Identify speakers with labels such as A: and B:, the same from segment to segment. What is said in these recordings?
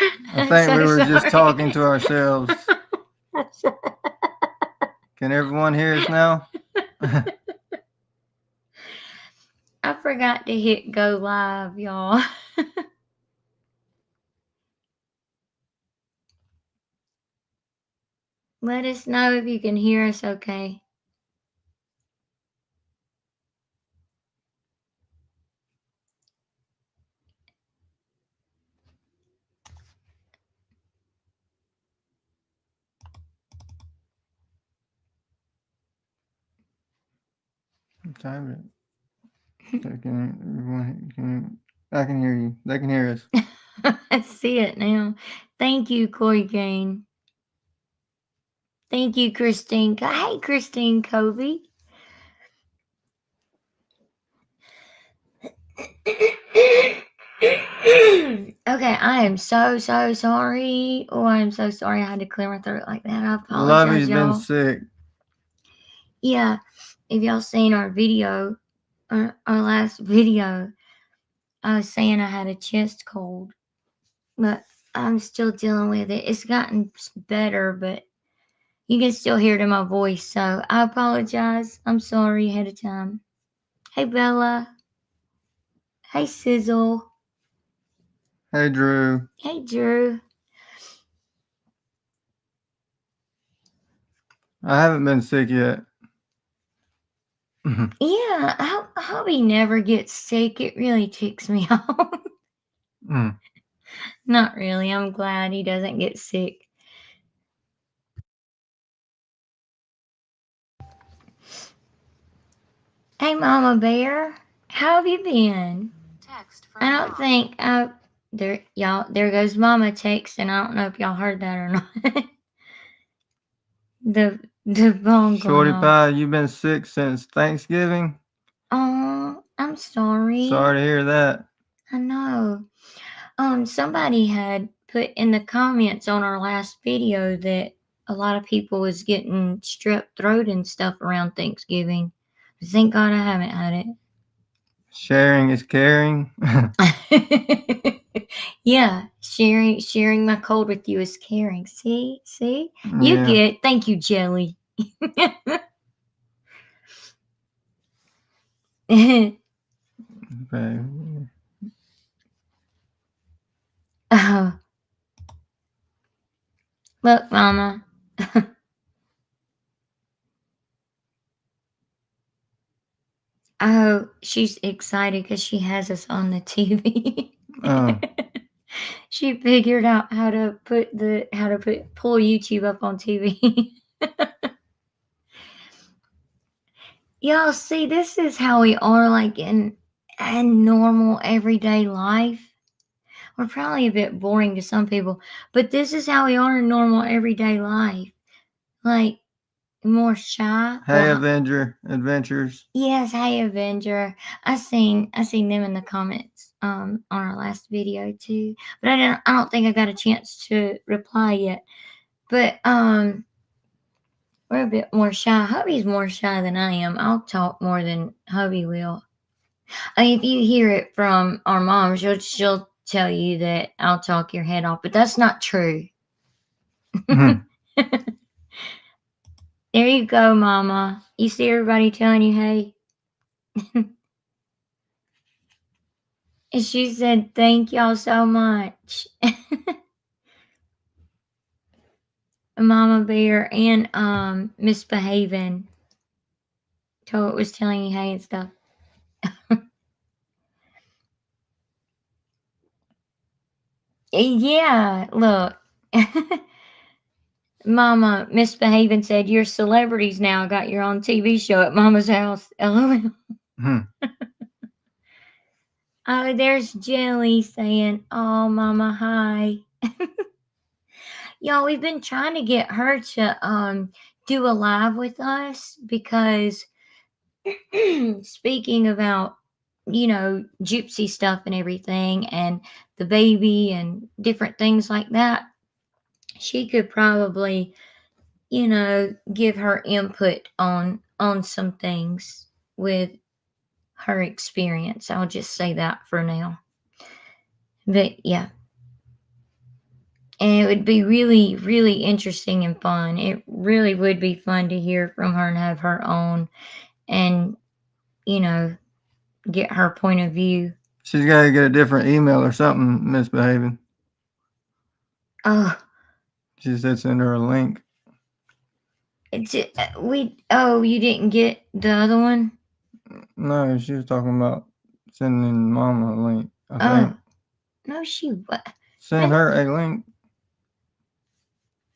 A: I
B: I'm
A: think we
B: so
A: were just
B: sorry.
A: talking to ourselves. Can everyone hear us now?
B: I forgot to hit go live, y'all. Let us know if you can hear us okay.
A: Time I can hear you. They can hear us.
B: I see it now. Thank you, Corey Kane. Thank you, Christine. Hey, Christine Covey. Okay, I am so sorry. Oh, I'm so sorry I had to clear my throat like that. I apologize,
A: Lovey's been
B: y'all.
A: sick.
B: Yeah, if y'all seen our video, our last video, I was saying I had a chest cold, but I'm still dealing with it. It's gotten better, but you can still hear it in my voice, so I apologize. I'm sorry ahead of time. Hey, Bella. Hey, Sizzle.
A: Hey, Drew.
B: Hey, Drew.
A: I haven't been sick yet.
B: Yeah, hubby never gets sick. It really ticks me off. Not really. I'm glad he doesn't get sick. Hey, Mama Bear. How have you been? I don't think there y'all there goes Mama texting. I don't know if y'all heard that or not. the phone going
A: Shorty
B: off.
A: Pie, you've been sick since Thanksgiving?
B: Oh, I'm sorry.
A: Sorry to hear that.
B: I know. Somebody had put in the comments on our last video that a lot of people was getting strep throat and stuff around Thanksgiving. Thank God I haven't had
A: Sharing is caring.
B: it. Yeah, sharing my cold with you is caring. See, you
A: Yeah.
B: get. Thank you, Jelly.
A: Okay.
B: Oh, look, Mama. Oh, she's excited because she has us on the TV.
A: Oh.
B: She figured out how to pull YouTube up on TV. Y'all see, this is how we are like in normal everyday life. We're probably a bit boring to some people, but this is how we are in normal everyday life. Like more shy.
A: Hey,
B: Well,
A: Avenger Adventures.
B: yes, hey Avenger. I seen them in the comments on our last video too. But I don't think I got a chance to reply yet. But we're a bit more shy. Hubby's more shy than I am. I'll talk more than Hubby will. If you hear it from our mom, she'll tell you that I'll talk your head off, but that's not true. There you go, Mama. You see everybody telling you hey? And she said, thank y'all so much. Mama Bear and Misbehaving. Toad was telling you hey and stuff. Yeah, look. Mama Misbehaving said, you're celebrities now. Got your own TV show at Mama's house. LOL. Oh, there's Jelly saying, oh, Mama, hi. Y'all, we've been trying to get her to do a live with us because speaking about, Gypsy stuff and everything and the baby and different things like that, she could probably, give her input on some things with her experience. I'll just say that for now. But yeah. and it would be really, really interesting and fun. It really would be fun to hear from her and have her on, and you know, get her point of view.
A: She's got to get a different email or something, misbehaving.
B: Oh,
A: She said send her a link.
B: it's Oh, you didn't get the other one?
A: No, she was talking about sending Mama a link. I
B: Oh,
A: think.
B: no, she what?
A: Send her a link.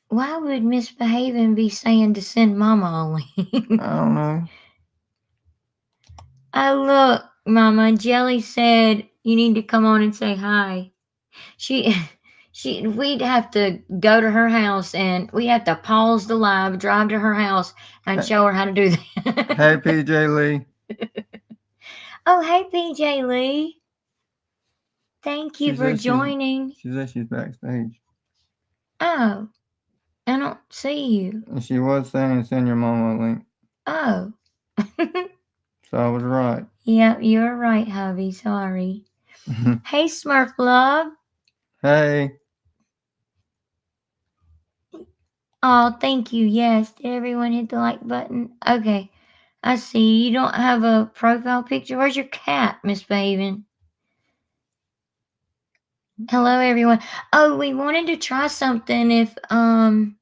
B: Why would misbehaving be saying to send Mama a link?
A: I don't know.
B: Oh, look, Mama. Jelly said you need to come on and say hi. She, we'd have to go to her house and we have to pause the live, drive to her house, and show her how to do that.
A: Hey, PJ Lee.
B: Oh, hey, PJ Lee. Thank you for joining.
A: She said she's backstage.
B: Oh, I don't see you.
A: And she was saying send your mama a link.
B: Oh.
A: So I was right.
B: Yeah, you're right, hubby. Sorry. Hey, Smurf Love.
A: Hey.
B: Oh, thank you. Yes. Did everyone hit the like button? Okay. I see. You don't have a profile picture. Where's your cat, Miss Baven? Hello, everyone. Oh, we wanted to try something if, oh,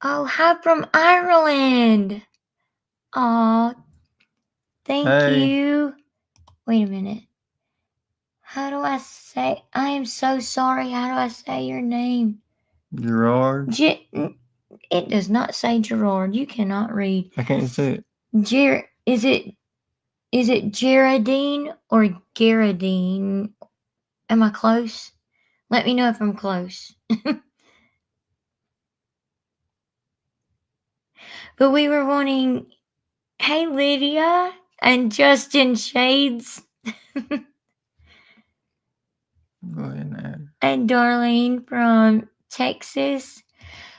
B: hi from Ireland. Oh, thank you. Wait a minute. How do I say? I am so sorry. How do I say your name?
A: Gerard.
B: It does not say Gerard. You cannot read.
A: I can't see it.
B: Is it Geraldine or Geraldine? Am I close? Let me know if I'm close. But we were wanting, hey Lydia and Justin Shades.
A: Go ahead and add.
B: And Darlene from Texas.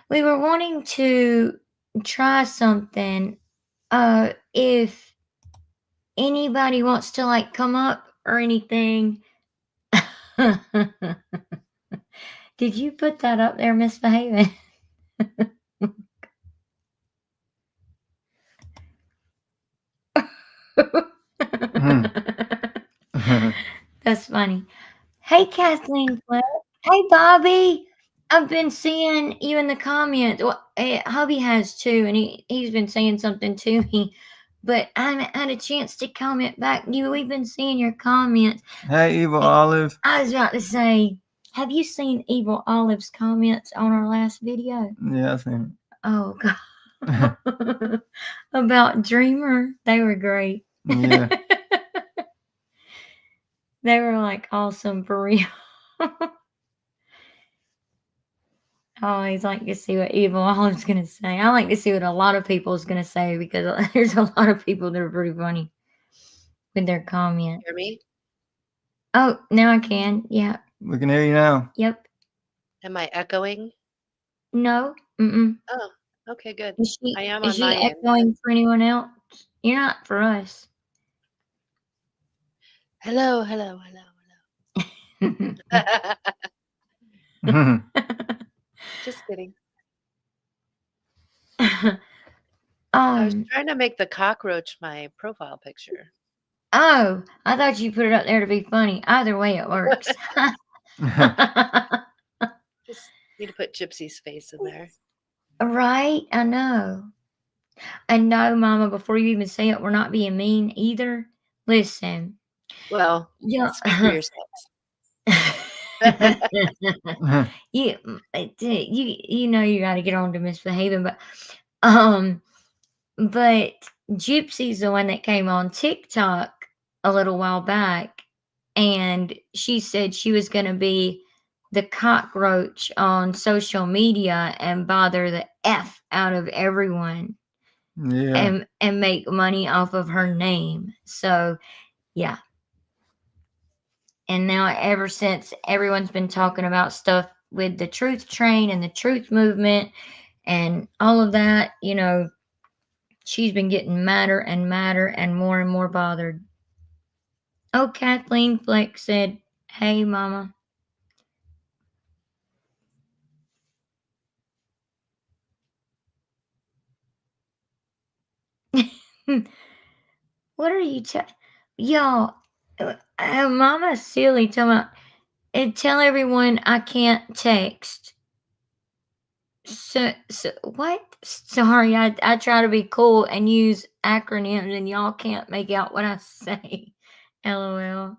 B: We were wanting to try something. If anybody wants to like come up or anything. Did you put that up there, Miss Behaven? That's funny. Hey, Kathleen Flip. Hey, Bobby. I've been seeing you in the comments. Well, hubby has too, and he's been saying something to me, but I haven't had a chance to comment back. We've been seeing your comments.
A: Hey, Evil Olive.
B: I was about to say, have you seen Evil Olive's comments on our last video?
A: Yeah, I seen it.
B: Oh God. About Dreamer, they were great.
A: Yeah.
B: They were like awesome for real. I always like to see what Evil Olive's gonna say. I like to see what a lot of people's gonna say because there's a lot of people that are pretty funny with their comments.
C: Hear me?
B: Oh, now I can. Yeah.
A: We can hear you now.
B: Yep.
C: Am I echoing?
B: No. Mm-mm.
C: Oh, okay, good.
B: Is she,
C: I am
B: is
C: on
B: she
C: my end.
B: echoing for anyone else? You're not for us.
C: Hello, hello, hello. Just kidding. I was trying to make the cockroach my profile picture.
B: Oh, I thought you put it up there to be funny. Either way, it works.
C: Just need to put Gypsy's face in there.
B: Right? I know. And no, Mama, before you even say it, we're not being mean either. Listen.
C: Well,
B: Yeah.
C: speak for yourselves.
B: You know you got to get on to misbehaving, but Gypsy's the one that came on TikTok a little while back, and she said she was going to be the cockroach on social media and bother the F out of everyone.
A: Yeah.
B: And make money off of her name. So, yeah. And now ever since everyone's been talking about stuff with the truth train and the truth movement and all of that, she's been getting madder and madder and more bothered. Oh, Kathleen Fleck said, hey, Mama. What are you y'all? Mama silly talking about and tell everyone I can't text. So what? Sorry, I try to be cool and use acronyms, and y'all can't make out what I say. LOL.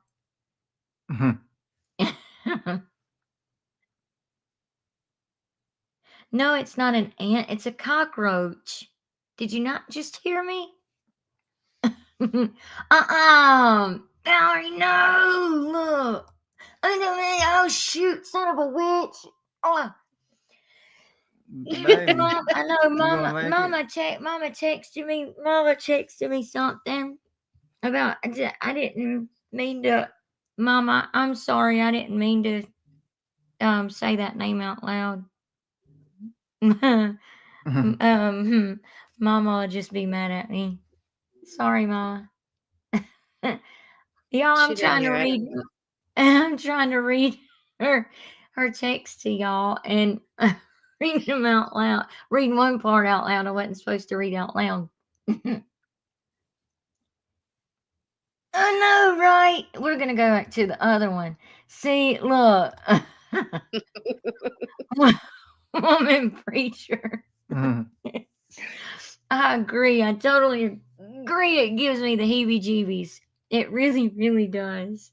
B: No, it's not an ant. It's a cockroach. Did you not just hear me? Valerie, no! Look! Oh, shoot, son of a witch! Oh,
A: Baby,
B: Mom, I know,
A: you gonna make it?
B: Mama texted me something about, I didn't mean to, Mama, I'm sorry, I didn't mean to, say that name out loud. Mama will just be mad at me. Sorry, Mama. Y'all,
C: She didn't hear it.
B: I'm trying to read her text to y'all and read them out loud. Reading one part out loud I wasn't supposed to read out loud. I know, right? We're gonna go back to the other one. See, look. Woman preacher. I agree. I totally agree. It gives me the heebie-jeebies. It really, really does.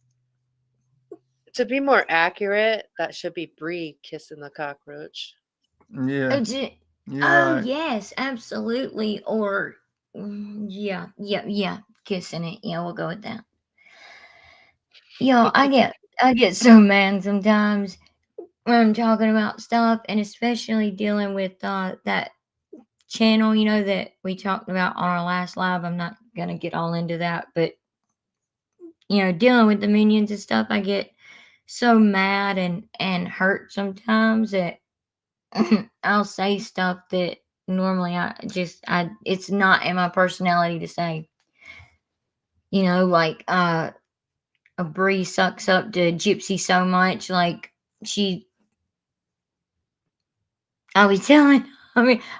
C: To be more accurate, that should be Bree kissing the cockroach.
A: Yeah, you're
B: Oh,
A: right.
B: yes, absolutely. Or, yeah, kissing it. Yeah, we'll go with that. I get so mad sometimes when I'm talking about stuff, and especially dealing with that channel, that we talked about on our last live. I'm not gonna get all into that, but dealing with the minions and stuff, I get so mad and hurt sometimes that I'll say stuff that normally it's not in my personality to say. Like a Bree sucks up to Gypsy so much, like she I'll be telling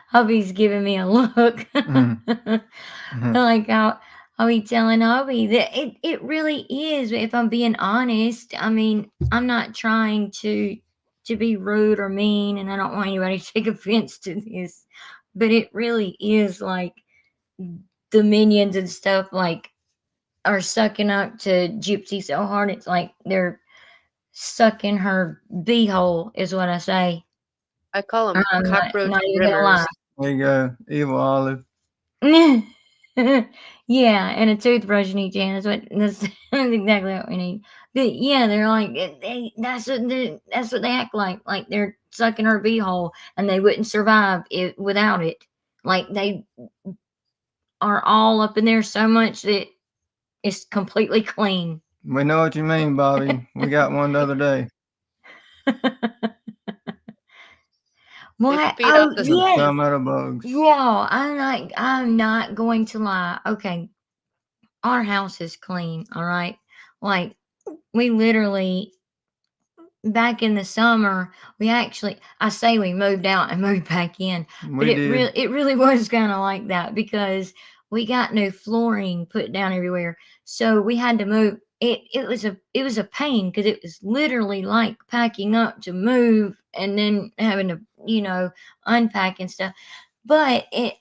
B: hubby's giving me a look. Like I'll be telling hubby that it really is. If I'm being honest, I'm not trying to be rude or mean, and I don't want anybody to take offense to this, but it really is like the minions and stuff like are sucking up to Gypsy so hard it's like they're sucking her beehole, is what I say.
C: I call them
B: I'm
C: cockroach
B: not even gonna lie.
C: rimmers.
A: There you go, evil Olive.
B: Yeah, and a toothbrush in each hand. That's exactly what we need. But yeah, they're like that's what they act like they're sucking her beehole, and they wouldn't survive it without it. Like they are all up in there so much that it's completely clean.
A: We know what you mean, Bobby. We got one the other day.
C: They
B: What?
C: feed off
B: Oh
C: the
A: Took
B: yes.
A: some out of bugs.
B: Yeah, I'm not going to lie. Okay. Our house is clean, all right? Like we literally back in the summer, I say we moved out and moved back in, but
A: We did.
B: it really was kind of like that because we got new flooring put down everywhere. So we had to move. It was a pain because it was literally like packing up to move and then having to, unpack and stuff. But it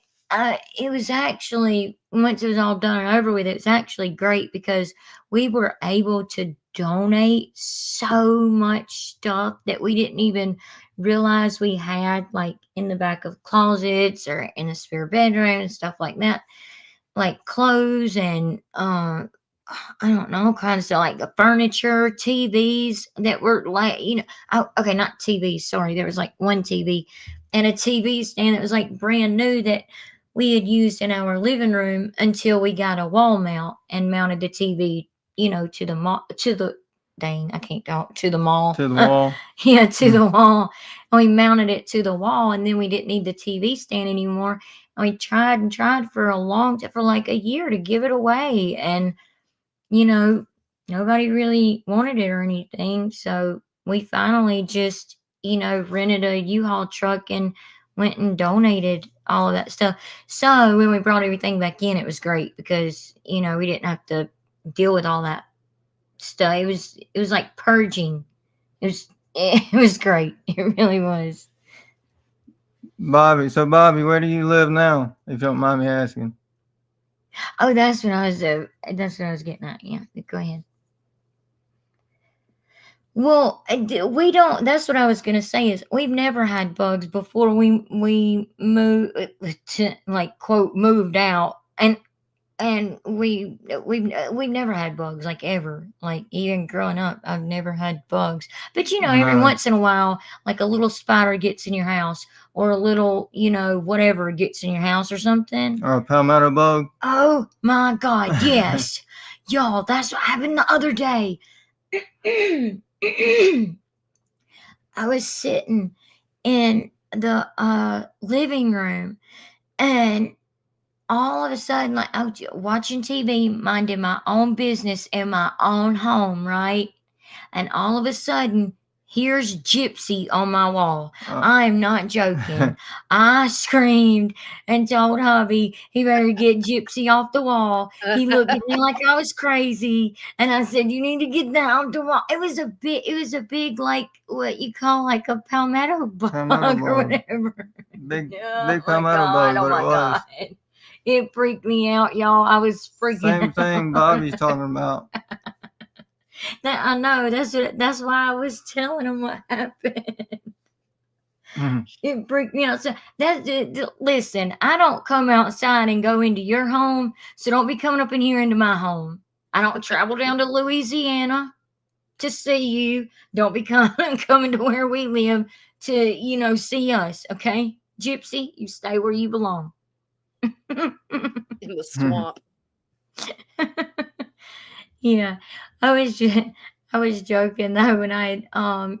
B: was actually, once it was all done and over with, it was actually great because we were able to donate so much stuff that we didn't even realize we had, like in the back of closets or in a spare bedroom and stuff like that, like clothes and I don't know, kind of stuff like the furniture, TVs that were like, okay, not TVs, sorry, there was like one TV and a TV stand that was like brand new that we had used in our living room until we got a wall mount and mounted the TV, to the mall, to the dang, I can't talk, to the mall.
A: To the wall.
B: Yeah, to the wall. And we mounted it to the wall, and then we didn't need the TV stand anymore. And we tried and tried for for like a year to give it away, and nobody really wanted it or anything. So we finally just, rented a U-Haul truck and went and donated all of that stuff. So when we brought everything back in, it was great because we didn't have to deal with all that stuff. It was like purging. It was great. It really was.
A: Bobby, so Bobby, where do you live now? If you don't mind me asking.
B: Oh, that's what I was. That's what I was getting at. Yeah, go ahead. Well, we don't. That's what I was gonna say. Is we've never had bugs before we moved to like quote moved out, and we've never had bugs like ever. Like even growing up, I've never had bugs. But every
A: No.
B: once in a while, like a little spider gets in your house, or a little whatever gets in your house or something.
A: Or a palmetto bug?
B: Oh my God, yes, y'all. That's what happened the other day. I was sitting in the living room, and all of a sudden, like I was watching TV, minding my own business in my own home, right? And all of a sudden, here's Gypsy on my wall. I am not joking. I screamed and told hubby he better get Gypsy off the wall. He looked at me like I was crazy, and I said, "You need to get that off the wall." It was a big like what you call like a palmetto bug or whatever.
A: Big
B: Oh my
A: palmetto
B: God!
A: bug,
B: Oh
A: what it
B: my
A: was.
B: God! It freaked me out, y'all. I was freaking
A: Same
B: out.
A: thing Bobby's talking about.
B: I know. That's why I was telling him what happened. It freaked me out. So listen, I don't come outside and go into your home, so don't be coming up in here into my home. I don't travel down to Louisiana to see you. Don't be coming to where we live to see us. Okay, Gypsy, you stay where you belong.
C: In the swamp.
B: Yeah, I was joking though when I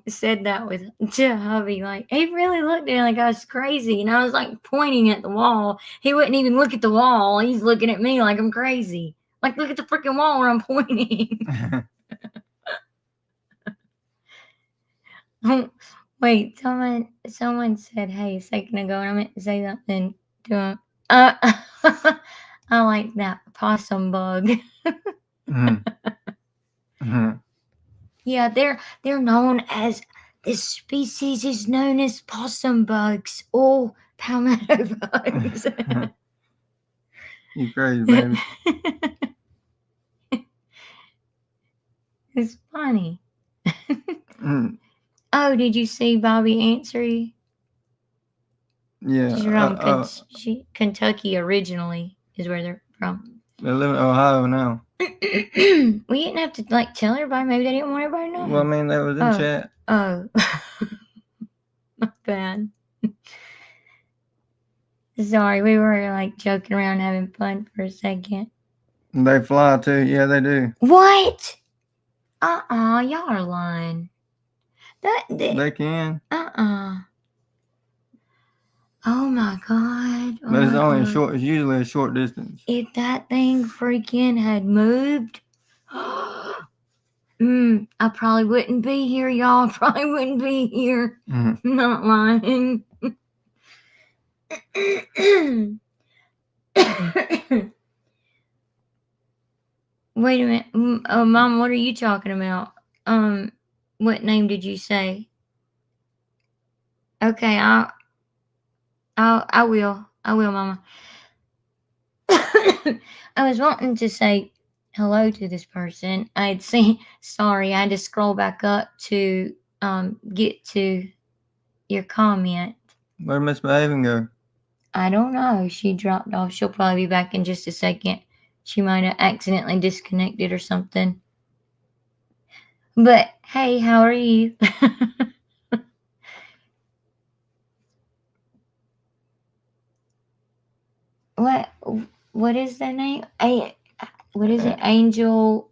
B: said that to hubby. Like he really looked at me like I was crazy, and I was like pointing at the wall. He wouldn't even look at the wall. He's looking at me like I'm crazy. Like look at the freaking wall where I'm pointing. Wait, someone said, "Hey," a second ago, and I meant to say something to him. I like that possum bug. Yeah, they're known as this species is known as possum bugs or palmetto bugs.
A: You crazy, baby.
B: It's funny. Oh, did you see Bobby answer you?
A: Yeah.
B: She's from Kentucky originally, is where they're from.
A: They live in Ohio now.
B: We didn't have to like tell everybody. Maybe they didn't want everybody to know.
A: Well, I mean, they was in chat.
B: Oh, not bad. Sorry, we were like joking around, having fun for a second.
A: They fly too. Yeah, they do.
B: What? Y'all are lying.
A: They can.
B: Oh my God.
A: But it's only it's usually a short distance.
B: If that thing freaking had moved, I probably wouldn't be here, y'all. I probably wouldn't be here. Not lying. Wait a minute. Oh, Mom, what are you talking about? What name did you say? Okay, I will. I will, Mama. I was wanting to say hello to this person. Sorry, I had to scroll back up to get to your comment.
A: Where'd Miss Maven go?
B: I don't know. She dropped off. She'll probably be back in just a second. She might have accidentally disconnected or something. But hey, how are you? What is the name? What is it? Angel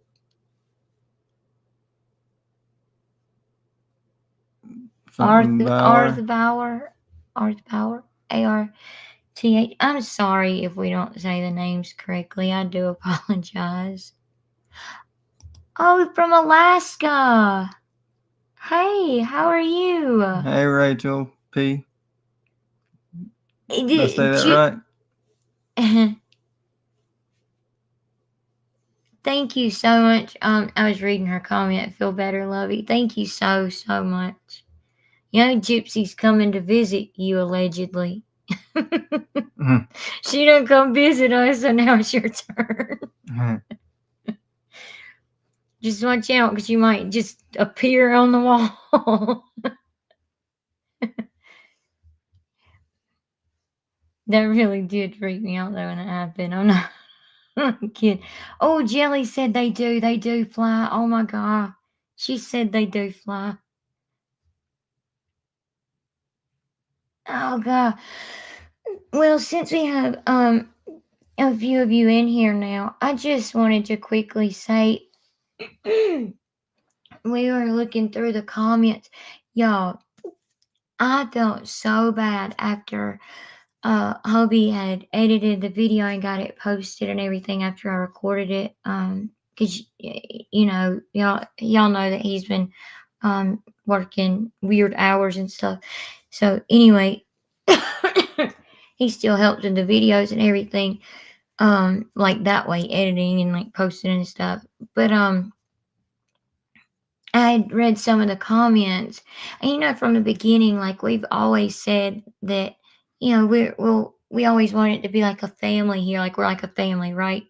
B: Arth Bauer. ARTH. I'm sorry if we don't say the names correctly. I do apologize. Oh, from Alaska. Hey, how are you?
A: Hey, Rachel P. Did I say that right?
B: Thank you so much. I was reading her comment. Feel better, Lovey. Thank you so much. You know, Gypsy's coming to visit you allegedly. She done come visit us, so now it's your turn. Just watch out, because you might just appear on the wall. That really did freak me out though when it happened. I'm not kidding. Oh, Jelly said they do fly. Oh my god. She said they do fly. Oh god. Well, since we have a few of you in here now, I just wanted to quickly say we were looking through the comments. Y'all, I felt so bad after Hobie had edited the video and got it posted and everything after I recorded it. Cause you know, y'all know that he's been working weird hours and stuff. So anyway, he still helped in the videos and everything, like that way, editing and like posting and stuff. But I had read some of the comments, and you know, from the beginning, like we've always said that, you know, we always want it to be like a family here, like we're like a family, right?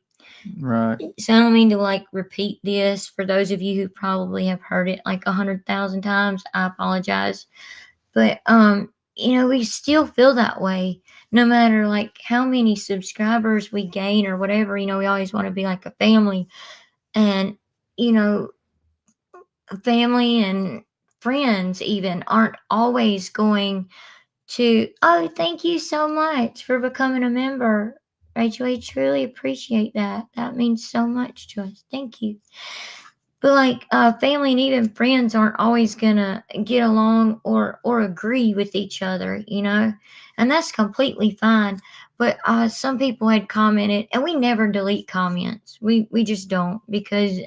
A: Right.
B: So I don't mean to like repeat this for those of you who probably have heard it like 100,000 times. I apologize, but you know, we still feel that way no matter like how many subscribers we gain or whatever. You know, we always want to be like a family, and you know, family and friends even aren't always going to, oh, thank you so much for becoming a member, Rachel. I truly appreciate that. That means so much to us. Thank you. But like family and even friends aren't always gonna get along or agree with each other, you know, and that's completely fine. But some people had commented, and we never delete comments. We just don't, because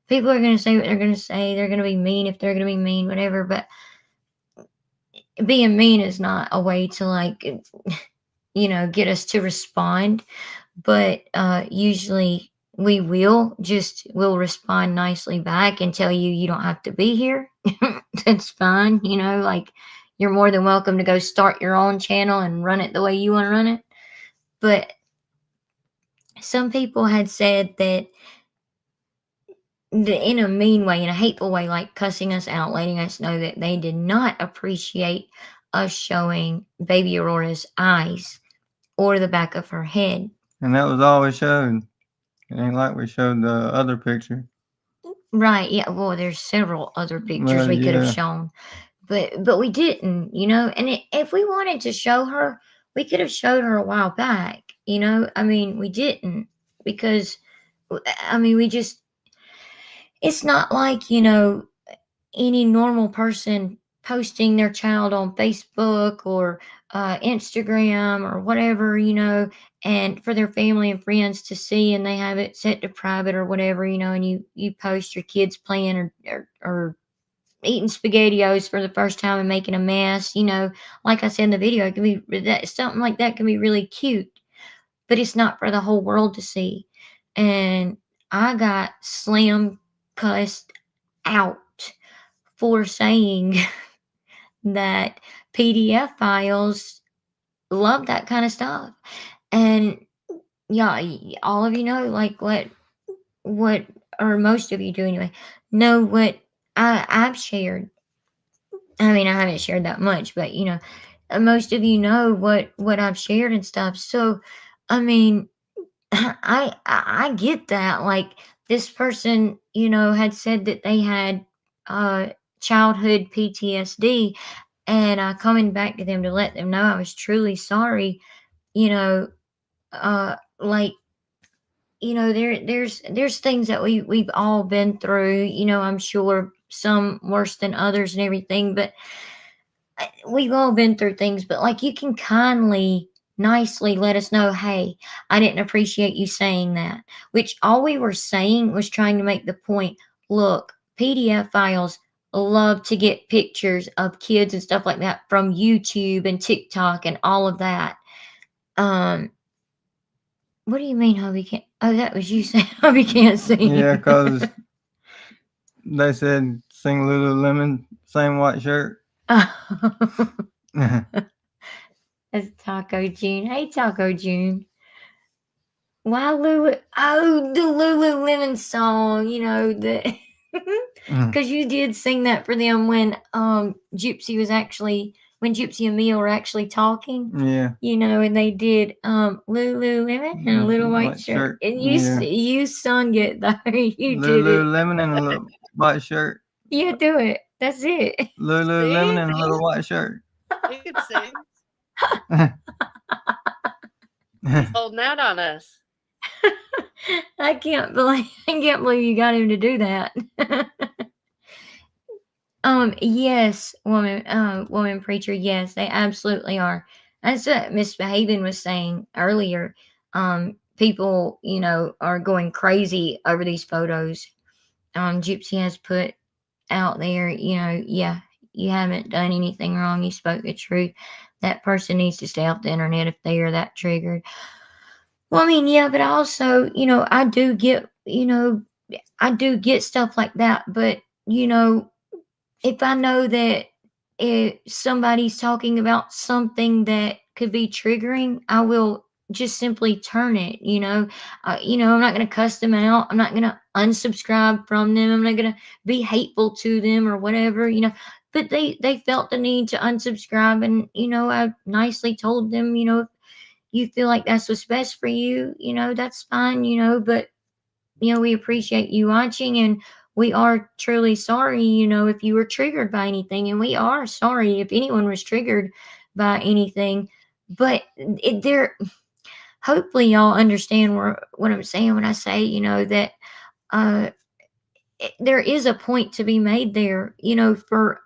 B: people are going to say what they're going to say. They're going to be mean if they're going to be mean, whatever. But being mean is not a way to, like, you know, get us to respond. But usually we'll respond nicely back and tell you, you don't have to be here. That's fine. You know, like, you're more than welcome to go start your own channel and run it the way you want to run it. But some people had said that in a mean way, in a hateful way, like cussing us out, letting us know that they did not appreciate us showing baby Aurora's eyes or the back of her head.
A: And that was all we showed. It ain't like we showed the other picture.
B: Right, yeah. Well, there's several other pictures we could have shown, but we didn't, you know. And if we wanted to show her, we could have showed her a while back, you know. I mean, we didn't, because I mean, we just, it's not like, you know, any normal person posting their child on Facebook or Instagram or whatever, you know, and for their family and friends to see, and they have it set to private or whatever, you know, and you post your kids playing or eating SpaghettiOs for the first time and making a mess, you know. Like I said in the video, it can be that, something like that can be really cute, but it's not for the whole world to see. And I got slam cussed out for saying that PDF files love that kind of stuff. And yeah, all of you know, like, what or most of you do anyway, know what I've shared. I mean, I haven't shared that much, but you know, most of you know what I've shared and stuff. So I mean, I get that. Like, this person, you know, had said that they had childhood PTSD, and coming back to them to let them know I was truly sorry. You know, like, you know, there's things that we've all been through. You know, I'm sure some worse than others and everything, but we've all been through things. But like, you can kindly, nicely let us know, hey, I didn't appreciate you saying that. Which all we were saying was trying to make the point, look, PDF files love to get pictures of kids and stuff like that from YouTube and TikTok and all of that. Um, what do you mean, hubby can't? Oh, that was you saying hubby can't sing.
A: Yeah, because they said sing Lululemon, same white shirt.
B: That's Taco June. Hey, Taco June. Wow, Lulu. Oh, the Lululemon song. You know the. Because you did sing that for them when Gypsy was actually when Gypsy and Mia were actually talking.
A: Yeah.
B: You know, and they did Lululemon and a little white
A: White
B: shirt.
A: shirt.
B: And
A: Yeah.
B: you sung it though. You did it.
A: Lululemon and a little white shirt.
B: You do it. That's it.
A: Lululemon
C: See?
A: and a little white shirt.
C: You could sing. He's holding out on us.
B: I can't believe you got him to do that. Yes, woman preacher, yes, they absolutely are. That's what Miss Behaven was saying earlier. People, you know, are going crazy over these photos. Gypsy has put out there, you know, yeah, you haven't done anything wrong. You spoke the truth. That person needs to stay off the internet if they are that triggered. Well, I mean, yeah, but also, you know, I do get, you know, I do get stuff like that. But, you know, if I know that if somebody's talking about something that could be triggering, I will just simply turn it. You know, I'm not going to cuss them out. I'm not going to unsubscribe from them. I'm not going to be hateful to them or whatever. You know, but they felt the need to unsubscribe, and you know, I nicely told them, you know, if you feel like that's what's best for you, you know, that's fine. You know, but you know, we appreciate you watching, and we are truly sorry, you know, if you were triggered by anything, and we are sorry if anyone was triggered by anything. But there, hopefully, y'all understand what I'm saying when I say, you know, that uh, there is a point to be made there, you know, for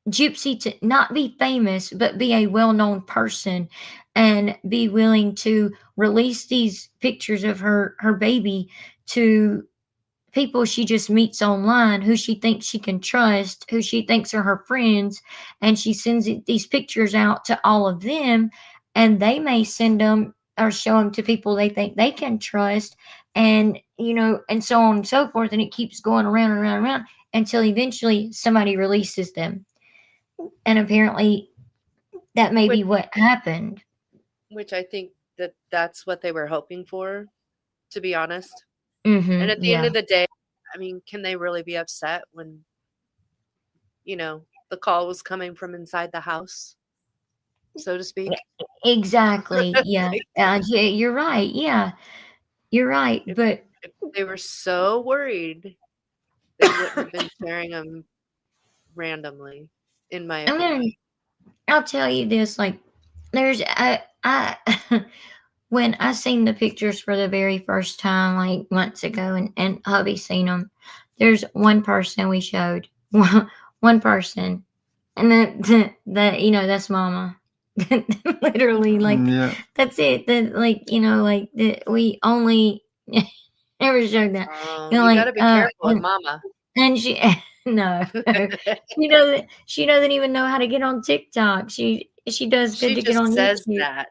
B: Gypsy to not be famous, but be a well known person and be willing to release these pictures of her baby to people she just meets online who she thinks she can trust, who she thinks are her friends, and she sends these pictures out to all of them, and they may send them or show them to people they think they can trust, and you know, and so on and so forth, and it keeps going around and around and around until eventually somebody releases them, and apparently that may
C: Which
B: be what happened.
C: I think that that's what they were hoping for, to be honest. And
B: Mm-hmm.
C: at the end
B: Yeah.
C: of the day, I mean, can they really be upset when, you know, the call was coming from inside the house, so to speak?
B: Exactly. Yeah.
C: Like,
B: Yeah. You're right. Yeah. You're right.
C: if
B: But
C: if they were so worried, they wouldn't have been sharing them randomly, in my
B: I'm gonna.
C: opinion.
B: I'll tell you this. Like, there's I when I seen the pictures for the very first time, like months ago, and hubby seen them. There's one person we showed, one person, and that you know that's Mama. Literally, like
A: Yeah.
B: that's it. That like you know, like that we only ever showed that.
C: Oh,
B: You know,
C: you
B: like
C: gotta be careful with mama.
B: and she no, she doesn't even know how to get on TikTok. She does good
C: She
B: to get
C: just
B: on
C: says
B: YouTube.
C: that.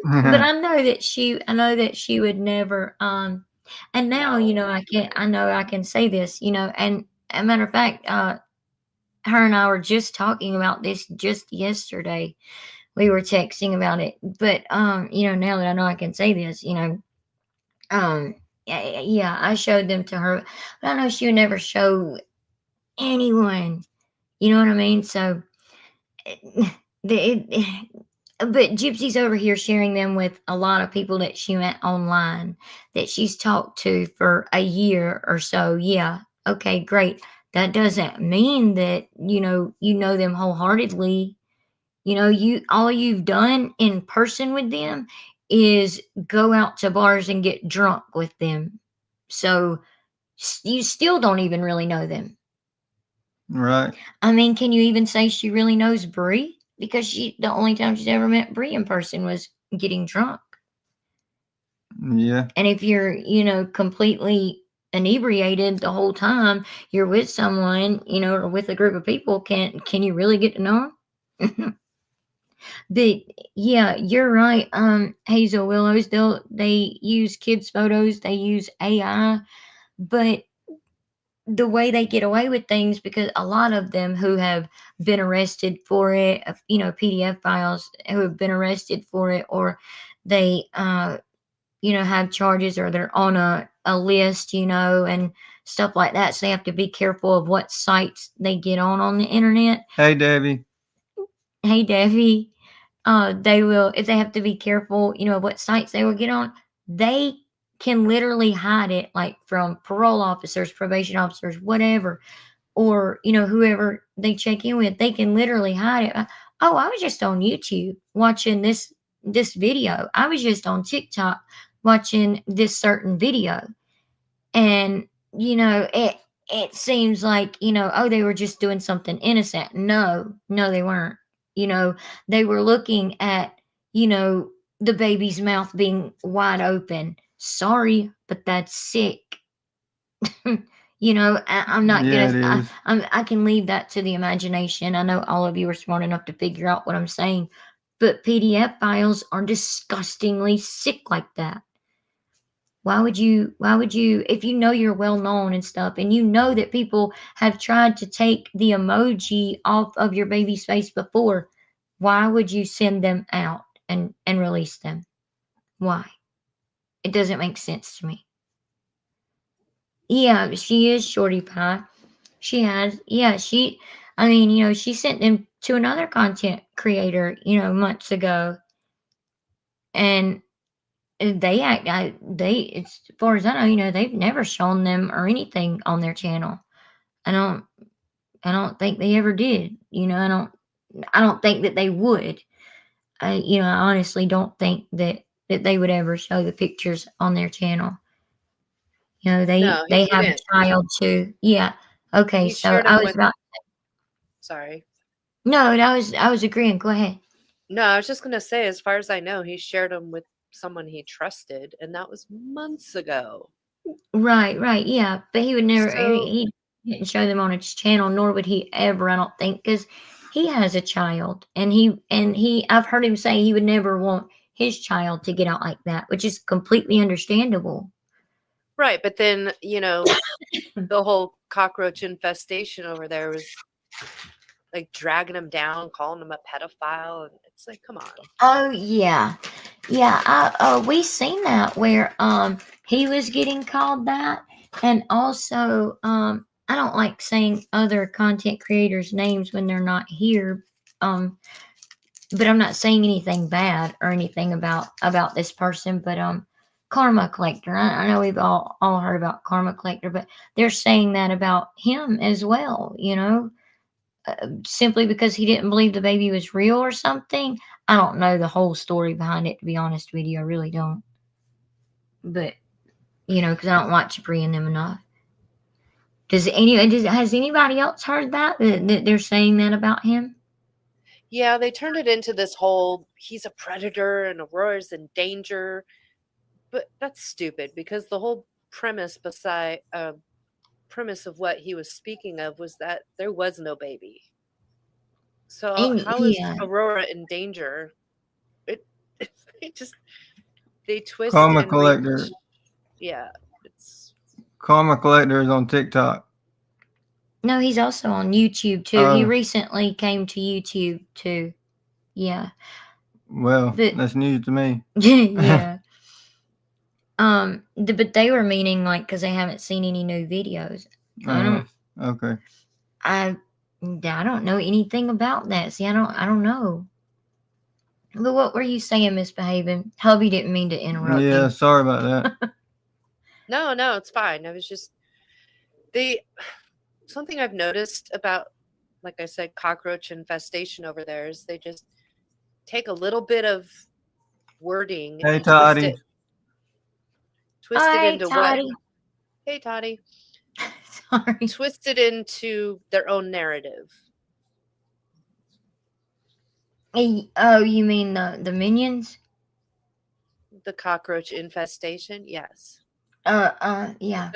B: But I know that she would never and now, you
C: No.
B: know, I know I can say this, you know, and a matter of fact, her and I were just talking about this just yesterday. We were texting about it. But you know, now that I know I can say this, you know, yeah, I showed them to her. But I know she would never show anyone. You know what I mean? So it, but Gypsy's over here sharing them with a lot of people that she met online that she's talked to for a year or so. Yeah. Okay, great. That doesn't mean that, you know them wholeheartedly. You know, all you've done in person with them is go out to bars and get drunk with them. So you still don't even really know them.
A: Right.
B: I mean, can you even say she really knows Brie? Because the only time she's ever met Brie in person was getting drunk.
A: Yeah.
B: And if you're, you know, completely inebriated the whole time you're with someone, or with a group of people, can you really get to know them? But yeah, you're right. Hazel Willows, they use kids photos, they use AI, but the way they get away with things, because a lot of them who have been arrested for it, PDF files, who have been arrested for it, or they have charges, or they're on a list, and stuff like that, so they have to be careful of what sites they get on the internet.
A: Hey, Debbie.
B: Hey, Debbie. They will, if they have to be careful, of what sites they will get on, they can literally hide it, like from parole officers, probation officers, whatever, or whoever they check in with. They can literally hide it. Oh, I was just on YouTube watching this video. I was just on TikTok watching this certain video, and it seems like, oh, they were just doing something innocent. No, they weren't. They were looking at, the baby's mouth being wide open. Sorry, but that's sick. I'm not
A: Yeah, it
B: gonna.
A: is.
B: I can leave that to the imagination. I know all of you are smart enough to figure out what I'm saying, but PDF files are disgustingly sick like that. Why would you, if you're well known and stuff, and that people have tried to take the emoji off of your baby's face before, why would you send them out and release them? Why? It doesn't make sense to me. Yeah, she is Shorty Pie. She has, yeah, she sent them to another content creator, months ago, and as far as I know, they've never shown them or anything on their channel. I don't think they ever did. I don't think that they would. I honestly don't think that they would ever show the pictures on their channel.
C: No, he
B: They have a
C: didn't.
B: child too. Yeah. Okay.
C: He
B: So
C: shared
B: I
C: them
B: was
C: with.
B: about.
C: Sorry.
B: No, I was agreeing. Go ahead.
C: No, I was just gonna say, as far as I know, he shared them with someone he trusted, and that was months ago.
B: Right, yeah, but he would never.
C: So
B: He didn't show them on his channel, nor would he ever. I don't think, because he has a child, and he. I've heard him say he would never want his child to get out like that, which is completely understandable.
C: right, but then the whole cockroach infestation over there was like dragging him down, calling him a pedophile, and it's like, come on.
B: Oh yeah, we seen that where he was getting called that, and also I don't like saying other content creators' names when they're not here, but I'm not saying anything bad or anything about this person, but Karma Collector. I know we've all heard about Karma Collector, but they're saying that about him as well. Simply because he didn't believe the baby was real or something. I don't know the whole story behind it, to be honest with you. I really don't. But because I don't watch Brie and them enough. Has anybody else heard that they're saying that about him?
C: Yeah, they turned it into this whole he's a predator and Aurora's in danger. But that's stupid, because the whole premise premise of what he was speaking of was that there was no baby. So
B: And
C: how is
B: yeah,
C: Aurora in danger? It, it just they twist
A: Karma
C: and reach.
A: Collector.
C: Yeah, it's
A: Karma Collector is on TikTok.
B: no, he's also on YouTube too. He recently came to YouTube too. Yeah,
A: Well,
B: but
A: that's news to me.
B: yeah. But they were meaning like because they haven't seen any new videos. I
A: Okay.
B: I don't know anything about that. See, I don't know. But what were you saying, Misbehaving? Hubby didn't mean to interrupt
A: Yeah,
B: you.
A: sorry about that.
C: no, it's fine. I was just something I've noticed about, like I said, cockroach infestation over there is they just take a little bit of wording
A: Hey,
C: and twist
A: Toddy.
C: it
B: Hey,
C: into what.
B: Toddy.
C: Hey, Toddy.
B: Sorry.
C: Twist it into their own narrative.
B: Oh, you mean the minions?
C: The cockroach infestation, yes.
B: Yeah.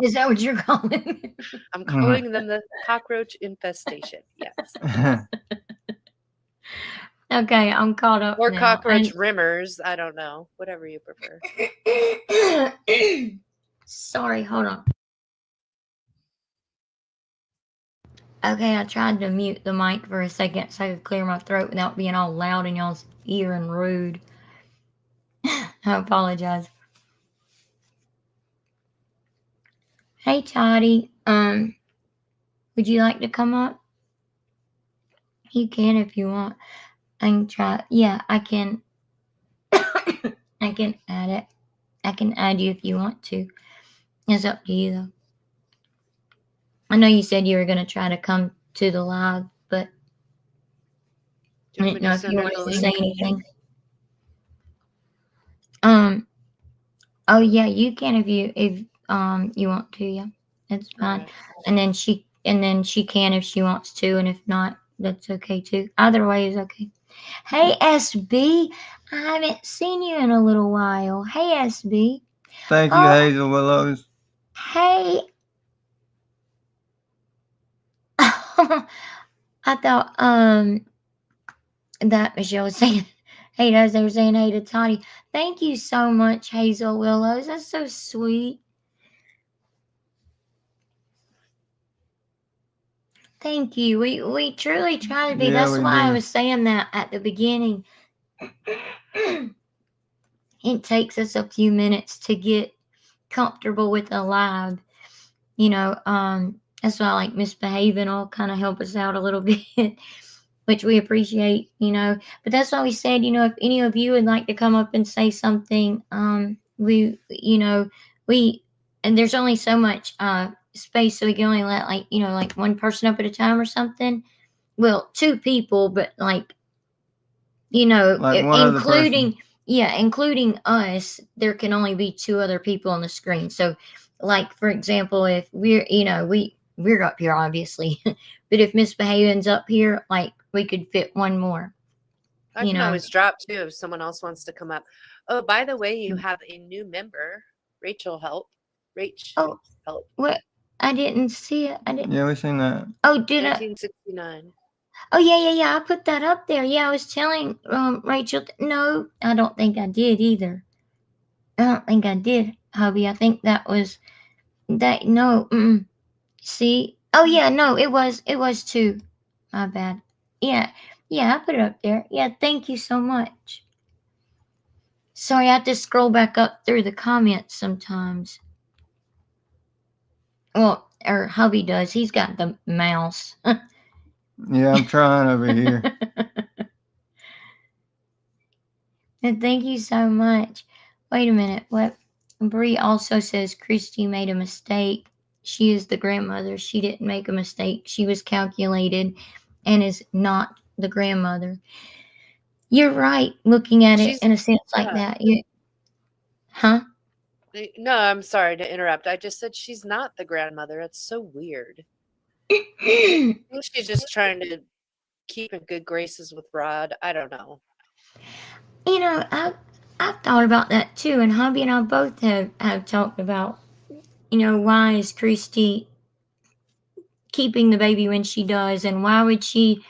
B: Is that what you're calling?
C: I'm calling them the cockroach infestation. Yes.
B: Okay, I'm caught up
C: Or
B: now.
C: cockroach rimmers. I don't know. Whatever you prefer.
B: Sorry, hold on. Okay, I tried to mute the mic for a second so I could clear my throat without being all loud in y'all's ear and rude. I apologize. Hey, Toddy. Would you like to come up? You can if you want. I can try. Yeah, I can. I can add it. I can add you if you want to. It's up to you, though. I know you said you were gonna try to come to the live, but I didn't know if you wanted to say anything. Oh yeah, you can if you want to. Yeah, that's fine.
C: Right.
B: And then she can if she wants to, and if not, that's okay too. Either way is okay. Hey SB, I haven't seen you in a little while. Hey SB.
A: Thank you,
B: Oh,
A: Hazel Willows.
B: hey. I thought that Michelle was saying hey, as they were saying hey to Toddy. Thank you so much, Hazel Willows. That's so sweet. Thank you. We truly try to be.
A: Yeah,
B: That's
A: we
B: why I
A: do.
B: was saying that at the beginning. It takes us a few minutes to get comfortable with the live. That's why I like misbehaving all kind of help us out a little bit, which we appreciate. But that's why we said, if any of you would like to come up and say something, we and there's only so much space, so we can only let like one person up at a time or something. Well, two people, but like
A: Like one other person.
B: including us, there can only be two other people on the screen. So like for example, if we're up here obviously, but if Misbehaving's up here, like we could fit one more.
C: I can always drop too if someone else wants to come up. Oh, by the way, you have a new member, Rachel Help.
B: Oh,
C: Help.
B: what? I didn't see it. I didn't.
A: Yeah, we seen that.
B: Oh, did I?
C: 1969.
B: Oh yeah. I put that up there. Yeah, I was telling Rachel. No, I don't think I did either. I don't think I did, hubby. I think that was that. No. See? Oh yeah, no, it was two. My bad. Yeah, I put it up there. Yeah, thank you so much. Sorry, I have to scroll back up through the comments sometimes. Well, or hubby does. He's got the mouse.
A: Yeah, I'm trying over here.
B: And thank you so much. Wait a minute. What? Bree also says Christy made a mistake. She is the grandmother. She didn't make a mistake. She was calculated and is not the grandmother. You're right, looking at it in a sense like that. Huh?
C: No, I'm sorry to interrupt. I just said she's not the grandmother. It's so weird. I think she's just trying to keep in good graces with Rod. I don't know.
B: I've thought about that too, and hubby and I both have talked about, why is Christy keeping the baby when she does, and why would she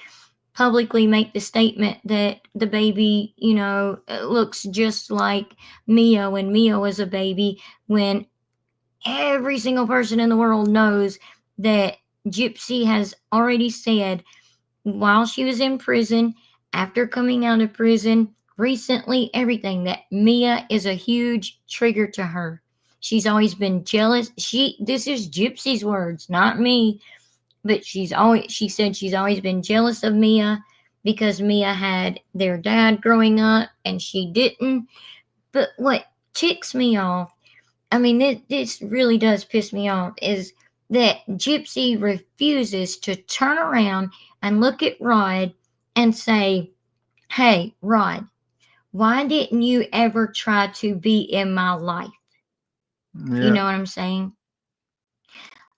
B: publicly make the statement that the baby, looks just like Mia when Mia was a baby, when every single person in the world knows that Gypsy has already said while she was in prison, after coming out of prison, recently, everything, that Mia is a huge trigger to her. She's always been jealous. This is Gypsy's words, not me, but she said she's always been jealous of Mia because Mia had their dad growing up and she didn't. But what ticks me off, I mean, this really does piss me off, is that Gypsy refuses to turn around and look at Rod and say, hey, Rod, why didn't you ever try to be in my life?
A: Yeah.
B: You know what I'm saying?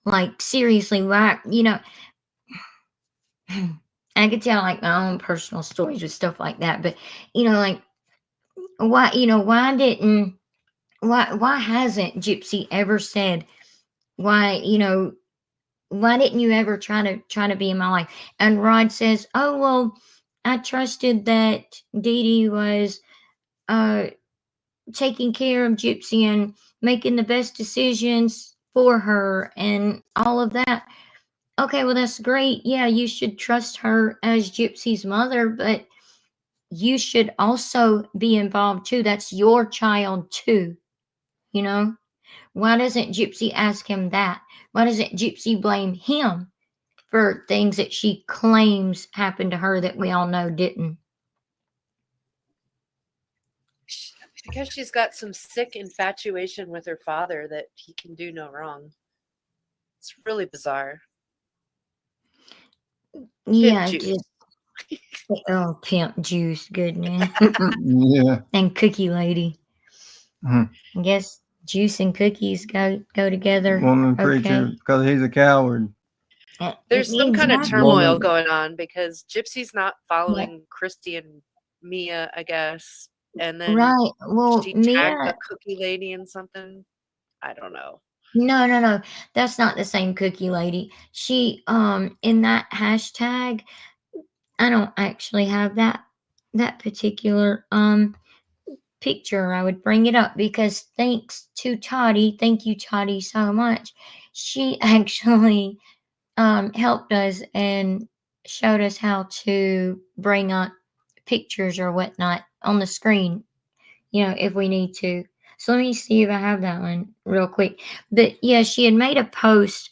B: Like, seriously, why, I could tell like my own personal stories with stuff like that, but like, why didn't why hasn't Gypsy ever said, why, why didn't you ever try to be in my life? And Rod says, oh well, I trusted that Dee Dee was uh taking care of Gypsy and making the best decisions for her and all of that. Okay, well that's great. Yeah, you should trust her as Gypsy's mother, but you should also be involved too. That's your child too, you know? Why doesn't Gypsy ask him that? Why doesn't Gypsy blame him for things that she claims happened to her that we all know didn't?
C: Because she's got some sick infatuation with her father that he can do no wrong. It's really bizarre. Pimp
B: Yeah,
C: juice.
B: just oh, pimp juice, goodness.
A: Yeah.
B: And cookie lady.
A: Mhm.
B: I guess juice and cookies go together.
A: Woman preacher,
B: Okay.
A: because he's a coward.
C: There's some kind of
B: Exactly.
C: turmoil
A: Woman.
C: going on because Gypsy's not
B: Yeah.
C: following Christy and Mia, I guess. And then
B: Right. Well,
C: she tagged
B: Mia.
C: the cookie lady in something. I don't know.
B: No. That's not the same cookie lady. She in that hashtag, I don't actually have that particular picture. I would bring it up because thanks to Toddy, thank you Toddy so much. She actually helped us and showed us how to bring up pictures or whatnot on the screen, if we need to. So let me see if I have that one real quick. But yeah, she had made a post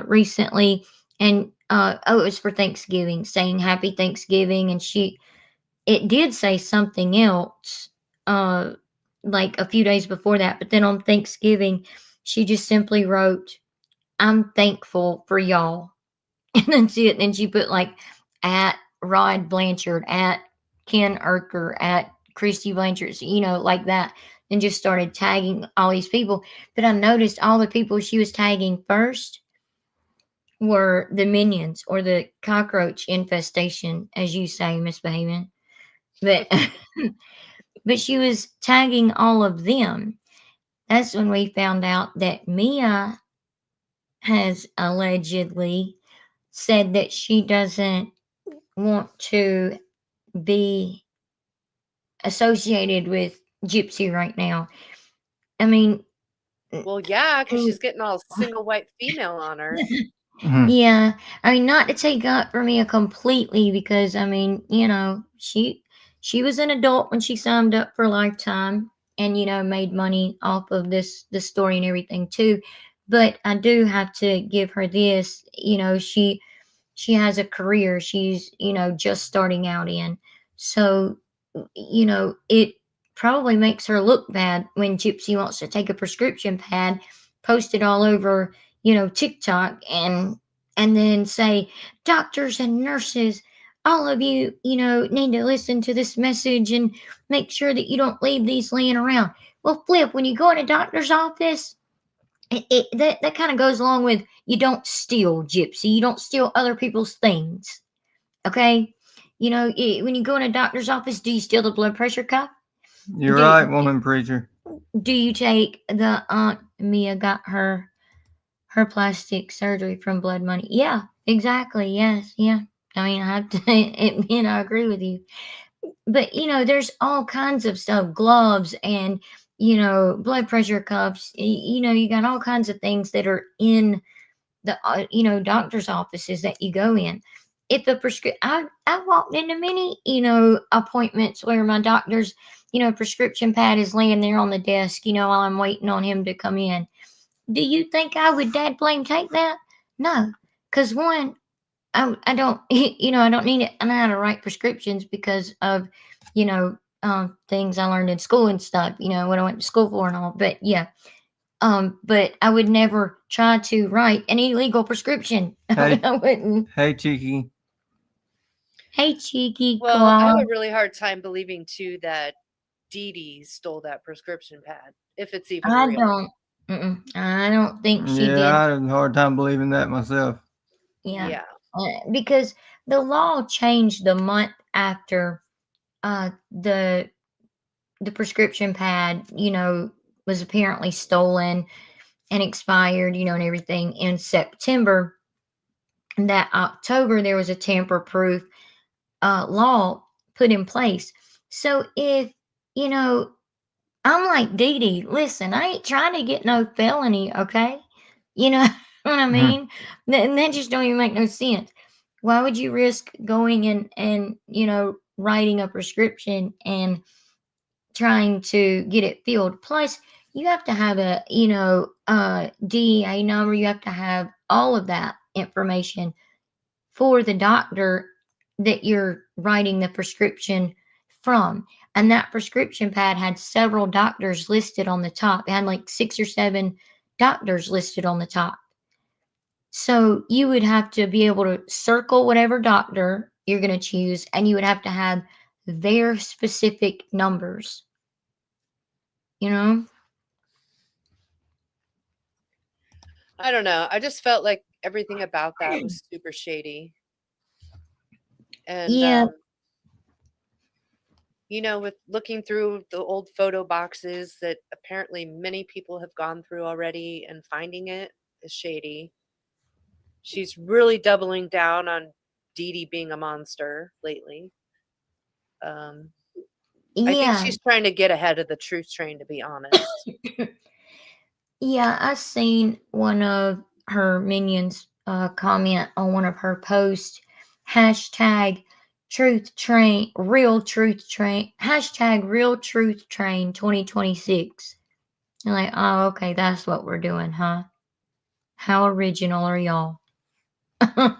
B: recently, and it was for Thanksgiving, saying Happy Thanksgiving, and it did say something else, uh, like a few days before that. But then on Thanksgiving, she just simply wrote, "I'm thankful for y'all." And that's it. And she put like at Rod Blanchard, at Ken Urker, at Christy Blanchard, like that, and just started tagging all these people. But I noticed all the people she was tagging first were the minions or the cockroach infestation, as you say, misbehaving. But but she was tagging all of them. That's when we found out that Mia has allegedly said that she doesn't want to be associated with Gypsy right now. I mean,
C: Well, yeah, because
B: mm,
C: she's getting all single white female on her.
A: Mhm.
B: yeah, I mean, not to take up for Mia completely because I mean, she was an adult when she signed up for Lifetime and made money off of this story and everything too. But I do have to give her this. She has a career she's just starting out in, so it probably makes her look bad when Gypsy wants to take a prescription pad, post it all over TikTok, and then say, doctors and nurses, all of you need to listen to this message and make sure that you don't leave these laying around. Well, flip, when you go in a doctor's office, that kind of goes along with, you don't steal, Gypsy. You don't steal other people's things. Okay. When you go in a doctor's office, do you steal the blood pressure cuff?
A: You're
B: Do
A: right, woman preacher.
B: do you take the Aunt Mia got her plastic surgery from blood money? Yeah, exactly. Yes, yeah. I mean, I have to, I agree with you. But there's all kinds of stuff, gloves and blood pressure cuffs. You got all kinds of things that are in the doctor's offices that you go in. If a prescription, I walked into many appointments where my doctor's prescription pad is laying there on the desk while I'm waiting on him to come in. Do you think I would dad blame take that? No, because one, I don't I don't need it. I know how to write prescriptions because of things I learned in school and stuff. What I went to school for and all. But yeah, but I would never try to write an illegal prescription.
A: Hey,
B: I wouldn't.
A: hey, cheeky.
B: Hey, cheeky
C: Well, I have
B: koala.
C: a really hard time believing too that Dee Dee stole that prescription pad, if it's even
B: I
C: real.
B: don't. I don't think she
A: Yeah,
B: did.
A: I had a hard time believing that myself.
B: Yeah,
C: Yeah.
B: because the law changed the month after the prescription pad, was apparently stolen and expired, and everything in September. And that October, there was a tamper-proof law put in place. So if, you know, I'm like, Dee Dee, listen, I ain't trying to get no felony, okay? You know what I mean? That just don't even make no sense. Why would you risk going and writing a prescription and trying to get it filled? Plus, you have to have a DEA number. You have to have all of that information for the doctor that you're writing the prescription from. And that prescription pad had several doctors listed on the top. It had like 6 or 7 doctors listed on the top. So you would have to be able to circle whatever doctor you're going to choose, and you would have to have their specific numbers, you know?
C: I don't know. I just felt like everything about that was super shady. And
B: Yeah.
C: with looking through the old photo boxes that apparently many people have gone through already, and finding it is shady. She's really doubling down on Dee Dee being a monster lately. I think
B: Yeah.
C: she's trying to get ahead of the truth train, to be honest.
B: Yeah, I seen one of her minions comment on one of her posts, hashtag truth train, real truth train, hashtag real truth train 2026. And like, oh, okay, that's what we're doing, huh? How original are y'all? I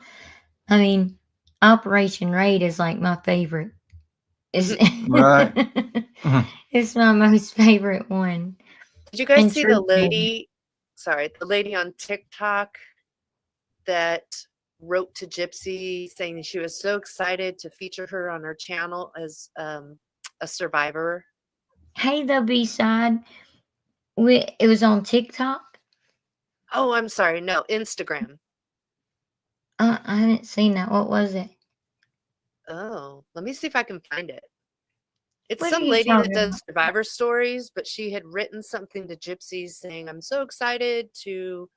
B: mean, Operation Raid is like my favorite. It's,
A: Right.
B: it's my most favorite one.
C: Did you guys
B: And
C: see the
B: truth train.
C: lady on TikTok that wrote to Gypsy saying that she was so excited to feature her on her channel as a survivor?
B: Hey, the B-side. It was on TikTok.
C: Oh, I'm sorry. No, Instagram.
B: I haven't seen that. What was it?
C: Oh, let me see if I can find it. It's
B: What are
C: some
B: you
C: lady that
B: talking
C: does
B: about?
C: survivor stories, but she had written something to Gypsy saying, I'm so excited to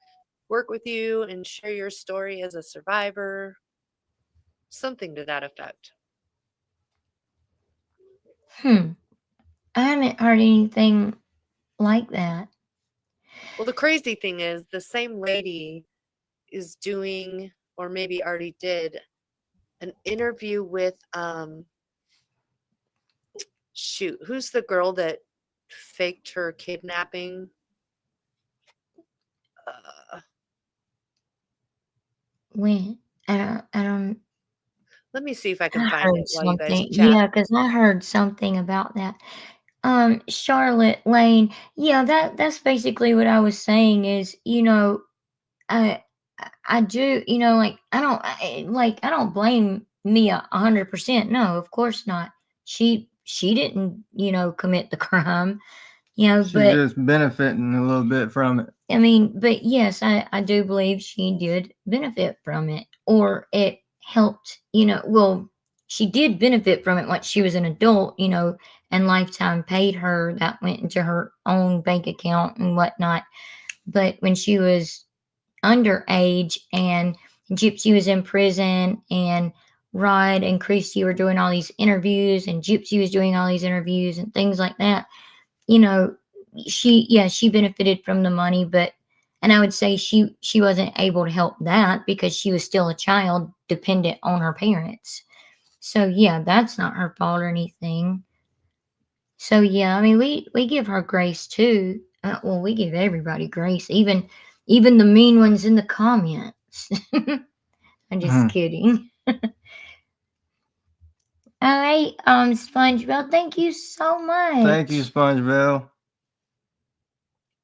C: work with you and share your story as a survivor. Something to that effect.
B: I haven't heard anything like that.
C: Well, the crazy thing is the same lady is doing, or maybe already did, an interview with shoot, who's the girl that faked her kidnapping?
B: When I don't.
C: Let me see if I can
B: I
C: find it
B: heard
C: while you guys
B: something.
C: chat.
B: Yeah, because I heard something about that. Charlotte Lane. Yeah, that's basically what I was saying. Is I I do, like I don't blame Mia 100%. No, of course not. She didn't, commit the crime,
A: She's
B: but
A: just benefiting a little bit from it.
B: I mean, but yes, I do believe she did benefit from it, or it helped, well, she did benefit from it once she was an adult, and Lifetime paid her, that went into her own bank account and whatnot. But when she was underage and Gypsy was in prison, and Rod and Christy were doing all these interviews, and Gypsy was doing all these interviews and things like that, you know, she benefited from the money, but and I would say she wasn't able to help that because she was still a child dependent on her parents. So yeah, that's not her fault or anything. So yeah, I mean we give her grace too. Well, we give everybody grace, even the mean ones in the comments. I'm just kidding. All right, SpongeBob, thank you so much.
A: Thank you, SpongeBob.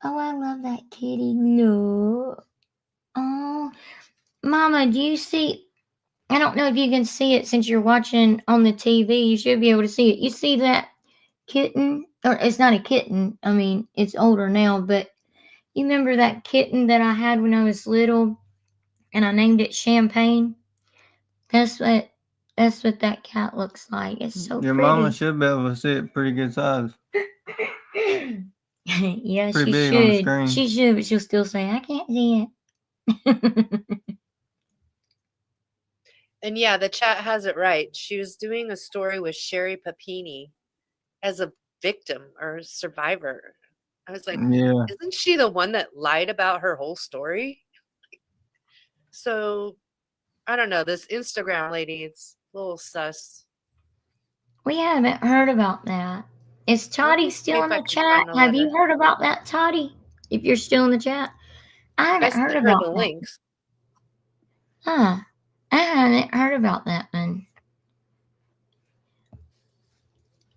B: Oh, I love that kitty. No. Oh, Mama, do you see? I don't know if you can see it since you're watching on the TV. You should be able to see it. You see that kitten? Or it's not a kitten. I mean, it's older now, but you remember that kitten that I had when I was little and I named it Champagne? That's what that cat looks like. It's so
A: Your mama
B: pretty.
A: should be able to see it pretty good size.
B: Yeah,
A: Pretty
B: she
A: big on the
B: should.
A: screen.
B: She should, but she'll still say, I can't see it.
C: And yeah, the chat has it right. She was doing a story with Sherry Papini as a victim or survivor. I was like,
A: Yeah.
C: isn't she the one that lied about her whole story? So I don't know. This Instagram lady, it's a little sus.
B: We haven't heard about that. Is
C: Let me
B: Toddy
C: see
B: still
C: if
B: in
C: I
B: the
C: can
B: chat?
C: find the
B: Have you
C: letter.
B: heard about that, Toddy? If you're still in the chat, I
C: I
B: haven't heard
C: sent her
B: about
C: the
B: that.
C: links.
B: Huh. I haven't heard about that one.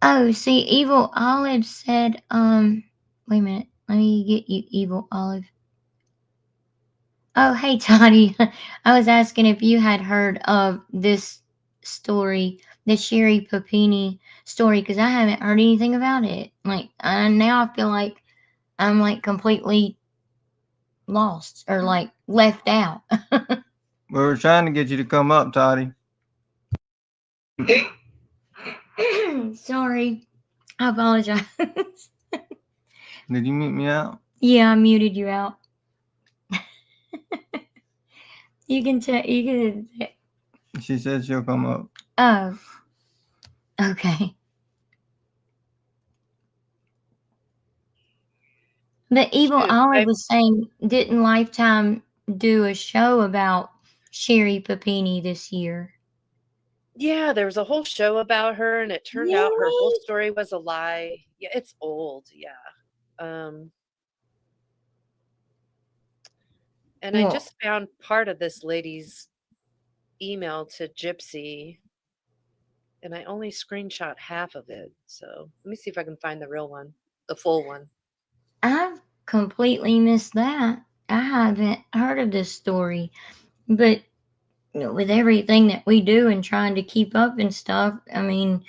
B: Oh, see, Evil Olive said, wait a minute. Let me get you, Evil Olive. Oh, hey, Toddy. I was asking if you had heard of this story, the Sherry Papini story, because I haven't heard anything about it. Like, now I feel like I'm like completely lost or like left out.
A: We were trying to get you to come up, Toddy.
B: Sorry. I apologize.
A: Did you mute me out?
B: Yeah, I muted you out. You can tell. You can.
A: She said she'll come up.
B: Oh, okay. The Evil
C: Shoot,
B: Olive was saying, didn't Lifetime do a show about Sherry Papini this year?
C: yeah, there was a whole show about her, and it turned out her whole
B: Really?
C: story was a lie. Yeah, it's old. Yeah. And I
B: Well,
C: just found part of this lady's email to Gypsy, and I only screenshot half of it. So let me see if I can find the real one, the full one.
B: I've completely missed that. I haven't heard of this story, but with everything that we do and trying to keep up and stuff, I mean,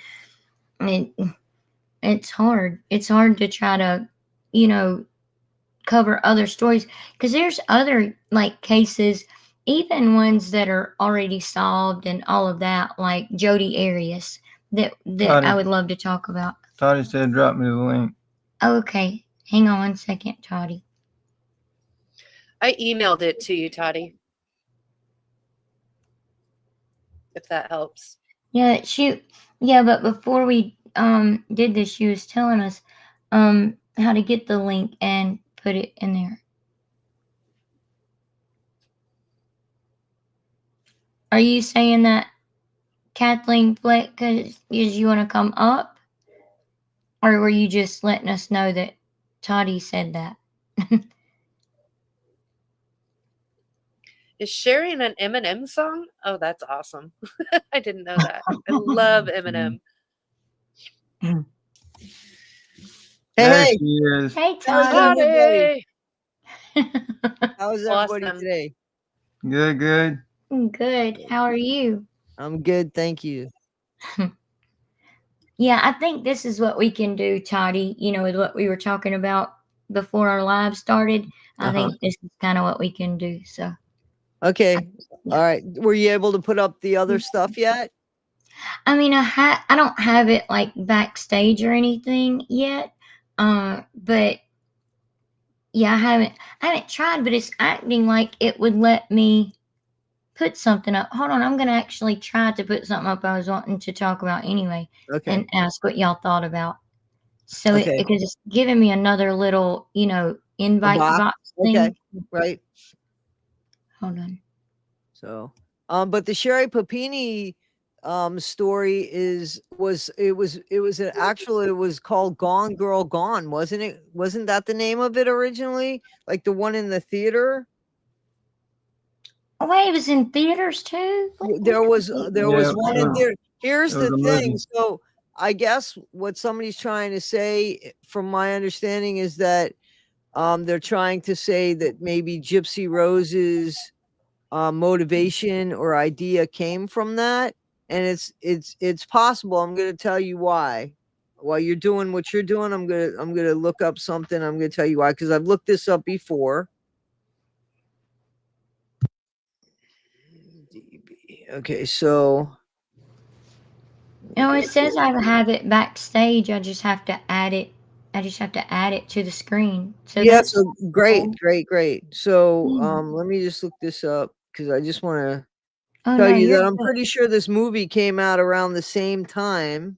B: it's hard. It's hard to try to, you know, cover other stories because there's other like cases, even ones that are already solved and all of that, like Jodi Arias, that I
A: Toddy,
B: would love to talk about.
A: Toddy said drop me the link.
B: Okay, hang on 1 second, Toddy.
C: I emailed it to you, Toddy. If that helps.
B: Yeah, but before we did this, she was telling us how to get the link and put it in there. Are you saying that, Kathleen Fleck, because you want to come up? Or were you just letting us know that Toddy said that?
C: Is sharing an Eminem song? Oh, that's awesome. I didn't know that. I love Eminem.
A: There
D: Hey,
A: she is.
B: Hey,
D: how's
B: Toddy.
D: everybody?
C: Toddy!
D: How's everybody
C: Awesome.
D: today?
A: Good, good.
B: Good. How are you?
D: I'm good, thank you.
B: Yeah, I think this is what we can do, Toddy, with what we were talking about before our live started. I think this is kind of what we can do. So,
D: Okay,
B: yeah.
D: all right. Were you able to put up the other stuff yet?
B: I mean, I don't have it like backstage or anything yet. But yeah, I haven't tried, but it's acting like it would let me put something up. Hold on, I'm gonna actually try to put something up I was wanting to talk about anyway,
D: Okay,
B: and ask what y'all thought about. So
D: okay.
B: because it's giving me another little,
D: A
B: invite
D: box.
B: box
D: Okay,
B: thing.
D: right.
B: Hold on.
D: So, but the Sherry Papini story it was called Gone Girl Gone, wasn't it? Wasn't that the name of it originally? Like the one in the theater?
B: Oh wait, it was in theaters too.
D: There was
A: Yeah,
D: one in there. Here's
A: it was
D: the
A: a
D: thing.
A: movie.
D: So I guess what somebody's trying to say, from my understanding, is that they're trying to say that maybe Gypsy Rose's motivation or idea came from that, and it's possible. I'm going to tell you why. While you're doing what you're doing, I'm gonna look up something. I'm gonna tell you why, because I've looked this up before. Okay, so
B: It says I have it backstage. I just have to add it just have to add it to the screen. So
D: Yeah,
B: that's
D: so great,
B: cool.
D: great. So
B: Yeah.
D: let me just look this up because I just want to
B: Oh
D: tell
B: no,
D: you
B: you're
D: that I'm
B: good.
D: pretty sure this movie came out around the same time.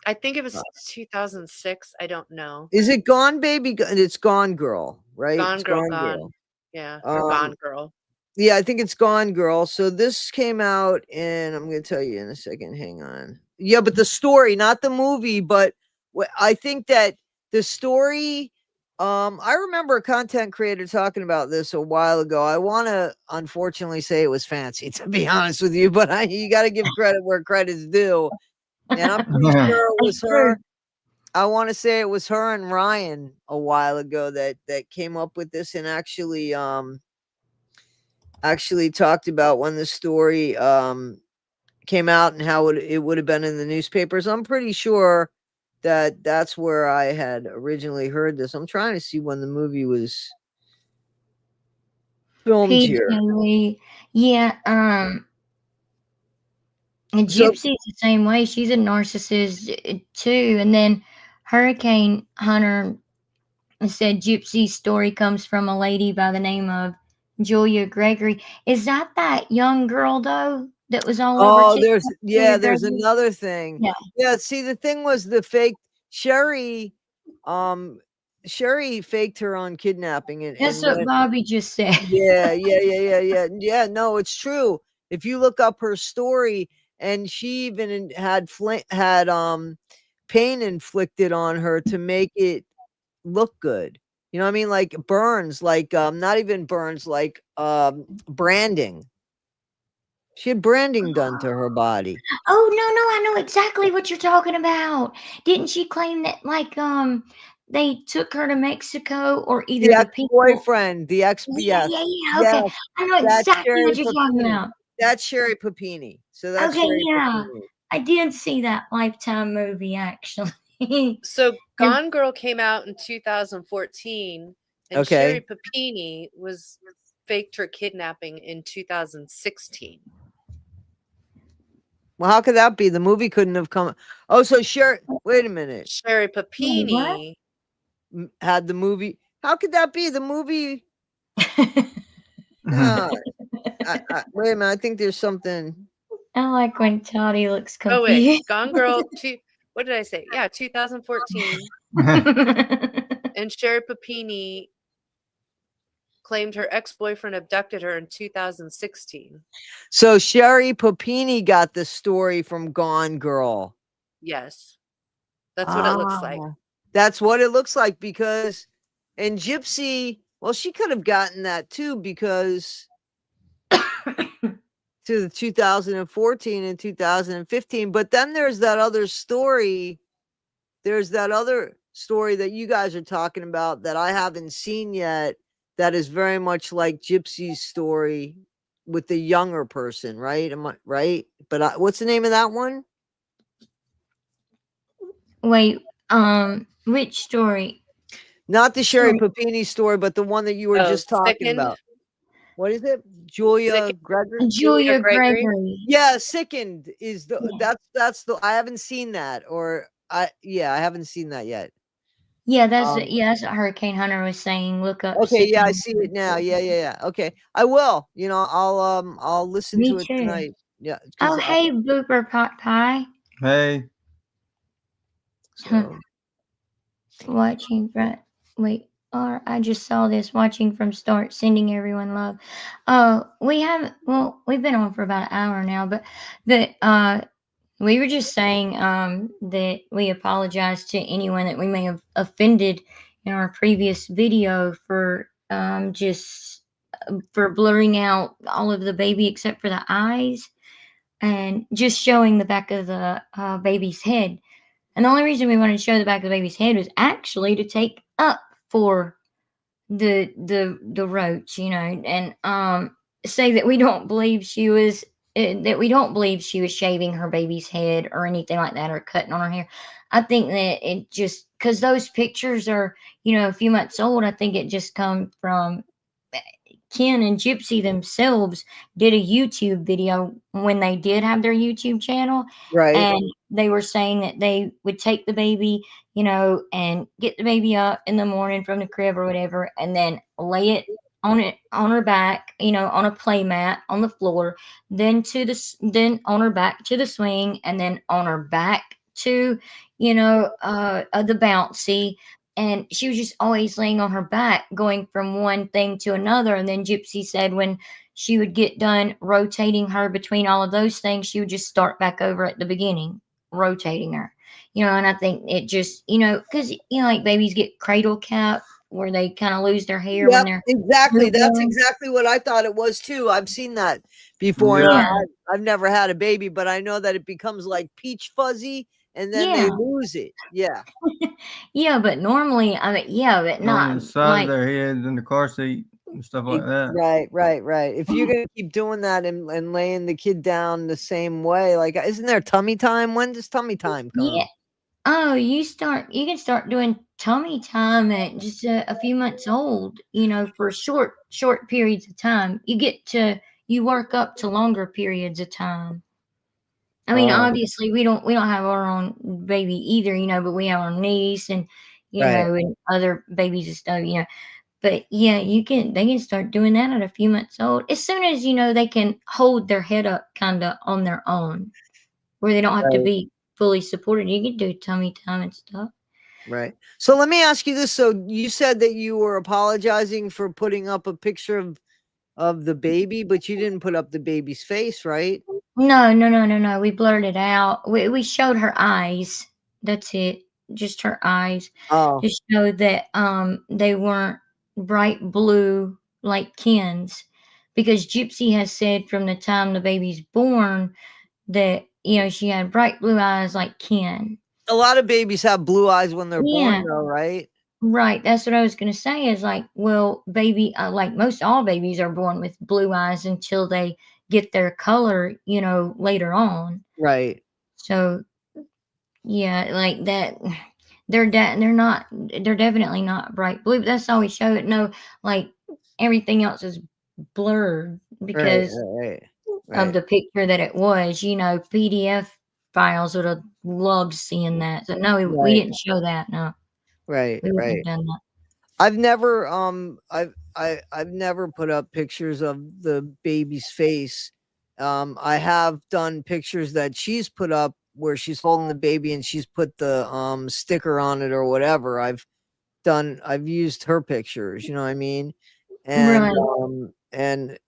C: I think it was 2006. I don't know.
D: Is it Gone Baby? It's Gone Girl, right?
C: Gone
D: It's
C: Girl,
D: Gone
C: Gone.
D: Girl.
C: Yeah, or Gone Girl.
D: Yeah, I think it's Gone Girl. So this came out, and I'm going to tell you in a second. Hang on. Yeah, but the story, not the movie, but I think that the story. I remember a content creator talking about this a while ago. I want to, unfortunately, say it was fancy, to be honest with you, but you got to give credit where credit's due. And I'm pretty sure it was
B: It's true.
D: her. I want to say it was her and Ryan a while ago that came up with this and actually talked about when the story came out and how it would have been in the newspapers. I'm pretty sure that that's where I had originally heard this. I'm trying to see when the movie was filmed
B: PJ
D: here.
B: Lee. Yeah, and
D: So
B: Gypsy's the same way. She's a narcissist too. And then Hurricane Hunter said Gypsy's story comes from a lady by the name of Julia Gregory. Is that young girl though that was all over
D: oh,
B: TikTok? Julia
D: there's
B: Gregory.
D: another thing.
B: Yeah,
D: Yeah, see the thing was the fake Sherry um Sherry faked her on kidnapping
B: that's
D: and
B: what
D: went.
B: Bobby just said.
D: Yeah. No, it's true. If you look up her story, and she even had pain inflicted on her to make it look good. You know what I mean? Like burns, like not even burns, like branding. She had branding done to her body.
B: Oh no, I know exactly what you're talking about. Didn't she claim that they took her to Mexico or
D: The
B: either the people?
D: ex-boyfriend, the ex
B: Yeah,
D: yes,
B: Okay,
D: yes,
B: I know
D: that's
B: exactly
D: Sherry
B: what you're talking
D: Papini.
B: about.
D: That's Sherry Papini. So that's
B: Okay,
D: Sherry
B: yeah.
D: Papini.
B: I did see that Lifetime movie actually.
C: So
B: And
C: Gone Girl came out in 2014, and Sherry
D: Okay.
C: Papini was faked her kidnapping in 2016.
D: Well, how could that be? The movie couldn't have come. Oh, so Sherry. Wait a minute.
C: Sherry
B: wait, what?
C: Papini.
D: Had the movie. How could that be? The movie. No. Wait a minute. I think there's something.
B: I like when Toddy looks
C: Oh wait,
B: confused.
C: Gone Girl. What did I say? Yeah, 2014. And Sherry Papini claimed her ex-boyfriend abducted her in 2016.
D: So Sherry Papini got the story from Gone Girl.
C: Yes, that's what it looks like.
D: Ah, that's what it looks like because, and Gypsy. Well, she could have gotten that too because to the 2014 and 2015. But then there's that other story. There's that other story that you guys are talking about that I haven't seen yet. That is very much like Gypsy's story with the younger person, right? Am I right? But what's the name of that one?
B: Wait, which story?
D: Not the Sherry
B: Sorry.
D: Papini story, but the one that you were
C: Oh,
D: just talking
C: Sickened.
D: about. What is it? Julia
C: Sickened.
D: Gregory?
C: Julia
B: Julia
C: Gregory.
B: Gregory.
D: Yeah, Sickened is the
B: Yeah.
D: that's the I haven't seen that or I haven't seen that yet.
B: That's
D: Um
B: that's what Hurricane Hunter was saying. Look up
D: okay, yeah, I
B: Sickening.
D: see it now. Yeah. Okay. I will. I'll listen
B: Me
D: to it
B: too.
D: tonight. Yeah,
B: Oh,
D: cuz
B: hey, Booper Pot Pie.
A: Hey.
B: Huh.
D: so
B: Watching from wait, or I just saw this. Watching from start, sending everyone love. We've been on for about an hour now, but we were just saying that we apologize to anyone that we may have offended in our previous video for just for blurring out all of the baby except for the eyes and just showing the back of the baby's head. And the only reason we wanted to show the back of the baby's head was actually to take up for the roach, and say that we don't believe she was shaving her baby's head or anything like that or cutting on her hair. I think that it just because those pictures are a few months old. I think it just come from Ken and Gypsy themselves did a YouTube video when they did have their YouTube channel,
D: Right.
B: and they were saying that they would take the baby, and get the baby up in the morning from the crib or whatever, and then lay it on her back, on a play mat on the floor, then on her back to the swing, and then on her back to the bouncy, and she was just always laying on her back, going from one thing to another. And then Gypsy said when she would get done rotating her between all of those things, she would just start back over at the beginning, rotating her. And I think it just, because, like babies get cradle cap where they kind of lose their hair when
D: Yep,
B: they're
D: exactly. That's
B: newborn.
D: exactly what I thought it was too. I've seen that before. And
A: Yeah.
D: I've never had a baby, but I know that it becomes like peach fuzzy and then
B: Yeah.
D: they lose it. Yeah.
B: Yeah, but normally, I mean, yeah, but
A: On
B: not
A: the side
B: like,
A: of their heads in the car seat and stuff like that.
D: Right. If you're gonna keep doing that and laying the kid down the same way, like isn't there tummy time? When does tummy time come?
B: yeah. Oh, you can start doing tummy time at just a few months old, for short periods of time. You work up to longer periods of time. I mean,
D: Oh,
B: obviously we don't have our own baby either, but we have our niece and
D: right.
B: and other babies and stuff. But yeah, they can start doing that at a few months old. As soon as they can hold their head up kinda on their own, where they don't have to
D: Right.
B: be fully supported. You can do tummy time and stuff.
D: Right. So let me ask you this. So you said that you were apologizing for putting up a picture of the baby, but you didn't put up the baby's face, right?
B: No. We blurred it out. We showed her eyes. That's it. Just her eyes.
D: Oh,
B: To show that they weren't bright blue like Ken's. Because Gypsy has said from the time the baby's born that, she had bright blue eyes like Ken.
D: a lot of babies have blue eyes when they're
B: Yeah.
D: born, though, right?
B: Right, that's what I was gonna say is like, well, baby, like most all babies are born with blue eyes until they get their color, later on.
D: Right.
B: So yeah, like that, they're definitely not bright blue. But that's all we show it. No, like everything else is blurred
D: Right.
B: because
D: Right.
B: of
D: Right.
B: the picture that it was. PDF files would have loved seeing that. So no, we
D: Right.
B: didn't show that. No,
D: Right.
B: we wouldn't
D: Right.
B: have done that.
D: I've never I've never put up pictures of the baby's face. I have done pictures that she's put up where she's holding the baby and she's put the sticker on it or whatever. I've used her pictures, you know what I mean? And
B: Right.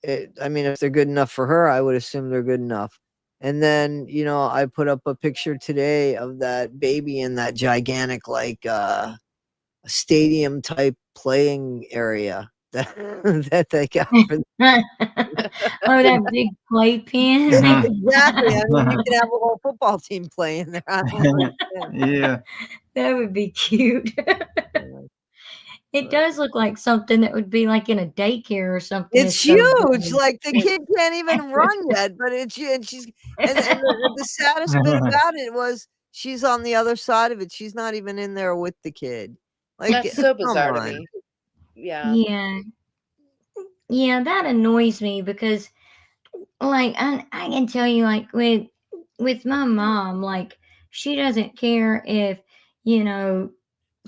D: I mean if they're good enough for her, I would assume they're good enough. And then, I put up a picture today of that baby in that gigantic like a stadium type playing area that that they got for
B: Oh, that big playpen.
D: exactly. I mean, you can have a whole football team playing there. I don't understand.
A: Yeah.
B: That would be cute. It does look like something that would be like in a daycare or something.
D: It's
B: It's so
D: huge.
B: big.
D: Like the kid can't even run yet, but and she's and the saddest bit about it was she's on the other side of it. She's not even in there with the kid. Like,
C: That's so
D: come
C: bizarre to
D: on.
C: me. Yeah.
B: Yeah. Yeah, that annoys me because like I can tell you like with my mom, like she doesn't care if, you know,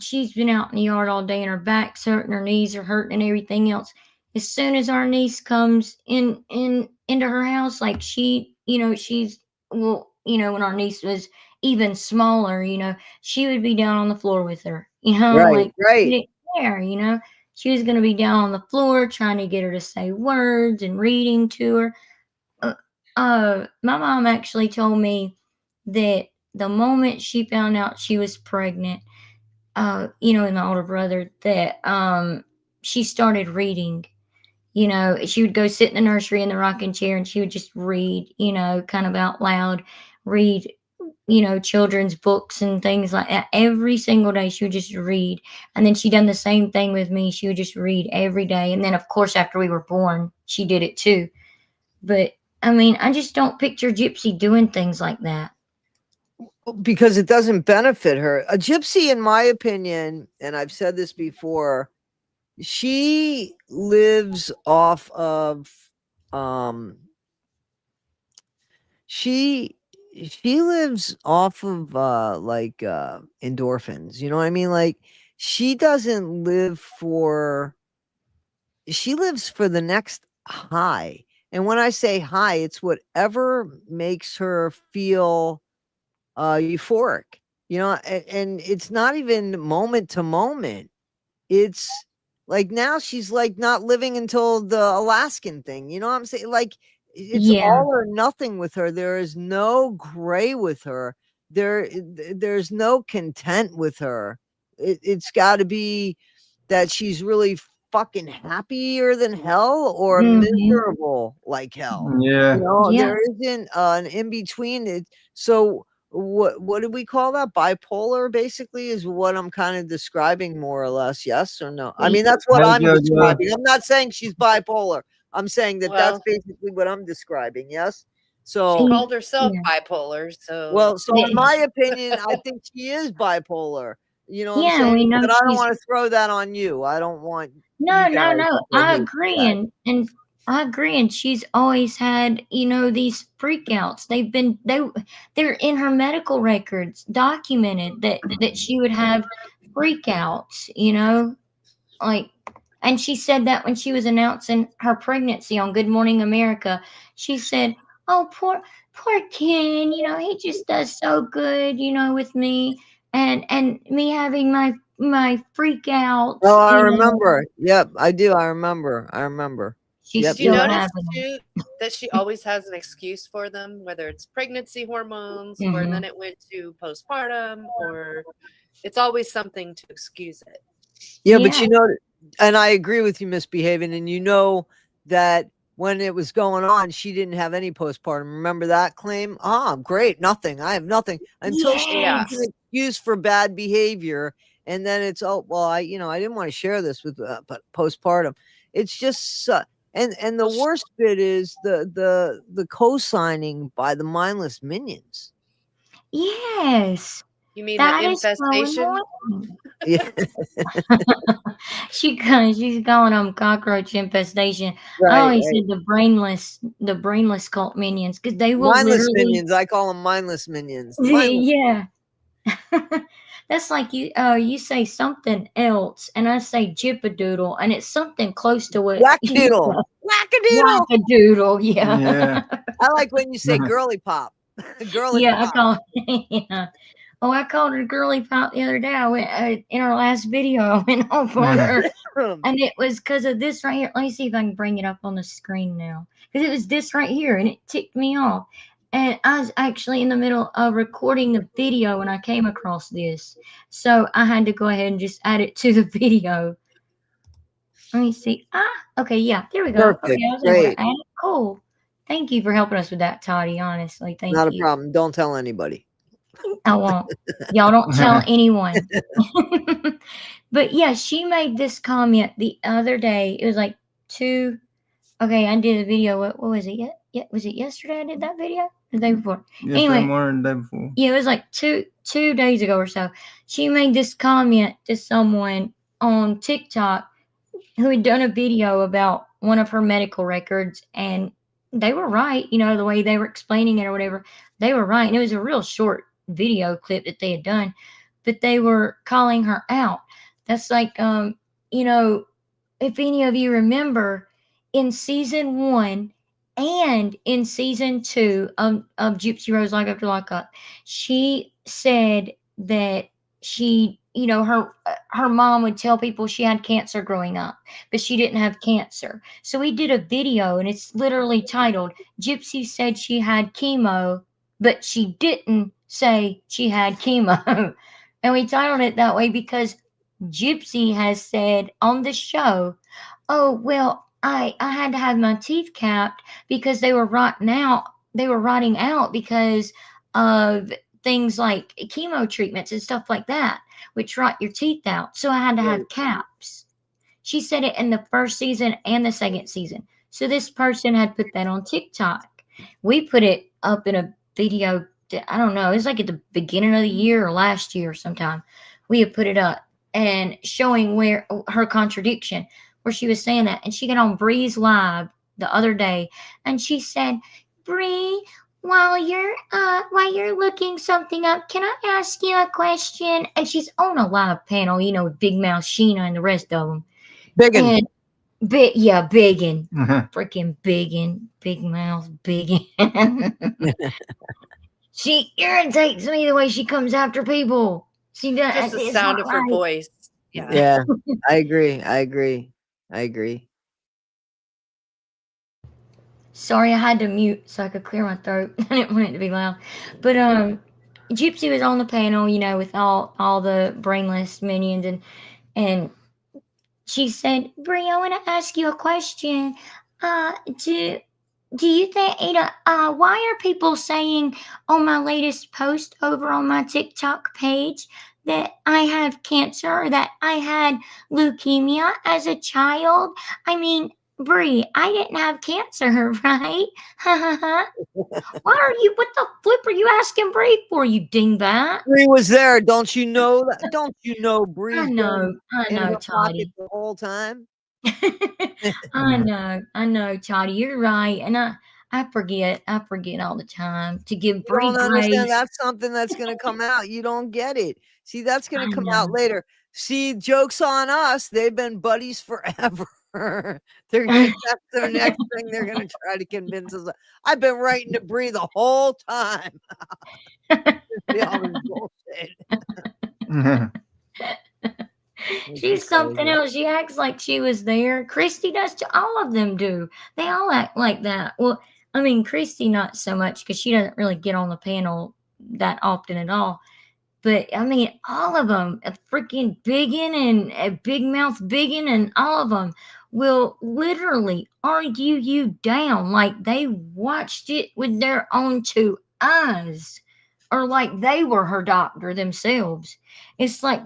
B: she's been out in the yard all day and her back's hurting, her knees are hurting and everything else. As soon as our niece comes into her house, like she's well, when our niece was even smaller, she would be down on the floor with her,
D: Right,
B: like she
D: right.
B: didn't care. She was gonna be down on the floor trying to get her to say words and reading to her. Uh, my mom actually told me that the moment she found out she was pregnant, and my older brother, that she started reading. She would go sit in the nursery in the rocking chair and she would just read, kind of out loud, read, children's books and things like that. Every single day she would just read. And then she done the same thing with me. She would just read every day. And then of course after we were born, she did it too. But I mean, I just don't picture Gypsy doing things like that.
D: Because it doesn't benefit her. A gypsy, in my opinion, and I've said this before, she lives off of she she lives off of like endorphins, you know what I mean? Like she doesn't live for she lives for the next high. And when I say high, it's whatever makes her feel euphoric, you know, and it's not even moment to moment. It's like now she's like not living until the Alaskan thing. You know what I'm saying? Like it's
B: Yeah.
D: all or nothing with her. There is no gray with her. There's no content with her. It's got to be that she's really fucking happier than hell or
B: Mm-hmm.
D: miserable like hell. You
A: Yeah.
D: know,
B: Yeah.
D: there isn't an in between. So what do we call that? Bipolar basically is what I'm kind of describing, more or less. Yes or no? I mean, that's what
A: Hey,
D: I'm
A: JoJo.
D: describing. I'm not saying she's bipolar. I'm saying that that's
C: Well,
D: basically what I'm describing. Yes.
C: she
D: So,
C: called herself
B: Yeah.
C: bipolar, so
D: well, so in my opinion, I think she is bipolar. You know what I'm
B: Yeah, we
D: saying?
B: know
D: But I don't
B: she's
D: want to throw that on you. I don't want
B: no,
D: you
B: no,
D: guys
B: no.
D: to go
B: I
D: hate
B: agree,
D: that.
B: and I agree, and she's always had, these freakouts. They're in her medical records documented that she would have freakouts, like, and she said that when she was announcing her pregnancy on Good Morning America. She said, "Oh, poor Ken, he just does so good, with me, and me having my freakouts,
D: Oh, I remember. Yep, I do. I remember. I remember.
B: she's
D: Yep,
C: do you
D: you're
B: still
D: right.
C: notice
B: having them."
C: too that she always has an excuse for them, whether it's pregnancy hormones or
B: Hmm.
C: then it went to postpartum, or it's always something to excuse it.
D: Yeah, but
B: Yeah.
D: and I agree with you, misbehaving, and you know that when it was going on, she didn't have any postpartum. Remember that claim? Ah, great, nothing. I have nothing until she
C: Yeah.
D: makes
B: Yes.
D: an excuse for bad behavior, and then it's oh well, I didn't want to share this with, but postpartum, it's just and the
C: Well,
D: worst bit is the co-signing by the mindless minions.
B: Yes.
C: you mean the
B: That is so
C: infestation?
B: annoying.
D: Yeah,
B: She's calling them cockroach infestation. I
D: right,
B: always
D: right.
B: said the brainless cult minions, because they will
D: Mindless
B: literally
D: minions. I call them mindless minions. The mindless.
B: yeah. That's like you say something else and I say jipadoodle and it's something close to what you
D: Wackadoodle.
B: said.
D: Wackadoodle.
B: Wackadoodle,
A: Yeah.
B: yeah.
D: I like when you say girly pop. Girly
B: Yeah, I
D: pop.
B: call yeah. Oh, I called her girly pop the other day. I went in our last video. I went off on her, and it was because of this right here. Let me see if I can bring it up on the screen now. Because it was this right here, and it ticked me off. And I was actually in the middle of recording the video when I came across this, so I had to go ahead and just add it to the video. Let me see. Okay, yeah, there we go. Okay,
D: Perfect.
B: I was able to
D: Great.
B: add it. Cool. Thank you for helping us with that, Toddy. Honestly, thank
D: Not a
B: you.
D: problem. Don't tell anybody.
B: I won't. Y'all don't tell anyone. But yeah, she made this comment the other day. It was like two. Okay, I did a video. What was it? Yeah, was it yesterday? I did that video. The day before.
A: Yesterday
B: Anyway,
A: morning, the day before.
B: yeah, it was like two days ago or so. She made this comment to someone on TikTok who had done a video about one of her medical records, and they were right, the way they were explaining it or whatever. They were right, and it was a real short video clip that they had done, but they were calling her out. That's like, if any of you remember, in season 1 and in season 2 of Gypsy Rose Lock After Lockup, she said that her mom would tell people she had cancer growing up, but she didn't have cancer. So we did a video, and it's literally titled "Gypsy said she had chemo, but she didn't say she had chemo," and we titled it that way because Gypsy has said on the show, "Oh, well, I had to have my teeth capped because they were rotting out. They were rotting out because of things like chemo treatments and stuff like that, which rot your teeth out. So I had to have caps." She said it in the first season and the second season. So this person had put that on TikTok. We put it up in a video. I don't know. It was like at the beginning of the year or last year sometime. We had put it up, and showing where her contradiction, where she was saying that, and she got on Bree's live the other day, and she said, "Bree, while you're looking something up, can I ask you a question?" And she's on a live panel, you know, with Big Mouth Sheena and the rest of them,
D: Biggin.
B: and Biggin, freaking Biggin, Big Mouth Biggin. She irritates me the way she comes after people. She does.
C: Just the
B: It's
C: sound
B: not
C: of her
B: right.
C: voice. Yeah.
D: Yeah, I agree. I agree. I agree.
B: Sorry, I had to mute so I could clear my throat. I didn't want it to be loud. But Gypsy was on the panel, you know, with all the brainless minions, and she said, "Brie, I want to ask you a question. Uh, do do you think, Ada, why are people saying on my latest post over on my TikTok page that I have cancer or that I had leukemia as a child? I mean, Brie, I didn't have cancer, right? Ha ha ha. What the flip are you asking Brie for, you dingbat?
D: Bree was there. Don't you know that? Don't you know Bree's been
B: I
D: in
B: know,
D: her pocket
B: Toddy.
D: the whole time?
B: I know, Toddy. You're right, and I forget all the time to give
D: You
B: Bree
D: don't understand.
B: grace.
D: That's something that's going to come out. You don't get it. See, that's going
B: I
D: to come out
B: know.
D: later. See, joke's on us. They've been buddies forever. They're going to, that's their next thing they're going to try to convince us. I've been writing to Bree the whole time. See all this bullshit.
B: She's something else. She acts like she was there. Christy does too. All of them do. They all act like that. Well, I mean, Christy not so much because she doesn't really get on the panel that often at all. But I mean, all of them, a freaking Biggin and a Big Mouth Biggin, and all of them will literally argue you down like they watched it with their own two eyes, or like they were her doctor themselves. It's like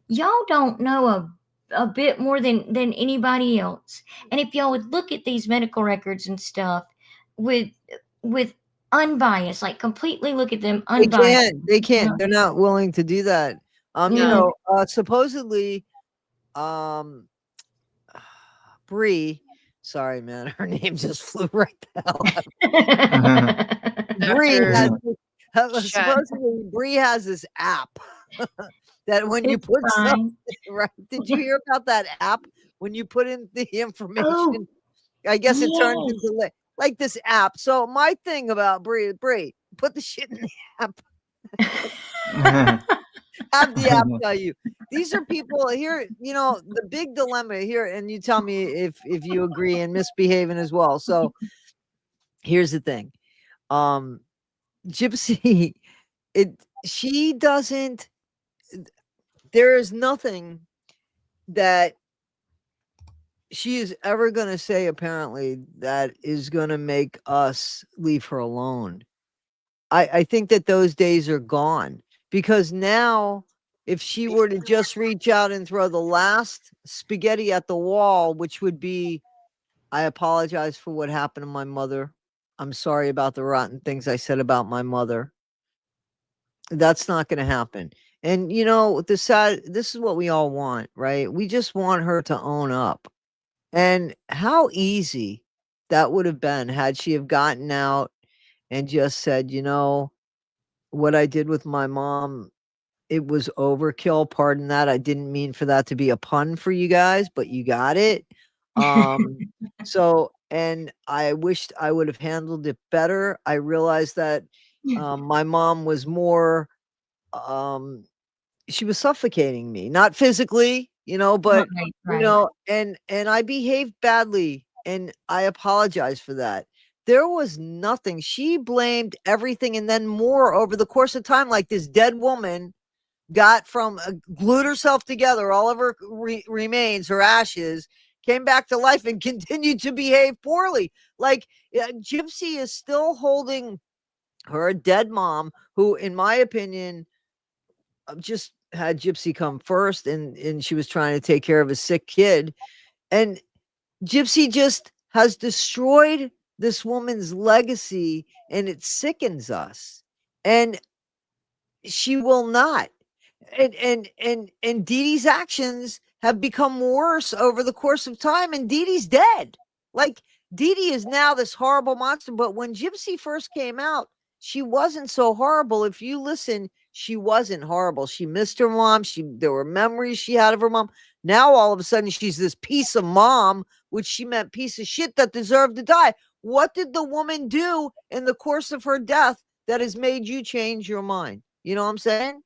B: y'all don't know a bit more than anybody else. And if y'all would look at these medical records and stuff with with unbiased, like completely look at them
D: They
B: unbiased.
D: can't. They can't. They're not willing to do that. You
B: No.
D: know, supposedly, um, Bree. Sorry, man, her name just flew right the hell out. Bree has supposedly Bree has this app that when you
B: It's
D: put
B: fine.
D: something right. Did you hear about that app? When you put in the information,
B: Oh,
D: I guess it turns
B: yes.
D: into like this app. So my thing about Bree, put the shit in the app. Have the app tell you. These are people here, you know, the big dilemma here, and you tell me if you agree, and misbehaving as well. So here's the thing. Gypsy, she doesn't, there is nothing that she is ever going to say, apparently, that is going to make us leave her alone. I think that those days are gone, because now if she were to just reach out and throw the last spaghetti at the wall, which would be, "I apologize for what happened to my mother. I'm sorry about the rotten things I said about my mother." That's not going to happen. And you know, this is what we all want, right? We just want her to own up. And how easy that would have been had she have gotten out and just said, "You know, what I did with my mom, it was overkill. Pardon that. I didn't mean for that to be a pun for you guys, but you got it." So, and I wished I would have handled it better. I realized that my mom was more, um, she was suffocating me, not physically, you know, but
B: Right,
D: you
B: right.
D: know, and I behaved badly, and I apologize for that. There was nothing. She blamed everything and then more over the course of time, like this dead woman got from glued herself together, all of her remains, her ashes, came back to life and continued to behave poorly. Like Gypsy is still holding her dead mom, who, in my opinion, just had Gypsy come first, and she was trying to take care of a sick kid. And Gypsy just has destroyed this woman's legacy, and it sickens us. And she will not. and Dee Dee's actions have become worse over the course of time, and Dee Dee's dead. Like, Dee Dee is now this horrible monster, but when Gypsy first came out, she wasn't so horrible. If you listen, she wasn't horrible. She missed her mom. There were memories she had of her mom. Now all of a sudden she's this piece of mom, which she meant piece of shit that deserved to die. What did the woman do in the course of her death that has made you change your mind? You know what I'm saying?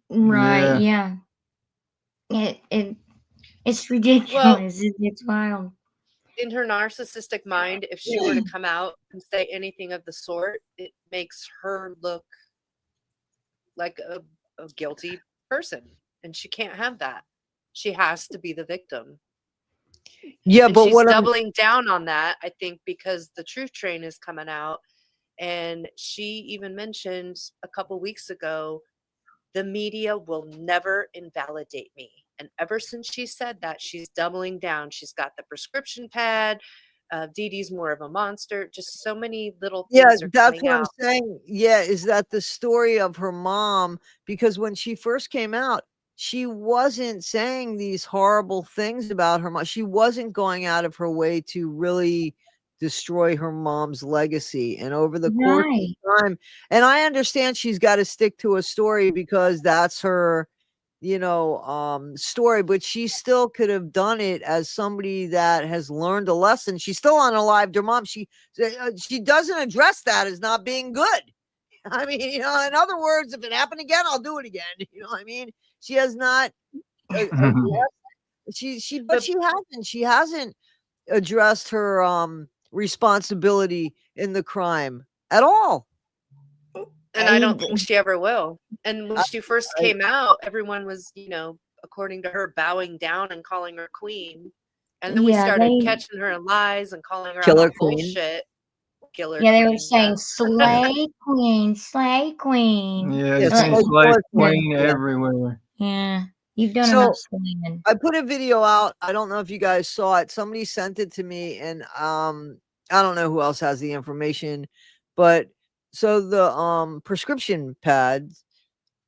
B: Right,
A: Yeah.
B: yeah. It's ridiculous. It's wild.
C: In her narcissistic mind, if she were to come out and say anything of the sort, it makes her look like a guilty person, and she can't have that. She has to be the victim.
D: Yeah,
C: And
D: but
C: she's
D: what I'm
C: doubling down on that, I think, because the truth train is coming out. And she even mentioned a couple weeks ago, the media will never invalidate me. And ever since she said that, she's doubling down. She's got the prescription pad. Dee Dee's more of a monster. Just so many little
D: Yeah,
C: things are
D: that's
C: coming
D: what I'm
C: out.
D: saying. Yeah, is that the story of her mom? Because when she first came out, she wasn't saying these horrible things about her mom. She wasn't going out of her way to really destroy her mom's legacy. And over the course
B: Right.
D: of time, and I understand she's got to stick to a story because that's her, story, but she still could have done it as somebody that has learned a lesson. She's still unalived her mom. She doesn't address that as not being good. I mean, in other words, if it happened again, I'll do it again. You know what I mean? She has not but she hasn't addressed her responsibility in the crime at all.
C: And I don't think she ever will. And when she first came out, everyone was, according to her, bowing down and calling her queen. And then we started catching her in lies and calling her
D: Killer
C: out on
D: queen.
C: bullshit. Killer
B: Yeah, they were
C: queen,
B: saying slay queen, slay queen.
A: Yeah,
D: Yeah,
A: you
D: slay
A: see slave
D: queen,
A: queen
D: yeah.
A: everywhere.
B: Yeah, you've done
D: So-
B: enough slaying.
D: I put a video out. I don't know if you guys saw it. Somebody sent it to me, and I don't know who else has the information, but so the prescription pads,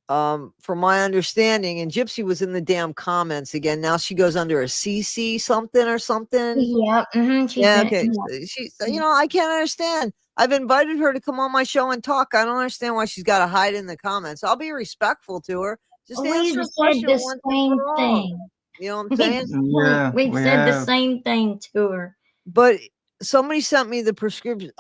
D: from my understanding, and Gypsy was in the damn comments again. Now she goes under a CC something or something.
B: Yeah,
D: Yeah, okay. She, I can't understand. I've invited her to come on my show and talk. I don't understand why she's got to hide in the comments. I'll be respectful to her. Just
B: We
D: answer a
B: said
D: question
B: the
D: once and
B: same
D: for all.
B: thing.
D: You know what I'm saying?
A: Yeah,
B: we
A: we
B: said the
A: have.
B: same thing to her.
D: But somebody sent me the prescription.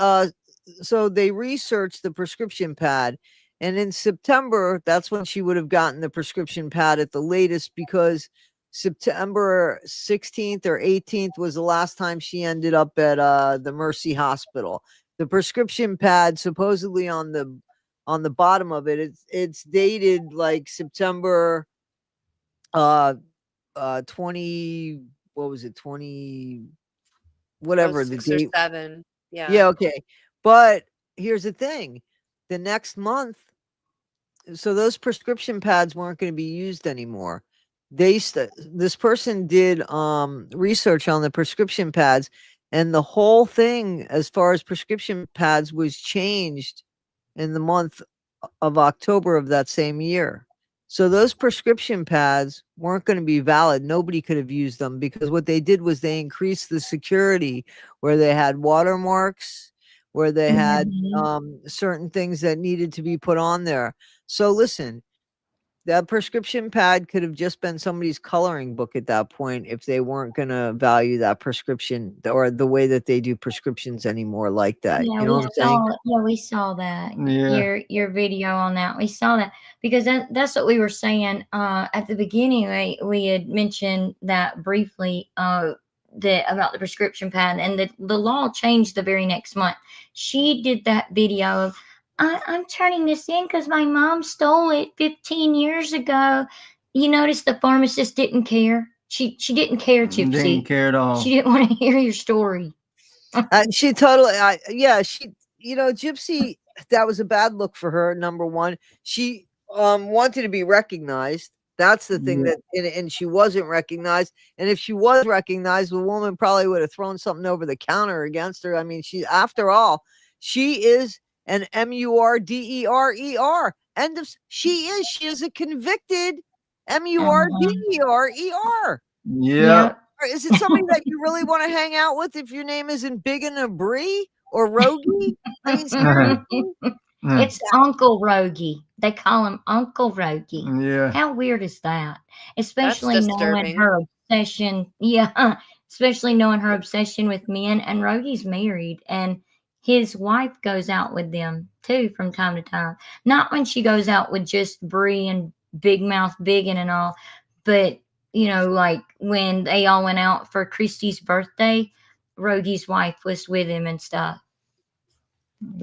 D: So they researched the prescription pad, and in September, that's when she would have gotten the prescription pad at the latest, because September 16th or 18th was the last time she ended up at the Mercy Hospital. The prescription pad, supposedly on the bottom of it, it's dated like September 20, what was it, 20, whatever the
C: 6 or
D: date.
C: 7. Yeah.
D: Yeah, okay. But here's the thing. The next month, so those prescription pads weren't going to be used anymore. This person did research on the prescription pads, and the whole thing as far as prescription pads was changed in the month of October of that same year. So those prescription pads weren't going to be valid. Nobody could have used them, because what they did was they increased the security, where they had watermarks, where they had certain things that needed to be put on there. So listen, that prescription pad could have just been somebody's coloring book at that point, if they weren't going to value that prescription or the way that they do prescriptions anymore like that.
B: Yeah,
D: You know what I'm saying?
B: we saw that.
A: Yeah.
B: Your video on that. We saw that because that's what we were saying at the beginning. We had mentioned that briefly about the prescription pad, and the law changed the very next month. She did that video of I'm turning this in because my mom stole it 15 years ago. You notice the pharmacist didn't care. She didn't care, Gypsy.
A: Didn't care at all.
B: She didn't want to hear your story.
D: She totally, Gypsy, that was a bad look for her. Number one, she wanted to be recognized. That's the thing,
A: Yeah.
D: and she wasn't recognized. And if she was recognized, the woman probably would have thrown something over the counter against her. I mean, after all, she is an MURDERER, End of. She is a convicted MURDER.
A: Yeah.
D: Or is it somebody that you really want to hang out with if your name isn't Big and a Brie or Rogie? I mean, seriously.
B: It's Uncle Rogie. They call him Uncle Rogie.
A: Yeah.
B: How weird is that?
C: That's
B: Especially knowing
C: disturbing.
B: her obsession. Yeah, especially knowing her obsession with men. And Rogie's married, and his wife goes out with them too from time to time. Not when she goes out with just Bree and Big Mouth Biggin and all, but like when they all went out for Christy's birthday, Rogie's wife was with him and stuff.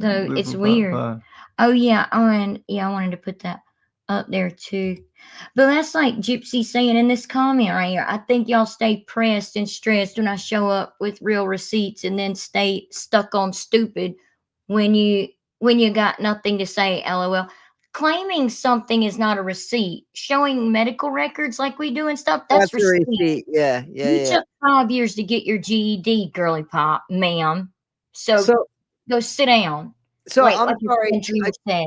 B: So
A: Blue
B: it's
A: for
B: weird.
A: pie.
B: Oh yeah, I wanted to put that up there too. But that's like Gypsy saying in this comment right here. I think y'all stay pressed and stressed when I show up with real receipts and then stay stuck on stupid when you got nothing to say, LOL. Claiming something is not a receipt. Showing medical records like we do and stuff, that's
D: That's a
B: receipt.
D: receipt. Yeah.
B: You took 5 years to get your GED, girly pop, ma'am. So
D: So
B: go sit down.
D: I'm
B: Like your
D: sorry.
B: friend Dreamer says.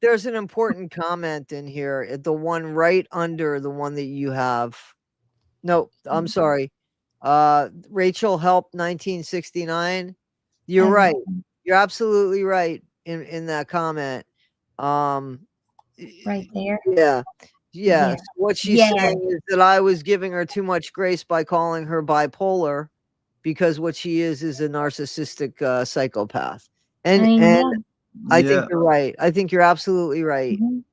D: There's an important comment in here. The one right under the one that you have. No, I'm sorry. Rachel Help 1969. You're right. You're absolutely right in that comment.
B: Right there.
D: Yeah.
B: Yeah.
D: Yes. What she's saying is that I was giving her too much grace by calling her bipolar because what she is a narcissistic psychopath. And I think you're right. I think you're absolutely right.
B: Mhm.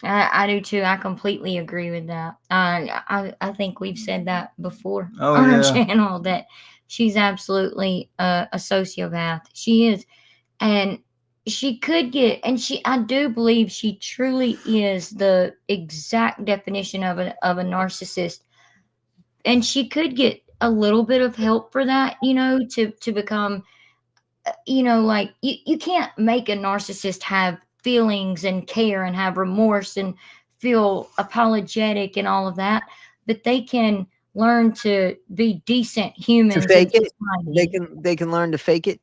B: I do too. I completely agree with that. I think we've said that before on our channel that she's absolutely a sociopath. She is, and she could get, and I do believe she truly is the exact definition of a narcissist, and she could get a little bit of help for that, to become, like you can't make a narcissist have feelings and care and have remorse and feel apologetic and all of that, but they can learn to be decent humans.
D: To fake it, they can learn to fake it.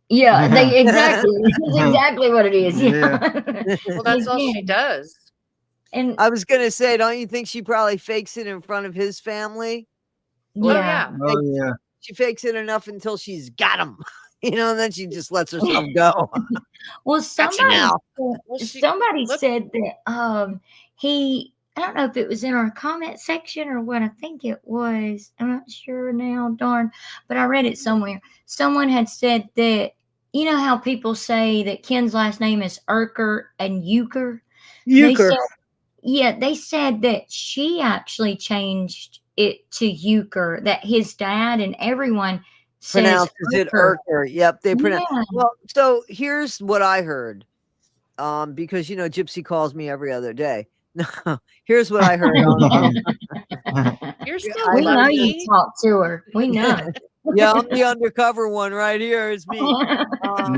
B: Yeah, they exactly. That's exactly what it is. Yeah.
C: Well, that's all she does.
B: And
D: I was gonna say, don't you think she probably fakes it in front of his family?
B: Yeah.
A: Oh yeah.
D: She fakes it enough until she's got him, and then she just lets herself go.
B: Well, somebody
C: Look-
B: said that I don't know if it was in our comment section or what. I think it was. I'm not sure now, darn, but I read it somewhere. Someone had said that, you know how people say that Ken's last name is Urker and Euchre? They said that she actually changed it to Euchre, that his dad and everyone says
D: pronounces it Urker. Yep, they pronounce.
B: Yeah.
D: Well, so here's what I heard. Because Gypsy calls me every other day. No, here's what I heard.
C: You're so
B: We know
C: lucky.
B: you talk to her. We know.
D: Yeah, I'm the undercover one right here. It's me.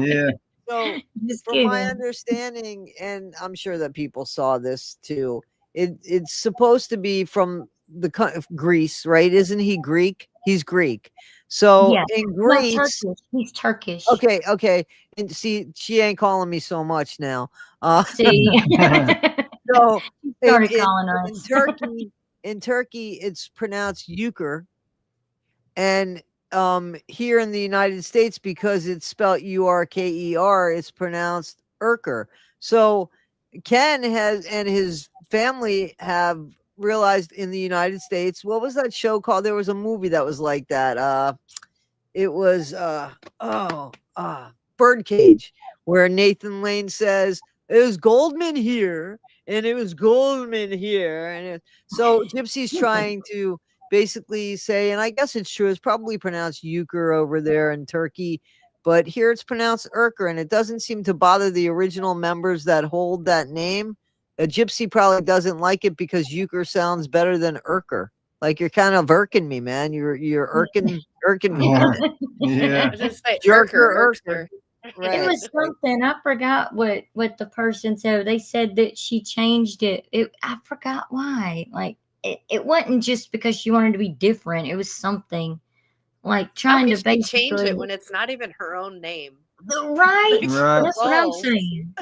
A: Yeah.
D: So,
B: Just
D: from my
B: kidding.
D: understanding, and I'm sure that people saw this too, it's supposed to be from the Greece, right? Isn't he Greek? He's Greek. So
B: Yeah.
D: in
B: Well,
D: Greece,
B: Turkish. He's Turkish.
D: okay. And see, she ain't calling me so much now.
B: See,
D: So
B: started calling us.
D: in Turkey, it's pronounced Euchre, and here in the United States, because it's spelled Urker, it's pronounced Urker. So Ken and his family have realized in the United States, what was that show called? There was a movie that was like that. It was Birdcage, where Nathan Lane says, "It was Goldman here, and it was Goldman here," and so Gypsy's trying to basically say, and I guess it's true, it's probably pronounced Euchre over there in Turkey, but here it's pronounced Urker, and it doesn't seem to bother the original members that hold that name. Gypsy probably doesn't like it because Euchre sounds better than Urker. Like, you're kind of irking me, man. You're irking me.
A: Yeah.
C: I was just say
D: Urker. Right.
B: It was something. I forgot what the person said. They said that she changed it. I forgot why. Like it wasn't just because she wanted to be different. It was something like trying to basically
C: change it when it's not even her own name.
B: Right.
A: Right.
B: That's what I'm saying.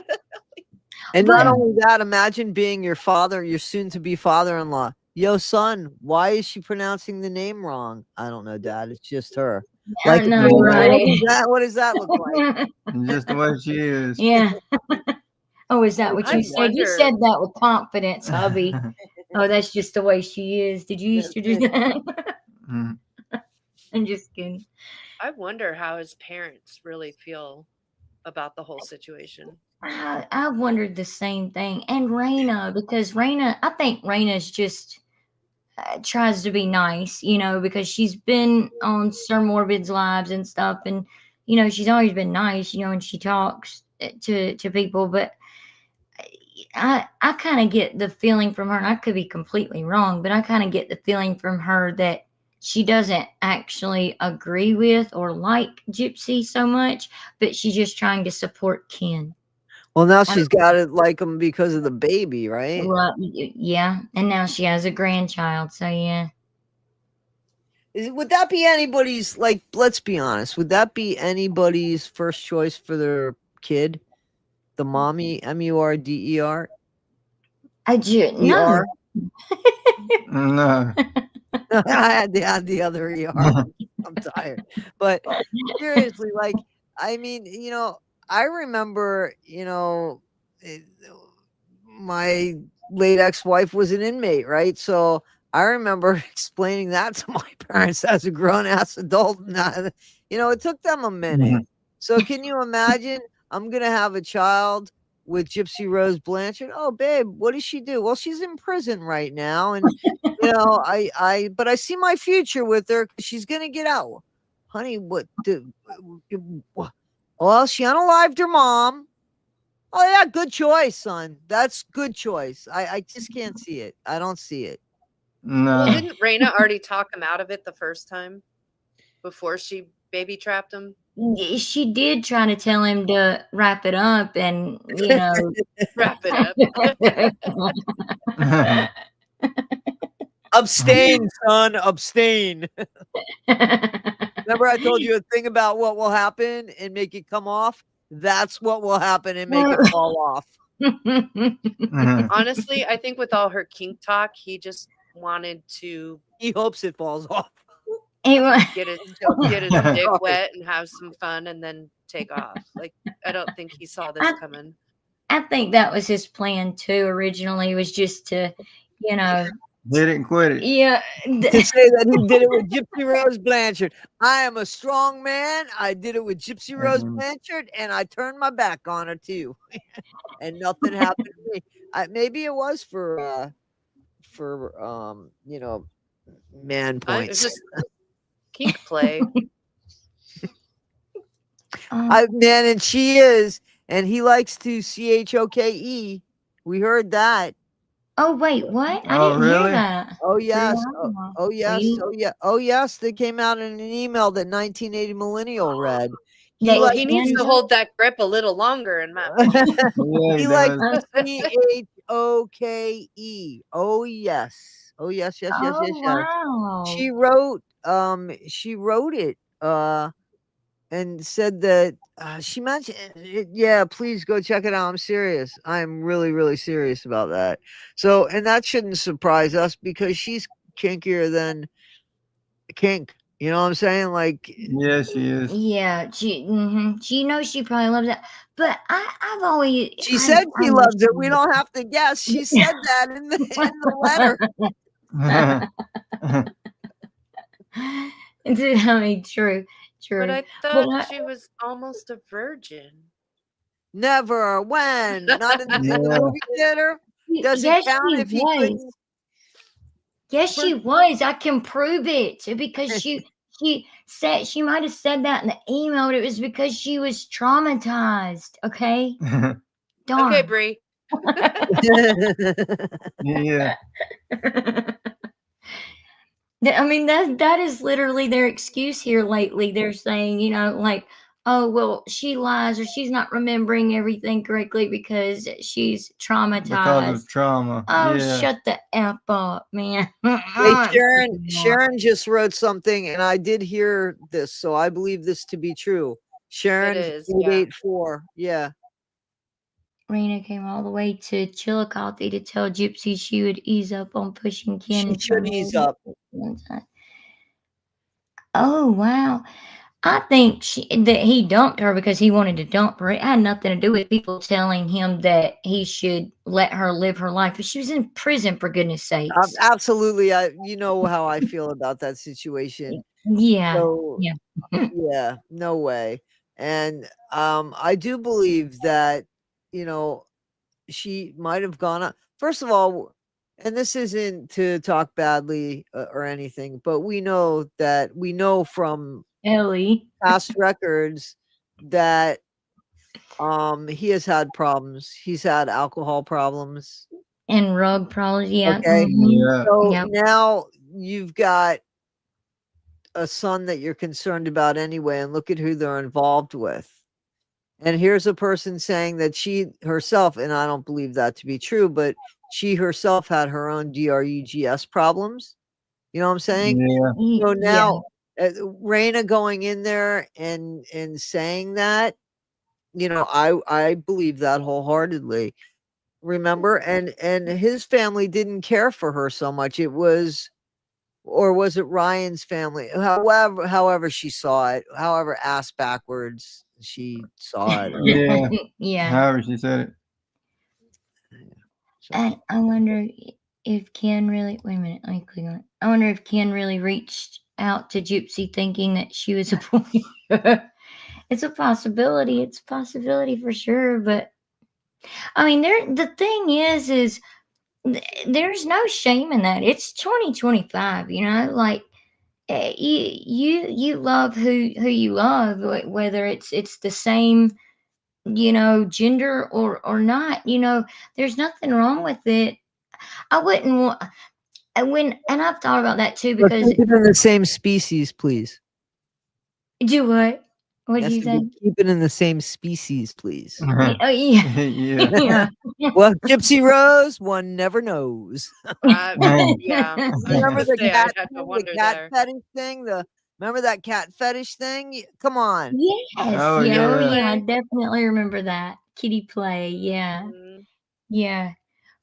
D: And
B: But
D: not only that, imagine being your father, your soon-to-be father-in-law. Yo, son, why is she pronouncing the name wrong? I don't know, Dad. It's just her.
B: I
D: Like,
B: know,
A: right.
D: what does that look like?
A: Just the way she is.
B: Yeah. Oh, is that what
C: I
B: you said? You
C: wonder.
B: said that with confidence, hubby. Oh, that's just the way she is. Did you used to do that?
A: Mm.
B: I'm just kidding.
C: I wonder how his parents really feel about the whole situation.
B: I wondered the same thing. And Raina, because Raina, I think Raina's just tries to be nice, you know, because she's been on Sir Morbid's lives and stuff. And, you know, she's always been nice, you know, when she talks to people. But I kind of get the feeling from her, and I could be completely wrong, but I kind of get the feeling from her that she doesn't actually agree with or like Gypsy so much, but she's just trying to support Ken.
D: Well, now
B: I
D: she's got to like him because of the baby, right?
B: Well, yeah, and now she has a grandchild, so yeah.
D: Would that be anybody's, like, let's be honest, would that be anybody's first choice for their kid? The mommy, M-U-R-D-E-R?
B: I just no.
D: E-R?
A: No.
D: I had to add the other ER. I'm tired. But seriously, like, I mean, I remember, my late ex-wife was an inmate, right? So I remember explaining that to my parents as a grown-ass adult. And it took them a minute. So can you imagine? I'm gonna have a child with Gypsy Rose Blanchard. Oh, babe, what does she do? Well, she's in prison right now, and but I see my future with her. She's gonna get out, honey. Well, she unalived her mom. Oh yeah, good choice, son. That's good choice. I just can't see it. I don't see it.
C: Well,
A: No.
C: didn't Raina already talk him out of it the first time before she baby trapped him?
B: She did try to tell him to wrap it up, and
C: Wrap it up.
D: Abstain, son. Abstain. Remember, I told you a thing about what will happen and make it come off. That's what will happen and make it fall off.
C: Honestly, I think with all her kink talk, he just wanted to
D: He hopes it falls off.
C: get his dick wet and have some fun and then take off. Like, I don't think he saw this coming.
B: I think that was his plan too. Originally, was just to,
A: Hit it and quit it.
B: yeah.
D: To say that he did it with Gypsy Rose Blanchard. I am a strong man. I did it with Gypsy Rose Blanchard, and I turned my back on her too, and nothing happened to me. Maybe it was for man
C: It's
D: points.
C: just kink play.
D: Man, and she is, and he likes to CHOKE. We heard that.
B: Oh wait, what? I
A: Oh,
B: didn't hear
A: really?
B: that.
D: Oh yes.
B: Yeah.
D: Oh yes. Oh yeah. Oh yes. They came out in an email that 1980 Millennial read.
C: Well, he needs to hold that grip a little longer, in my opinion.
A: Yeah,
D: He
A: he
D: likes
A: does.
D: CHOKE. Oh yes. Oh yes. Yes. Yes.
B: Oh
D: Yes. Yes.
B: wow.
D: She wrote it. And said that she mentioned it. Yeah, please go check it out. I'm serious. I'm really, really serious about that. So, and that shouldn't surprise us because she's kinkier than kink. You know what I'm saying? Like,
A: Yeah, she is.
B: Yeah, she knows she probably loves it. But I've always
D: she said she loves it. We don't have to guess. She said that in the letter.
B: I mean, true.
C: But I thought she was almost a virgin.
D: Never. When? Not in the movie theater? Does
B: Yes,
D: it count if he couldn't?
B: Yes, she was. I can prove it because she said she might have said that in the email. But it was because she was traumatized. Okay. Darn.
C: Okay, Bree.
A: Yeah.
B: I mean, that is literally their excuse here lately. They're saying, like, oh, well, she lies or she's not remembering everything correctly because she's traumatized.
A: Because of trauma.
B: Oh,
A: Yeah.
B: shut the F up, man.
D: Hey, Sharon just wrote something, and I did hear this, so I believe this to be true. Sharon,
C: It is,
D: 884. Yeah.
B: Rena came all the way to Chillicothe to tell Gypsy she would ease up on pushing Ken
D: She
B: in
D: should
B: front of
D: ease
B: her.
D: up.
B: Oh wow. I think that he dumped her because he wanted to dump her. It had nothing to do with people telling him that he should let her live her life. But she was in prison, for goodness sakes.
D: Absolutely. You know how I feel about that situation.
B: Yeah.
D: So
B: Yeah.
D: yeah, no way. And I do believe that, you know, she might have gone up. First of all, and this isn't to talk badly or anything, but we know from
B: Ellie.
D: past records that he has had problems. He's had alcohol problems.
B: And rug problems. Yeah.
D: Okay.
A: Yeah.
D: So
B: Yep.
D: now you've got a son that you're concerned about anyway, and look at who they're involved with. And here's a person saying that she herself, and I don't believe that to be true, but she herself had her own DRUGS problems. You know what I'm saying?
A: Yeah.
D: So
B: Yeah.
D: now Raina going in there and saying that, you know, I believe that wholeheartedly. Remember, and his family didn't care for her so much. It was, or was it Ryan's family? However she saw it, however ass backwards she saw it.
A: Yeah.
B: Yeah.
A: However she said it.
D: So,
B: I wonder if Ken really. Wait a minute. Let me click on it. I wonder if Ken really reached out to Gypsy thinking that she was a boy. It's a possibility. It's a possibility for sure. But I mean, the thing is there's no shame in that. It's 2025. You know, like you love who you love, whether it's the same, you know, gender or not. You know, there's nothing wrong with it. I wouldn't want. And I've thought about that too
D: let's
B: because
D: keep it in the same species, please.
B: do what? What did
D: Yes,
B: you say?
D: keep it in the same species, please.
B: Oh yeah,
A: Yeah.
B: yeah.
D: Well, Gypsy Rose, one never knows.
C: Yeah, I was
D: Remember
C: gonna
D: the
C: say I
D: cat
C: had to
D: thing, the
C: wonder
D: cat
C: there.
D: fetish thing? Remember that cat fetish thing? Come on.
B: Yes,
A: Oh
B: yeah, oh
A: yeah.
B: yeah, I definitely remember that. Kitty play, yeah.
C: Mhm.
B: Yeah.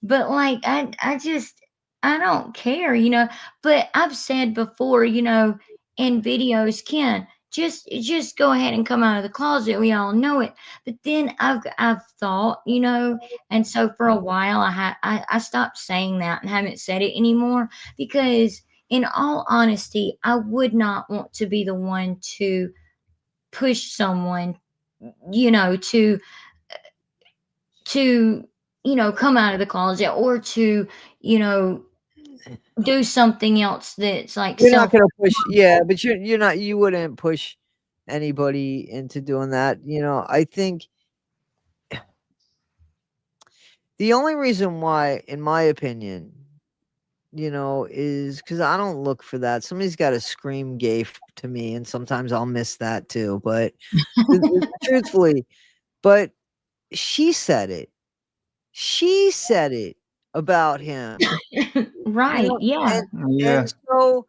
B: But like I just I don't care, you know. But I've said before, you know, in videos, Ken, just go ahead and come out of the closet. We all know it. But then I've thought, you know, and so for a while I stopped saying that and haven't said it anymore because in all honesty, I would not want to be the one to push someone, you know, to you know come out of the closet or to you know do something else that's like
D: You're not
B: self.
D: gonna push, yeah, but you're not, you wouldn't push anybody into doing that. You know, I think the only reason why, in my opinion, you know, is because I don't look for that. Somebody's got to scream gay to me, and sometimes I'll miss that too. But truthfully, but she said it. She said it about him, you
B: Right,
D: know,
B: yeah.
A: Yeah.
D: and so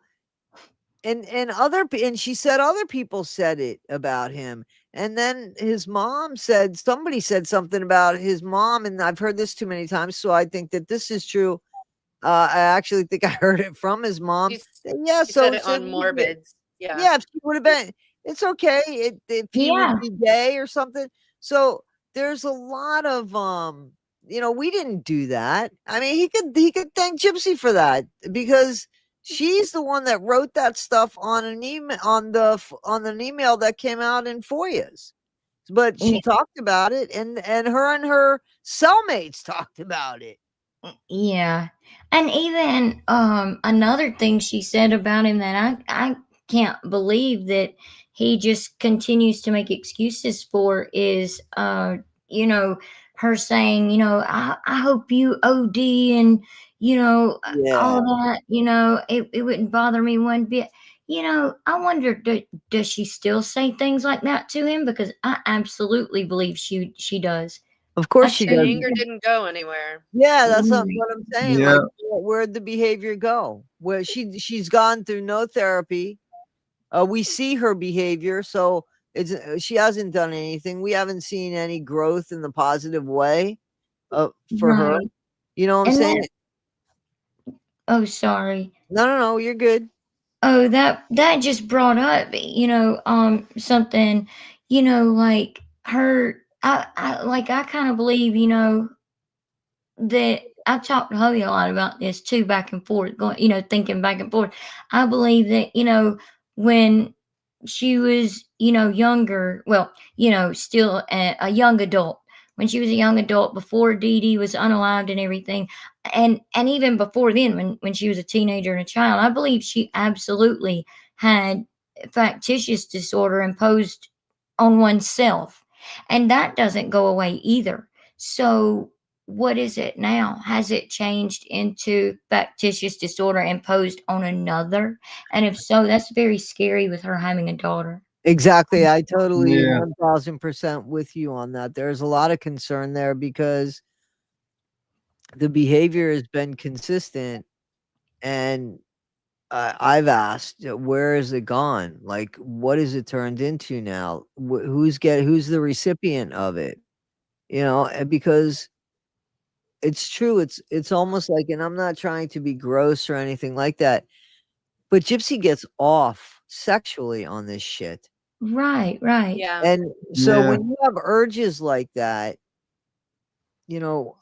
D: and she said other people said it about him. And then his mom said, somebody said something about his mom, and I've heard this too many times, so I think that this is true. I actually think I heard it from his mom.
C: She's
D: Yeah,
C: she said
D: so
C: it on Morbids. Yeah.
D: yeah, if she would have been, it's okay. If he would
B: Yeah.
D: be gay or something. So there's a lot of you know, we didn't do that. I mean, he could thank Gypsy for that because she's the one that wrote that stuff on an email on an email that came out in FOIAs. But she talked about it, and her cellmates talked about it.
B: Yeah. And even another thing she said about him that I can't believe that he just continues to make excuses for is you know her saying, you know, I hope you OD and you know all
D: Yeah.
B: of that, you know, it wouldn't bother me one bit. You know, I wonder does she still say things like that to him because I absolutely believe she does.
D: Of
B: I
D: course she
C: The
D: does.
B: truly
C: anger didn't go anywhere.
D: Yeah, that's
B: do.
D: what I'm saying.
A: Yeah.
D: Like, where'd the behavior go? Where she's gone through no therapy. We see her behavior, so it's she hasn't done anything. We haven't seen any growth in the positive way. for her.
B: Right.
D: You know what I'm
B: And
D: saying?
B: that, oh, sorry.
D: No, you're good.
B: Oh, that just brought up, something, like her. I kind of believe, that I've talked to Hubby a lot about this too, back and forth, going, thinking back and forth. I believe that, when she was, younger, well, still a young adult, when she was a young adult before Dee Dee was unalived and everything, and even before then, when she was a teenager and a child, I believe she absolutely had factitious disorder imposed on oneself, and that doesn't go away either. So what is it now? Has it changed into factitious disorder imposed on another? And if so, that's very scary with her having a daughter.
D: Exactly. I totally
A: Yeah.
D: 1000% with you on that. There's a lot of concern there because the behavior has been consistent, and I've asked, where is it gone? Like, what is it turned into now? Who's the recipient of it? And because it's true, it's almost like, and I'm not trying to be gross or anything like that, but Gypsy gets off sexually on this shit.
B: Right, right.
C: Yeah.
D: And so
A: Yeah.
D: when you have urges like that,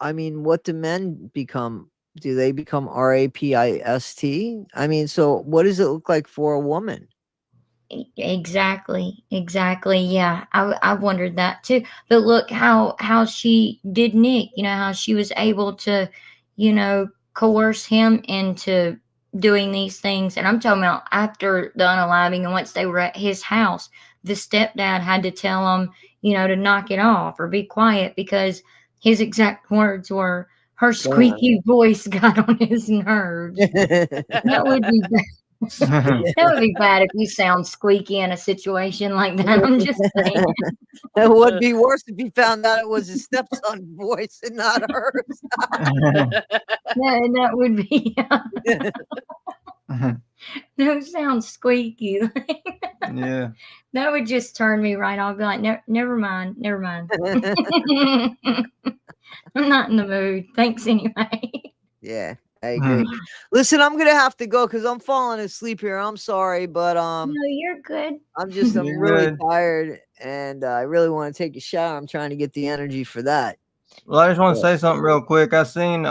D: I mean, what do men become? Do they become rapist? I mean, so what does it look like for a woman?
B: Exactly, exactly. Yeah, I wondered that too. But look how she did Nick. How she was able to, coerce him into doing these things. And I'm talking about after the unaliving, and once they were at his house, the stepdad had to tell him, to knock it off or be quiet, because his exact words were, "Her
D: Go on.
B: squeaky voice got on his nerves." That would be that would be bad if you sound squeaky in a situation like that. I'm just saying.
D: It would be worse if he found out it was his stepson's voice and not hers.
B: That would be no sound squeaky.
A: Yeah.
B: That would just turn me right off. I'd be like, never mind, never mind. I'm not in the mood. Thanks anyway.
D: Yeah, I agree. Listen, I'm gonna have to go because I'm falling asleep here. I'm sorry, but
B: No, you're good.
D: I'm
A: You're
D: really
A: good.
D: tired, and I really want to take a shower. I'm trying to get the energy for that.
A: Well, I just want to
D: Yeah.
A: say something real quick. I seen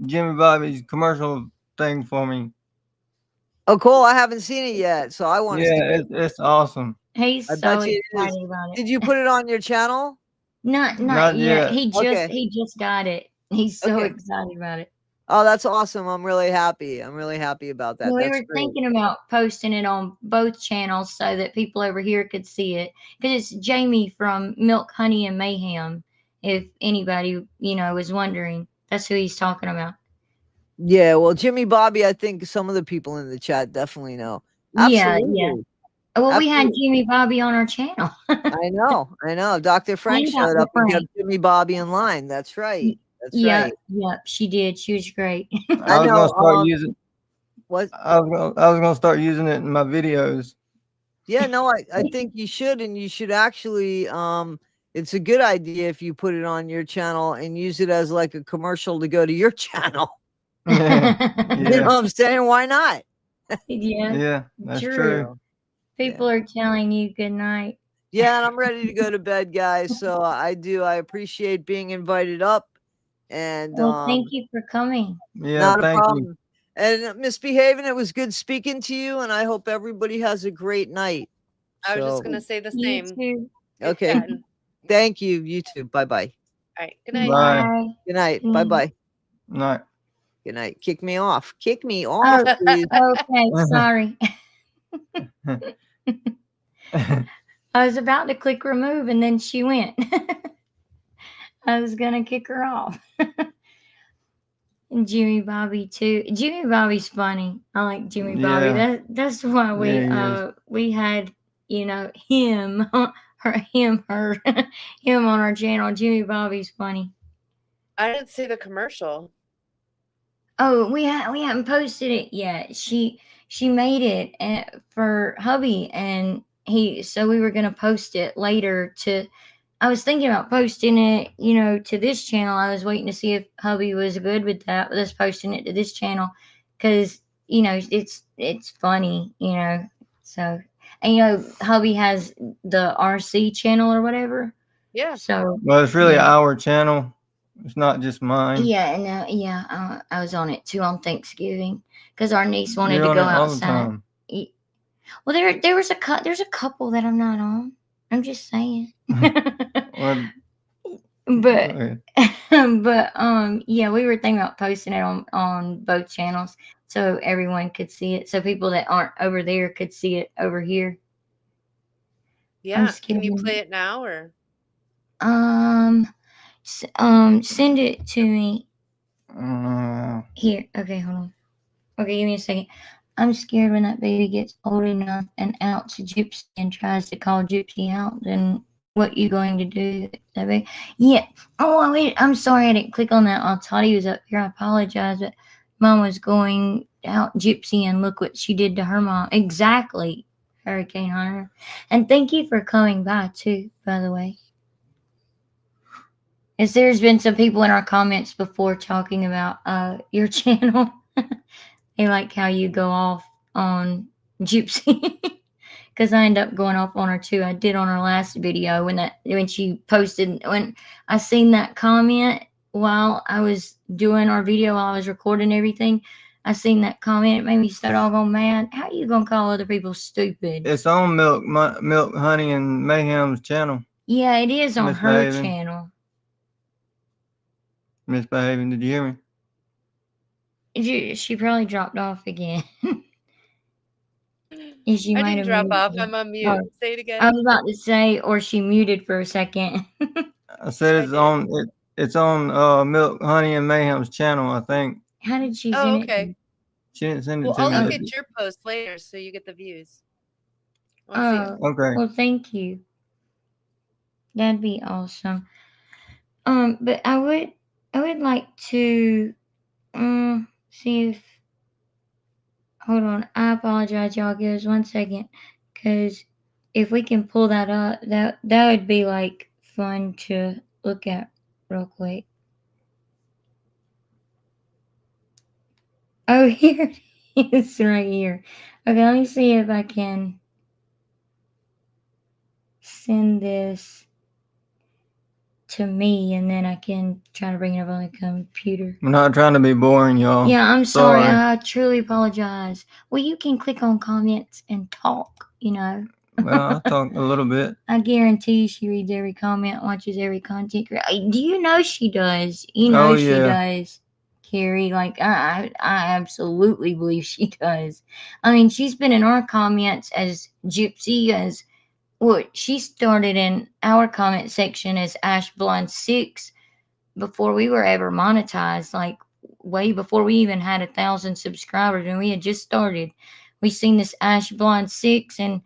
A: Jimmy Bobby's commercial thing for me.
D: Oh, cool. I haven't seen it yet, so I want to see
A: Yeah,
D: it.
A: it's awesome.
B: He's
D: I
B: so
D: bet you it is.
B: excited about it.
D: Did you put it on your channel?
B: Not
A: Not
B: yet.
A: yet.
D: Okay.
B: He just got it. He's so
D: Okay.
B: excited about it.
D: Oh, that's awesome. I'm really happy. I'm really happy about that.
B: We
D: That's
B: were
D: great.
B: thinking about posting it on both channels so that people over here could see it. Because it's Jamie from Milk, Honey, and Mayhem. If anybody, was wondering, that's who he's talking about.
D: Yeah, well, Jimmy Bobby, I think some of the people in the chat definitely know.
B: Yeah, yeah.
D: Absolutely.
B: Well, we had
D: Absolutely.
B: Jimmy Bobby on our channel.
D: I know. Dr. Frank
B: And
D: showed
B: Dr.
D: up and kept
B: Frank.
D: Jimmy Bobby in line. That's right. That's right.
B: Yep, yep, she did. She was great.
D: I
A: I was gonna
D: know.
A: start using.
D: What?
A: I was gonna start using it in my videos.
D: Yeah, no, I think you should, and you should actually it's a good idea if you put it on your channel and use it as like a commercial to go to your channel. You
A: Yeah.
D: know what I'm saying? Why not?
B: Yeah,
A: Yeah, that's
B: true.
A: true.
B: People are telling you good night.
D: Yeah, and I'm ready to go to bed, guys. So I appreciate being invited up, and
B: Well, thank you for coming.
A: Yeah,
D: not a
A: thank you.
D: problem. And Misbehaving, it was good speaking to you, and I hope everybody has a great night.
C: I was just
D: So,
C: gonna say the
B: You
C: same.
B: too.
C: Good
D: okay.
C: chatting.
D: Thank you. You too. Bye-bye.
C: All right. Good night.
A: Bye.
B: Bye.
D: Good night.
B: Mm.
D: Bye-bye.
A: Night.
D: Good night. Kick me off. Kick me off,
B: Oh,
D: please.
B: okay. Sorry. I was about to click remove and then she went. I was gonna kick her off. And Jimmy Bobby too. Jimmy Bobby's funny. I like Jimmy Bobby.
A: Yeah.
B: That's why
A: Yeah,
B: we had, him or him her him on our channel. Jimmy Bobby's funny.
C: I didn't see the commercial.
B: Oh, we haven't posted it yet. She made it for hubby, and so we were gonna post it later to I was thinking about posting it, you know, to this channel. I was waiting to see if hubby was good with that, with us posting it to this channel, because you know it's funny, you know. So, and you know, hubby has the RC channel or whatever.
C: Yeah.
B: So
A: Well, it's really
B: yeah,
A: our channel. It's not just mine.
B: yeah, and I was on it too on Thanksgiving because our niece wanted
A: You're
B: to
A: on
B: go
A: it all the
B: outside.
A: time.
B: Well, there's a couple that I'm not on. I'm just saying.
A: Well, go
B: But
A: ahead.
B: yeah, we were thinking about posting it on both channels so everyone could see it, so people that aren't over there could see it over here. I'm
C: Yeah. Can
B: scared.
C: you play it now or?
B: Um, send it to me here. Okay, hold on. Okay, give me a second. I'm scared when that baby gets old enough and out to Gypsy and tries to call Gypsy out. Then what you going to do? That baby? Yeah. Oh wait, I'm sorry I didn't click on that. I thought he was up here. I apologize, but Mom was going out Gypsy and look what she did to her mom. Exactly, Hurricane Hunter. And thank you for coming by too. By the way, as there's been some people in our comments before talking about your channel. They like how you go off on Gypsy because I end up going off on her too. I did on her last video when she posted, when I seen that comment while I was doing our video, while I was recording everything. I seen that comment. It made me so doggone mad. How you gonna call other people stupid?
A: It's on Milk, Honey, and Mayhem's channel.
B: Yeah, it is on her
A: Misbehaving.
B: channel.
A: Misbehaving. Did you hear me?
B: She probably dropped off again. Yeah, she
C: I
B: might
C: didn't
B: have
C: drop
B: muted.
C: off. I'm on mute.
B: Oh,
C: Say it
B: I
C: again.
B: was about to say, or she muted for a second.
A: I said
C: I
A: it's
C: did.
A: on. It's on Milk, Honey, and Mayhem's channel. I think
B: How did she
C: Oh,
B: send it?
C: okay.
A: she didn't send it
C: Well,
A: to
C: I'll
A: me.
C: look
B: Oh,
C: at your post later so you get the views. Let's see.
B: oh,
A: Okay.
B: well, thank you. That'd be awesome. But I would like to, see if, hold on. I apologize, y'all. Give us 1 second, cause if we can pull that up, that would be like fun to look at real quick. Oh, here it is right here. Okay, let me see if I can send this to me, and then I can try to bring it up on the computer.
A: I'm not trying to be boring, y'all.
B: Yeah, I'm sorry. I truly apologize. Well, you can click on comments and talk, you know.
A: Well, I'll talk a little bit.
B: I guarantee she reads every comment, watches every content creator. Do you know she does? You know
A: Oh
B: she
A: yeah.
B: does, Carrie. Like I absolutely believe she does. I mean, she's been in our comments as Gypsy, as what she started in our comment section as Ash Blonde 6 before we were ever monetized, like way before we even had 1,000 subscribers, when we had just started. We seen this Ash Blonde 6, and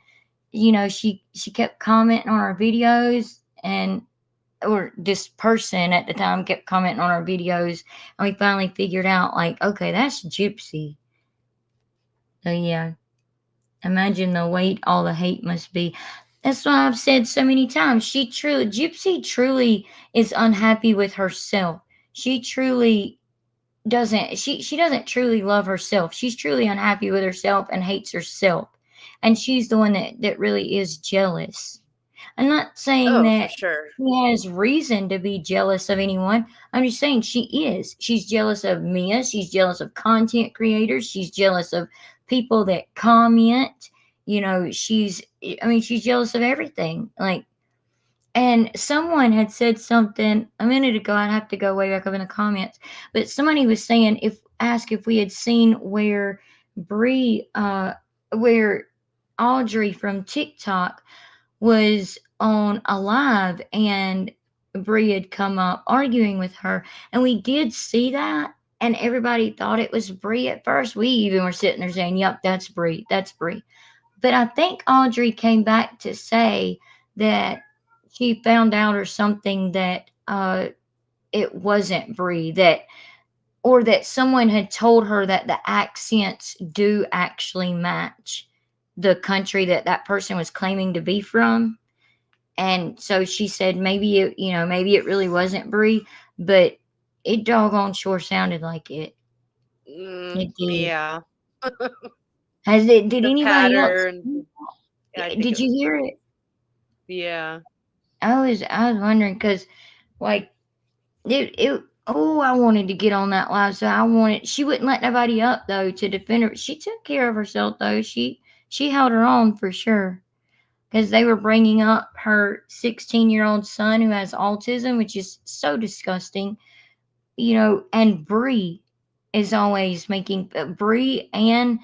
B: you know, she kept commenting on our videos, and or this person at the time kept commenting on our videos, and we finally figured out, like, okay, that's Gypsy. So yeah, imagine the weight all the hate must be. That's why I've said so many times, Gypsy truly is unhappy with herself. She truly doesn't, she doesn't truly love herself. She's truly unhappy with herself and hates herself. And she's the one that really is jealous. I'm not saying
C: Oh, for
B: that
C: sure.
B: she has reason to be jealous of anyone. I'm just saying she is. She's jealous of Mia. She's jealous of content creators. She's jealous of people that comment. You know, she's jealous of everything. Like, and someone had said something a minute ago. I'd have to go way back up in the comments, but somebody was saying, asked if we had seen where where Audrey from TikTok was on a live, and Bree had come up arguing with her, and we did see that, and everybody thought it was Bree at first. We even were sitting there saying, "Yep, that's Bree. That's Bree." But I think Audrey came back to say that she found out or something that it wasn't Bree, or that someone had told her that the accents do actually match the country that person was claiming to be from. And so she said maybe it, maybe it really wasn't Bree, but it doggone sure sounded like it. It did.
C: Yeah.
B: Has it? Did
C: The
B: anybody else?
C: pattern. I think
B: Did
C: it
B: you
C: was
B: hear
C: Bree.
B: it?
C: Yeah.
B: I was wondering because, like, I wanted to get on that live, so she wouldn't let nobody up though to defend her. She took care of herself though. She held her own for sure because they were bringing up her 16-year-old son who has autism, which is so disgusting. And Bree is always making Bree and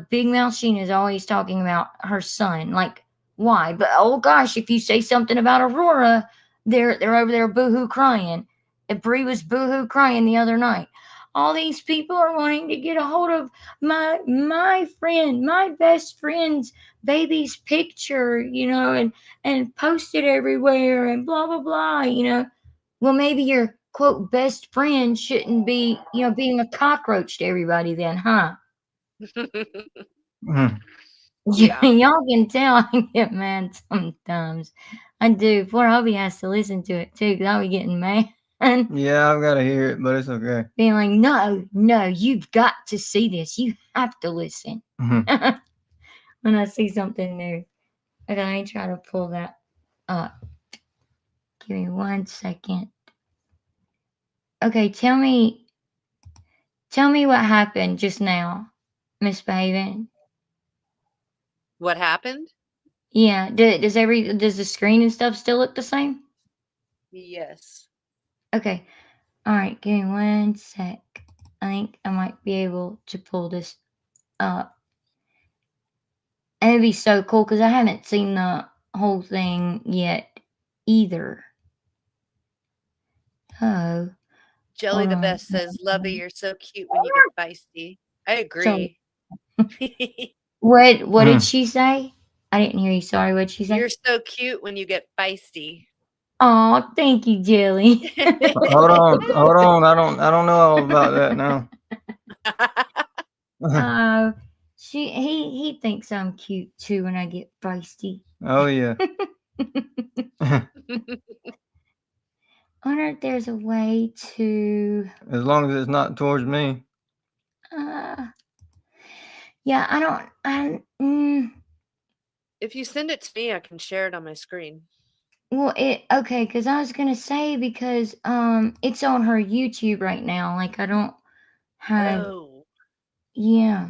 B: Big Mouth Sheen is always talking about her son. Like, why? But oh gosh, if you say something about Aurora, they're over there boohoo crying. Bree was boohoo crying the other night. All these people are wanting to get a hold of my friend, my best friend's baby's picture, and post it everywhere and blah blah blah. Well, maybe your quote best friend shouldn't be, being a cockroach to everybody then, huh?
A: Mhm.
C: Yeah.
B: Y'all can tell I get mad sometimes. I do. Poor Hubby has to listen to it too, because I'll be getting mad.
A: Yeah, I've got to hear it, but it's okay.
B: Being like, no, you've got to see this. You have to listen.
A: Mhm.
B: When I see something new. Okay, let me try to pull that up. Give me 1 second. Okay, tell me what happened just now, Miss Behaven.
C: What happened?
B: Yeah. Does the screen and stuff still look the same?
C: Yes.
B: Okay. All right. Give me 1 sec. I think I might be able to pull this up. And it'd be so cool because I haven't seen the whole thing yet either. Oh,
C: Jelly
B: hold
C: the
B: on.
C: Best says, Lovey, you're so cute when you get feisty. I
B: So,
C: agree.
B: what did
A: Mhm.
B: she say? I didn't hear you. Sorry. What'd she say?
C: You're so cute when you get feisty.
B: Oh, thank you, Jelly.
A: Hold on. I don't know all about that now.
B: Oh, he thinks I'm cute too when I get feisty.
A: Oh yeah.
B: I wonder if there's a way to.
A: As long as it's not towards me.
B: Uh, yeah, I don't.
C: If you send it to me, I can share it on my screen.
B: Well, okay, because I was gonna say because it's on her YouTube right now. Like I don't have.
C: Oh.
B: Yeah,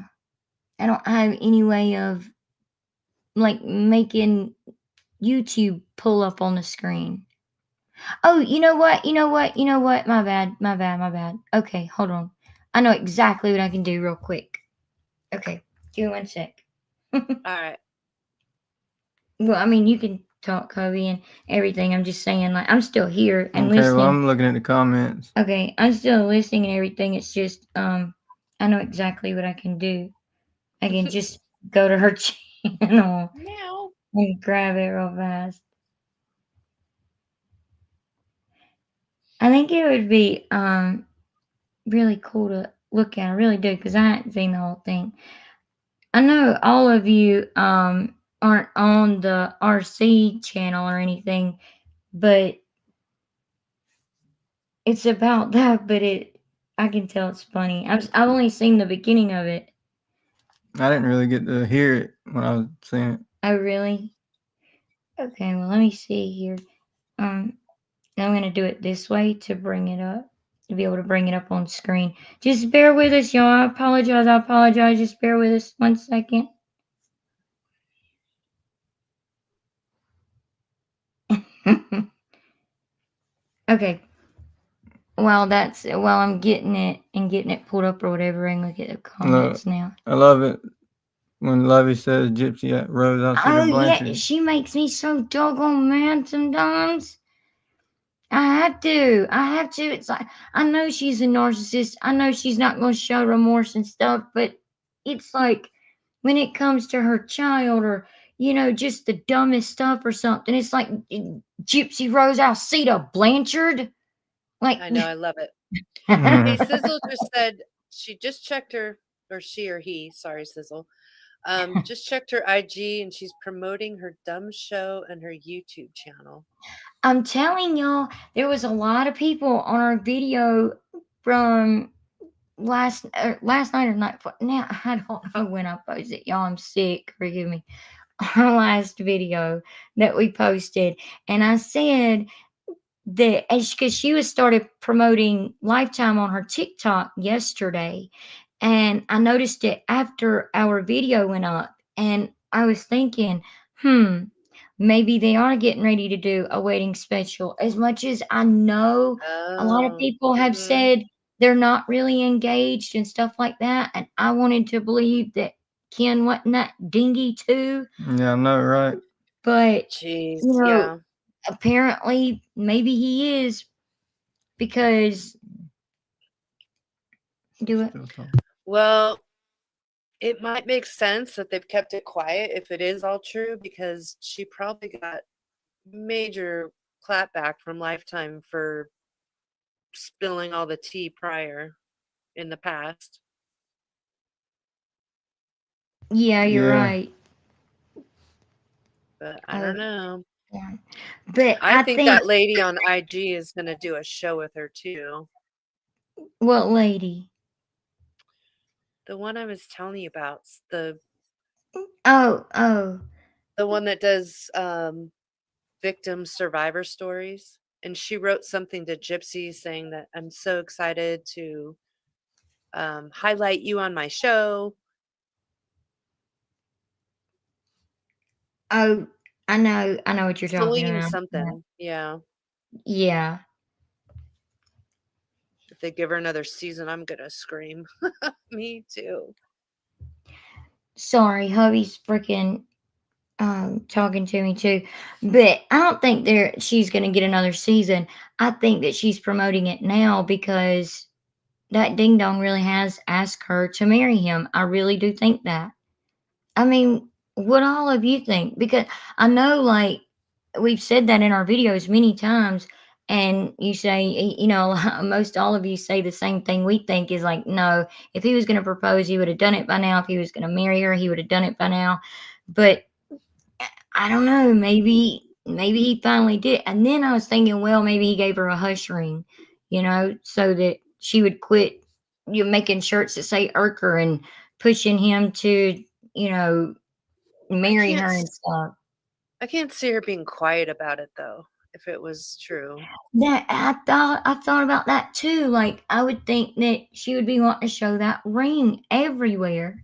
B: I don't have any way of like making YouTube pull up on the screen. Oh, you know what? My bad. Okay, hold on. I know exactly what I can do real quick. Okay, give me 1 sec.
C: All right.
B: Well, I mean, you can talk, Kobe, and everything. I'm just saying, like, I'm still here and
A: Okay, well
B: listening.
A: I'm looking at the comments.
B: Okay, I'm still listening and everything. It's just, I know exactly what I can do. I can just go to her channel
C: Meow.
B: and grab it real fast. I think it would be, really cool to look at. I really do, because I hadn't seen the whole thing. I know all of you aren't on the RC channel or anything, but it's about that. But I can tell it's funny. I've only seen the beginning of it.
A: I didn't really get to hear it when I was seeing it.
B: Oh, really? Okay. Well, let me see here. I'm gonna do it this way to bring it up, to be able to bring it up on screen. Just bear with us, y'all. I apologize. Just bear with us 1 second. Okay. While I'm getting it pulled up or whatever, and look at the comments now.
A: I love it when Lovey says Gypsy at Rose outside
B: Oh
A: of
B: yeah,
A: Blanchard.
B: she makes me so doggone mad sometimes. I have to. It's like I know she's a narcissist. I know she's not going to show remorse and stuff, but it's like when it comes to her child or just the dumbest stuff or something, it's like Gypsy Rose Alcida Blanchard. Like
C: I know. I love it.
A: Mhm.
C: Hey, Sizzle just said she just checked her, or she or he, sorry, Sizzle, Just checked her IG and she's promoting her dumb show and her YouTube channel.
B: I'm telling y'all, there was a lot of people on our video from last night or night before. Now I don't know when I posted. Y'all, I'm sick. Forgive me. Our last video that we posted, and I said that because she was started promoting Lifetime on her TikTok yesterday, and I noticed it after our video went up, and I was thinking, maybe they are getting ready to do a wedding special. As much as I know a lot of
C: Oh,
B: people have
C: mhm.
B: said they're not really engaged and stuff like that, and I wanted to believe that Ken wasn't that dingy too,
A: Yeah, I know, right?
B: but
C: Jeez,
B: you know,
C: yeah.
B: apparently maybe he is because do it.
A: Still talking.
C: Well, it might make sense that they've kept it quiet if it is all true, because she probably got major clapback from Lifetime for spilling all the tea prior in the past.
B: Yeah, you're
A: Yeah.
B: right.
C: But I
B: Oh,
C: don't know.
B: yeah. But
C: I
B: I
C: think
B: think
C: that lady on IG is going to do a show with her too.
B: what lady?
C: The one I was telling you about,
B: Oh,
C: the one that does victim survivor stories. And she wrote something to Gypsy saying that I'm so excited to highlight you on my show.
B: oh, I know what you're talking
C: Celine
B: about.
C: something. Yeah.
B: Yeah.
C: If they give her another season, I'm going to scream. Me too.
B: Sorry, hubby's freaking talking to me too. But I don't think she's gonna get another season. I think that she's promoting it now because that ding dong really has asked her to marry him. I really do think that. I mean, what all of you think? Because I know, like, we've said that in our videos many times, and you say, most all of you say the same thing we think is like, no, if he was going to propose, he would have done it by now. If he was going to marry her, he would have done it by now. But I don't know, maybe he finally did. And then I was thinking, well, maybe he gave her a hush ring, so that she would quit making shirts that say Urker and pushing him to, you know,
C: I
B: marry
C: can't
B: her
C: s-
B: and stuff.
C: I can't see her being quiet about it though, if it was true.
B: That I thought about that too. Like I would think that she would be wanting to show that ring everywhere.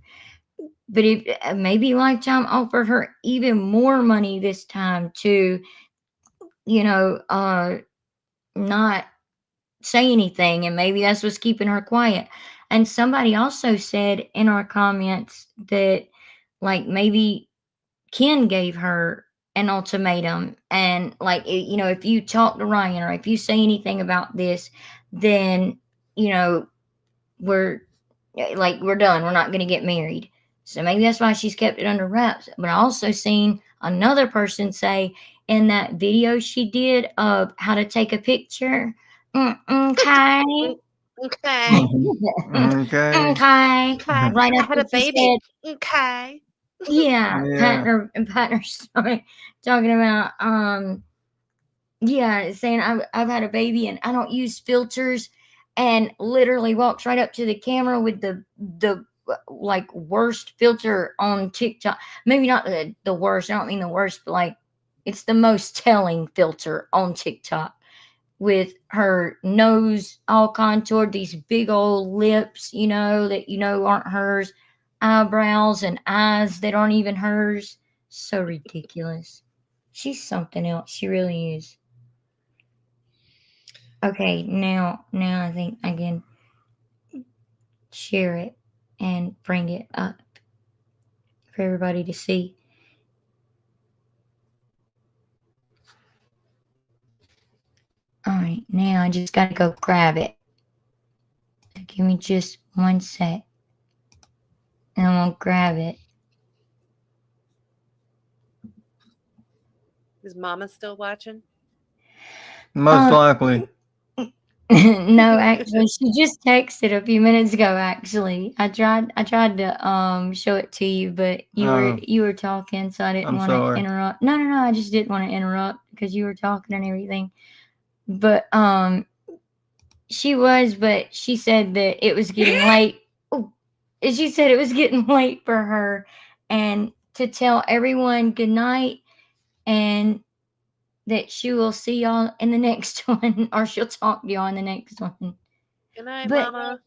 B: But if maybe Lifetime offered her even more money this time to, you know, not say anything, and maybe that's what's keeping her quiet. And somebody also said in our comments that like maybe Ken gave her an ultimatum, and like if you talk to Ryan or if you say anything about this, then you know we're we're done. We're not going to get married. So maybe that's why she's kept it under wraps. But I also seen another person say in that video she did of how to take a picture. Okay.
C: Mm, okay.
A: Okay.
B: Okay.
C: Okay.
B: Right
C: I
B: after
C: had a
B: she
C: baby.
B: said,
C: Okay.
B: yeah,
A: Yeah.
B: Patner started talking about yeah, saying I've had a baby and I don't use filters, and literally walks right up to the camera with the like worst filter on TikTok. Maybe not the worst. I don't mean the worst, but like it's the most telling filter on TikTok, with her nose all contoured, these big old lips, that aren't hers, eyebrows and eyes that aren't even hers. So ridiculous. She's something else. She really is. Okay, now I think I can share it and bring it up for everybody to see. All right, now I just gotta go grab it. So give me just one sec, and I'm gonna grab it.
C: Is Mama still watching?
A: Most
B: Um,
A: likely.
B: No, actually, she just texted a few minutes ago. Actually, I tried to show it to you, but you were talking, so I didn't
A: I'm
B: want to
A: sorry.
B: interrupt. No, I just didn't want to interrupt because you were talking and everything. But but she said that it was getting late. Oh, and she said it was getting late for her, and to tell everyone good night, and that she will see y'all in the next one, or she'll talk to y'all in the next one.
C: Good night,
B: But
C: Mama.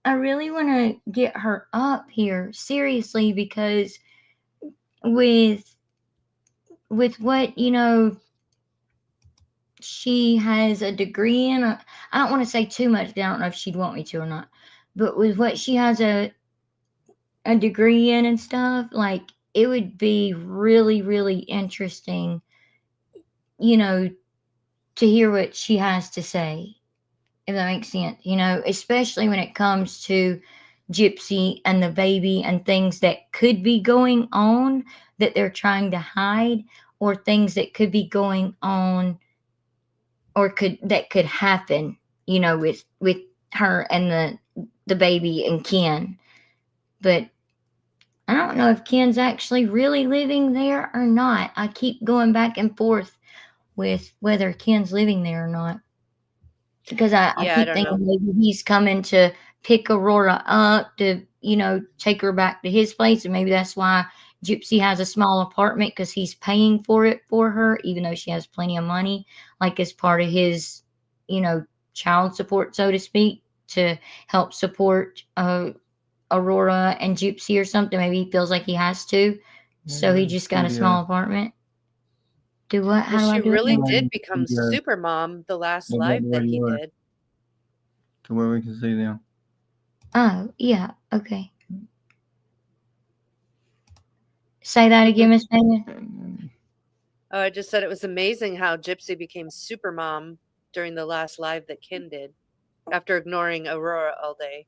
B: I really want to get her up here seriously because with what she has a degree in. I don't want to say too much. I don't know if she'd want me to or not. But with what she has a degree in and stuff, like it would be really really interesting, you know, to hear what she has to say. If that makes sense, especially when it comes to Gypsy and the baby and things that could be going on that they're trying to hide, or things that could be going on or could happen, with her and the baby and Ken. But I don't know if Ken's actually really living there or not. I keep going back and forth with whether Ken's living there or not. Because I
C: Yeah, I
B: keep
C: don't know.
B: thinking maybe he's coming to pick Aurora up to, take her back to his place. And maybe that's why Gypsy has a small apartment, because he's paying for it for her, even though she has plenty of money, like as part of his, child support, so to speak, to help support Aurora and Gypsy or something. Maybe he feels like he has to. So he just got a small apartment. Do what? How
C: Well,
B: do I
C: she
B: do it
C: really
B: now?
C: did become super mom the last live that he did.
A: To where we can see them.
B: Oh, yeah. Okay. Say that again, Miss Megan.
C: Oh, I just said it was amazing how Gypsy became super mom during the last live that Ken did after ignoring Aurora all day.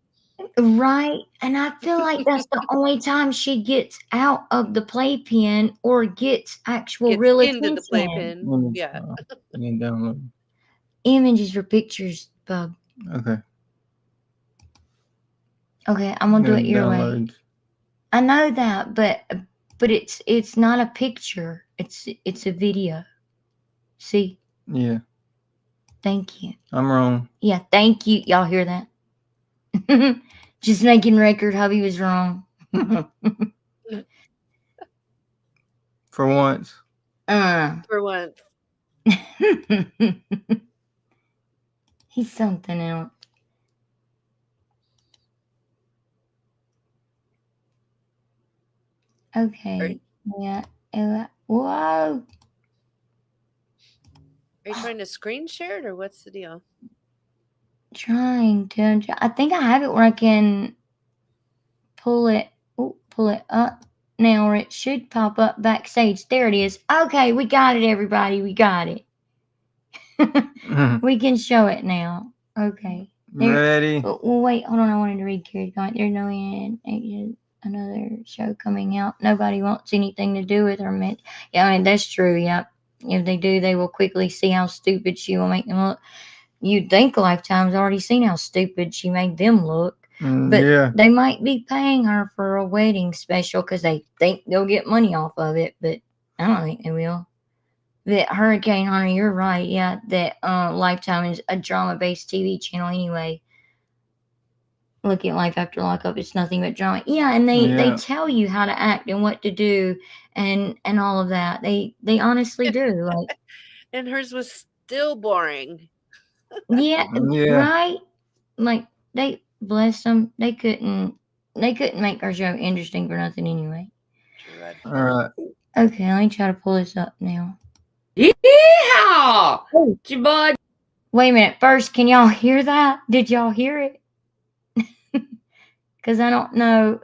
B: Right. And I feel like that's the only time she gets out of the playpen or gets actual
C: Gets
B: real
C: into the
B: attention.
C: playpen. Yeah.
A: And download.
B: Images or pictures, bub.
A: Okay.
B: Okay, I'm gonna do it your way.
A: Downloads.
B: I know that, but it's not a picture. It's a video. See?
A: Yeah.
B: Thank you.
A: I'm wrong.
B: Yeah, thank you. Y'all hear that? Just making record. Hubby was wrong.
A: For once.
C: For once.
B: He's something else. Okay. Yeah. Whoa.
C: Are you trying to screen share it, or what's the deal?
B: Trying to. I think I have it where I can pull it up now, or it should pop up backstage. There it is. Okay, we got it, everybody. We got it. We can show it now. Okay.
A: Ready?
B: Well, wait. Hold on. I wanted to read Carrie's comment. There's no end. Another show coming out. Nobody wants anything to do with her. Yeah, I mean, that's true. Yep. If they do, they will quickly see how stupid she will make them look. You'd think Lifetime's already seen how stupid she made them look. But
A: Yeah.
B: they might be paying her for a wedding special because they think they'll get money off of it. But I don't think they will. That Hurricane Hunter, you're right. Yeah, that Lifetime is a drama-based TV channel anyway. Looking at Life After Lockup, it's nothing but drama. Yeah, and they tell you how to act and what to do and all of that. They honestly do. Like,
C: and hers was still boring.
B: yeah, right. Like, they bless them. They couldn't make our show interesting for nothing anyway.
C: Dreadful.
A: All right.
B: Okay, let me try to pull this up now.
E: Yeehaw! Jabud.
B: Wait a minute. First, can y'all hear that? Did y'all hear it? Because I don't know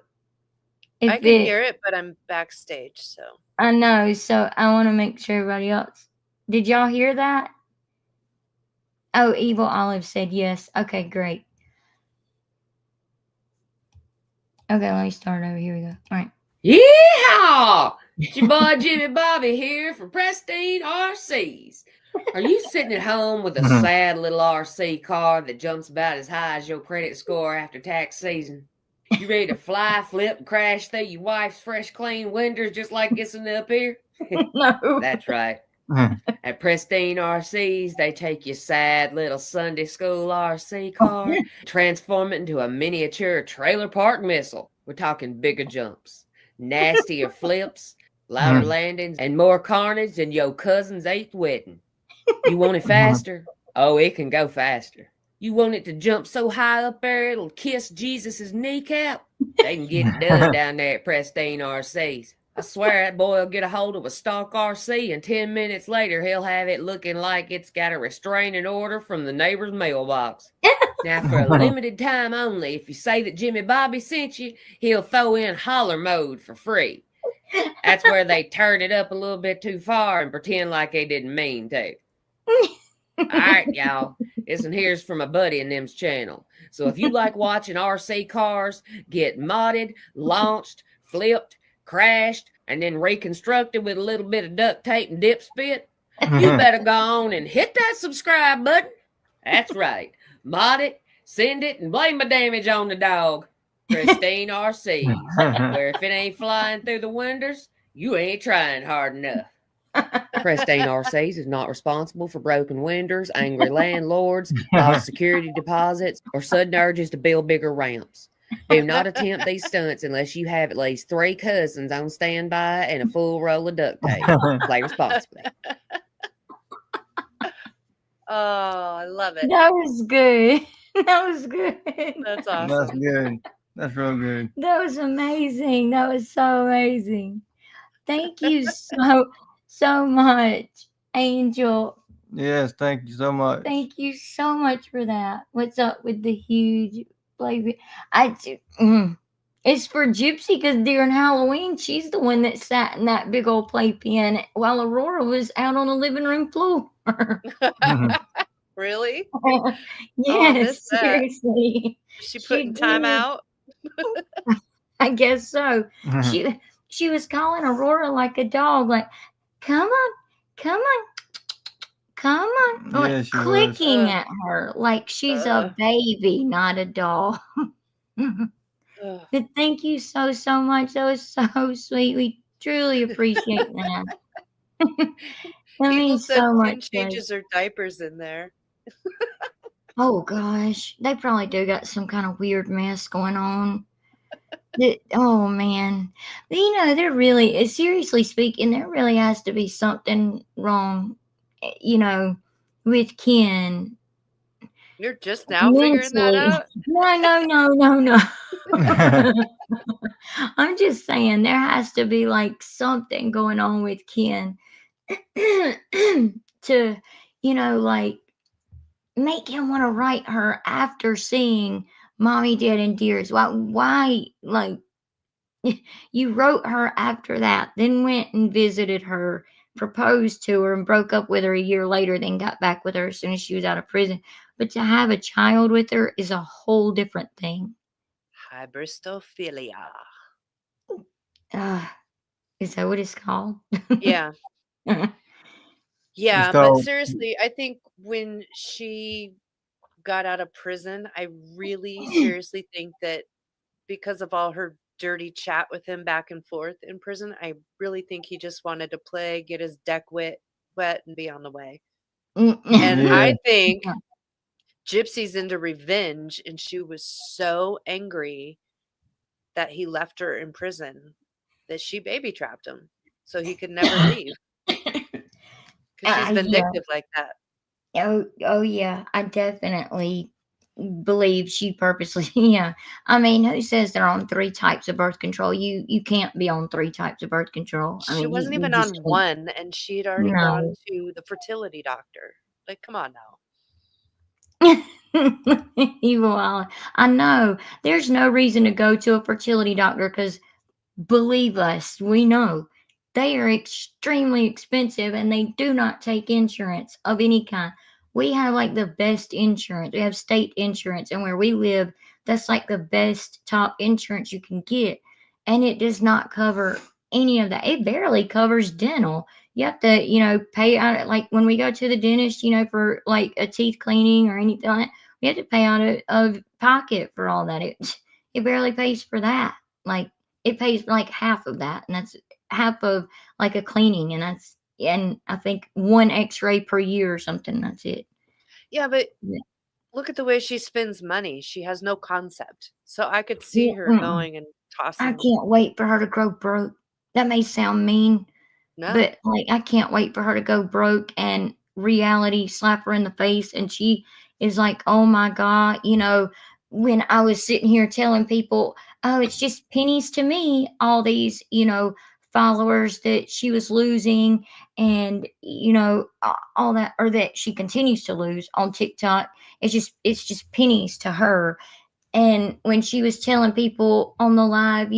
B: if
C: I can hear it, but I'm backstage, so.
B: I know, so I want to make sure everybody else. Did y'all hear that? Oh, Evil Olive said yes. Okay, great. Okay, let me start over. Here we go. All right.
E: Yeehaw! Jabud Jimmy Bobby here from Prestine RCs. Are you sitting at home with a sad little RC car that jumps about as high as your credit score after tax season? You ready to fly, flip, and crash through your wife's fresh, clean windows just like Gibson up here?
B: No.
E: That's right. At Pristine RCs, they take your sad little Sunday school RC car, transform it into a miniature trailer park missile. We're talking bigger jumps, nastier flips, louder landings, and more carnage than your cousin's 8th wedding. You want it faster? Oh, it can go faster. You want it to jump so high up there it'll kiss Jesus' kneecap? They can get it done down there at Pristine RCs. I swear that boy will get a hold of a stock RC and 10 minutes later he'll have it looking like it's got a restraining order from the neighbor's mailbox. Now for a limited time only, if you say that Jimmy Bobby sent you, he'll throw in holler mode for free. That's where they turn it up a little bit too far and pretend like they didn't mean to. All right, y'all. This one here's from a buddy in them's channel. So if you like watching RC cars get modded, launched, flipped, crashed, and then reconstructed with a little bit of duct tape and dip spit, you better go on and hit that subscribe button. That's right. Mod it, send it, and blame the damage on the dog. Pristine RCs, where if it ain't flying through the windows, you ain't trying hard enough. Pristine RCs is not responsible for broken windows, angry landlords, lost security deposits, or sudden urges to build bigger ramps. Do not attempt these stunts unless you have at least 3 cousins on standby and a full roll of duct tape. Play responsibly.
C: Oh, I love it.
B: That was good. That was good.
C: That's
A: That's
C: awesome.
A: good. That's real good.
B: That was amazing. That was so amazing. Thank you so much, Angel.
A: Yes, thank you so much.
B: Thank you so much for that. What's up with the huge baby? It's for Gypsy because during Halloween, she's the one that sat in that big old playpen while Aurora was out on the living room floor.
C: Really?
B: Yes,
C: missed that.
B: seriously.
C: Is she
B: She
C: putting time
B: did.
C: out?
B: I guess so. She was calling Aurora like a dog, like, come on, come on, come on.
A: Yeah,
B: Like
A: she was.
B: clicking
C: Ugh.
B: at her like she's
C: Ugh.
B: a baby, not a doll.
C: Ugh.
B: But thank you so much. That was so sweet. We truly appreciate that. That
C: People
B: means
C: said
B: so
C: Kim
B: much. Guys.
C: changes her diapers in there.
B: Oh gosh, they probably do got some kind of weird mess going on. Oh man, but, there really, seriously speaking, there really has to be something wrong, with Ken.
C: You're just now figuring that
B: Mentally.
C: out?
B: No. I'm just saying there has to be like something going on with Ken to, like make him want to write her after seeing Mommy, Dad, and Dearest. Why, like, you wrote her after that, then went and visited her, proposed to her, and broke up with her a year later, then got back with her as soon as she was out of prison. But to have a child with her is a whole different thing.
C: Hybristophilia.
B: Is that what it's called?
C: Yeah. Yeah,
A: It's
C: but
A: called.
C: seriously, I think when she got out of prison, I really seriously think that because of all her dirty chat with him back and forth in prison, I really think he just wanted to play, get his deck wet, and be on the way. And
A: Yeah.
C: I think Gypsy's into revenge, and she was so angry that he left her in prison that she baby trapped him so he could never leave. Because she's vindictive like that.
B: Oh yeah, I definitely believe she purposely. Yeah, I mean, who says they're on 3 types of birth control? You can't be on 3 types of birth control. I
C: She
B: mean,
C: wasn't
B: you
C: even
B: just
C: on
B: can't.
C: one, and she had already gone
B: No.
C: to the fertility doctor. Like, come on now.
B: You are. I know. There's no reason to go to a fertility doctor because, believe us, we know they are extremely expensive and they do not take insurance of any kind. We have like the best insurance. We have state insurance, and where we live, that's like the best top insurance you can get. And it does not cover any of that. It barely covers dental. You have to, pay out, like when we go to the dentist, for like a teeth cleaning or anything like that, we have to pay out of pocket for all that. It barely pays for that. Like it pays for like half of that, and that's half of like a cleaning, and I think one X-ray per year or something. That's it.
C: Yeah, but
B: Yeah.
C: look at the way she spends money. She has no concept. So I could see
B: Yeah,
C: her going and
B: I
C: tossing.
B: can't wait for her to grow broke. That may sound mean,
C: No.
B: but like I can't wait for her to go broke and reality slap her in the face, and she is like, "Oh my God," when I was sitting here telling people, "Oh, it's just pennies to me," all these, followers that she was losing, and all that, or that she continues to lose on TikTok. It's just pennies to her. And when she was telling people on the live,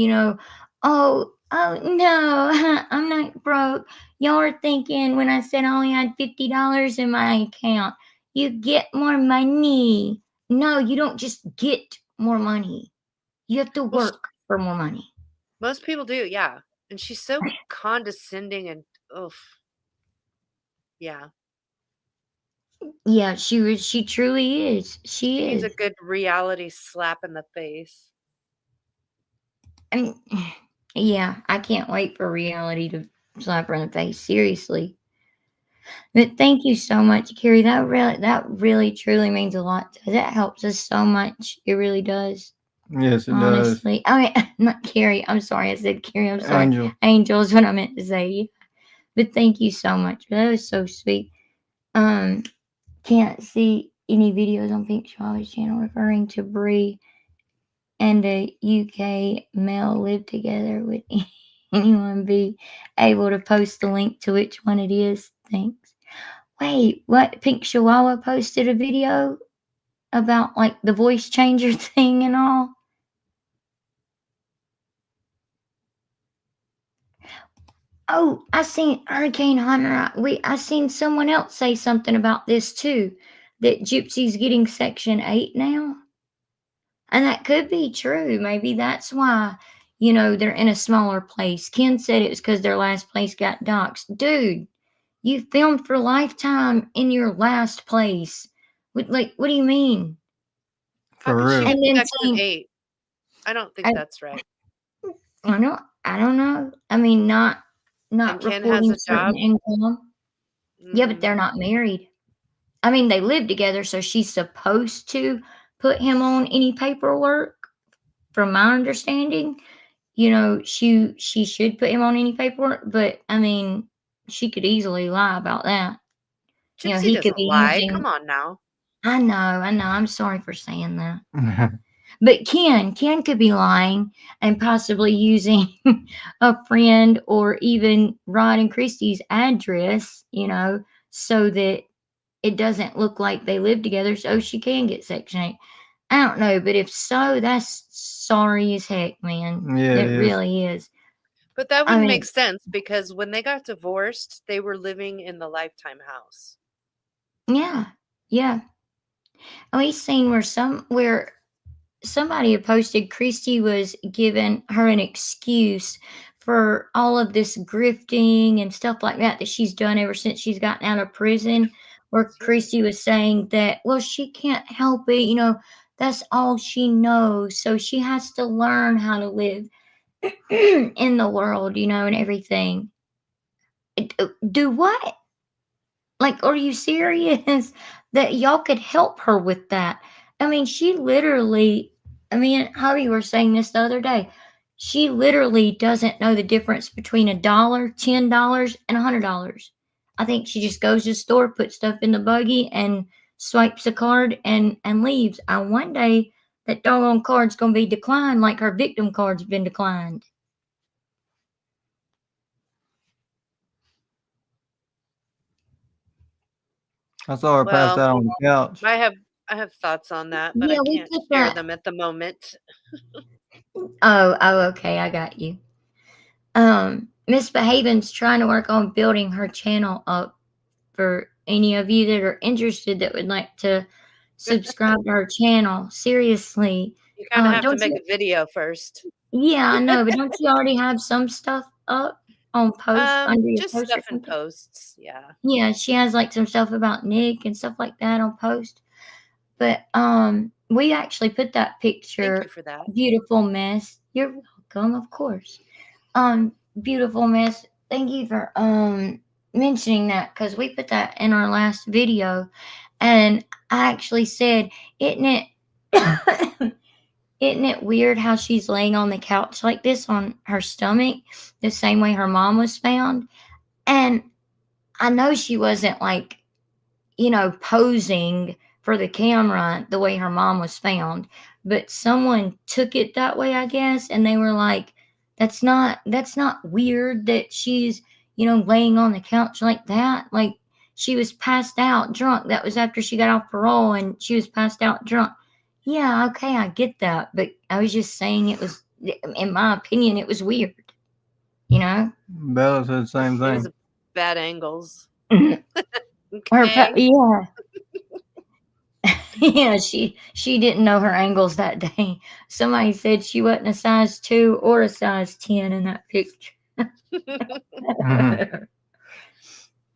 B: oh no, I'm not broke. Y'all are thinking when I said I only had $50 in my account, you get more money. No, you don't just get more money. You have to
C: Well,
B: work for more money.
C: most people do, yeah. And she's so condescending and oof. Yeah.
B: Yeah, she truly is.
C: She
B: She
C: needs a
B: is.
C: good reality slap in the face.
B: I mean, yeah, I can't wait for reality to slap her in the face. Seriously. But thank you so much, Carrie. That really truly means a lot. That helps us so much. It really does.
A: Yes, it does.
B: Honestly. I mean, not Carrie. I'm sorry. I said Carrie. I'm sorry.
A: Angel.
B: Angel is what I meant to say. But thank you so much. That was so sweet. Um, can't see any videos on Pink Shaw's channel referring to Bree and a UK male live together. Would anyone be able to post the link to which one it is? Thanks. Wait, what? Pink Chihuahua posted a video about like the voice changer thing and all? Oh, I seen Hurricane Hunter. I seen someone else say something about this too, that Gypsy's getting Section 8 now. And that could be true. Maybe that's why, they're in a smaller place. Ken said it was because their last place got doxxed. Dude, you filmed for Lifetime in your last place. What do you mean?
C: How
A: For
C: could she
A: real.
C: get
B: And then
C: Section
B: saying,
C: 8? I don't think
B: I,
C: that's right.
B: I don't know. I mean, not
C: And Ken has
B: reporting
C: a
B: certain
C: job?
B: income. Yeah, but
C: Mm,
B: they're not married. I mean, they live together, so she's supposed to put him on any paperwork. From my understanding, she should put him on any paperwork. But I mean, she could easily lie about that.
C: Gypsy
B: He could
C: doesn't
B: be
C: lie.
B: using.
C: Come on now.
B: I know. I'm sorry for saying that. But Ken could be lying and possibly using a friend or even Rod and Christy's address, so that it doesn't look like they live together, so she can get Section 8. I don't know, but if so, that's sorry as heck, man.
A: Yeah, it
B: It
A: is.
B: really is.
C: But that
B: I
C: wouldn't make
B: mean,
C: sense because when they got divorced, they were living in the Lifetime house.
B: yeah, yeah. We seen where somebody had posted Christy was giving her an excuse for all of this grifting and stuff like that she's done ever since she's gotten out of prison. Where
C: Excuse me.
B: Christy was saying that, well, she can't help it, that's all she knows. So she has to learn how to live in the world, and everything. Do what? Like, are you serious that y'all could help her with that? I mean, she literally, me and Hubby were saying this the other day. She literally doesn't know the difference between $1, $10, and $100. I think she just goes to the store, puts stuff in the buggy, and swipes a card and leaves. And one day, that doggone card's gonna be declined, like her victim card's been declined.
A: I saw her passed
C: Well,
A: out on the couch.
C: I have thoughts on that, but I
B: Yeah, we
C: can't
B: took
C: share
B: that.
C: them at the moment.
B: Oh, okay, I got you. Miss Behaven's trying to work on building her channel up for any of you that are interested that would like to subscribe to her channel. Seriously.
C: You kind of have to
B: Don't
C: make
B: you?
C: a video first.
B: Yeah, I know, but don't you already have some stuff up? on post under your
C: Just
B: post or
C: stuff in
B: something?
C: posts. Yeah.
B: Yeah, she has like some stuff about Nick and stuff like that on post. But we actually put that
C: Thank you
B: picture,
C: for that.
B: beautiful mess. You're welcome, of course. Beautiful mess. Thank you for mentioning that because we put that in our last video, and I actually said, isn't it isn't it weird how she's laying on the couch like this on her stomach, the same way her mom was found? And I know she wasn't like, posing for the camera the way her mom was found, but someone took it that way, I guess, and they were like, that's not weird that she's, laying on the couch like that. Like she was passed out drunk. That was after she got off parole and she was passed out drunk. Yeah, okay, I get that, but I was just saying it was, in my opinion, it was weird, you know?
A: Bella said the same
C: It was
A: thing.
C: bad angles.
B: Her
C: Okay.
B: yeah. Yeah, she didn't know her angles that day. Somebody said she wasn't a size 2 or a size 10 in that picture.
A: Mhm.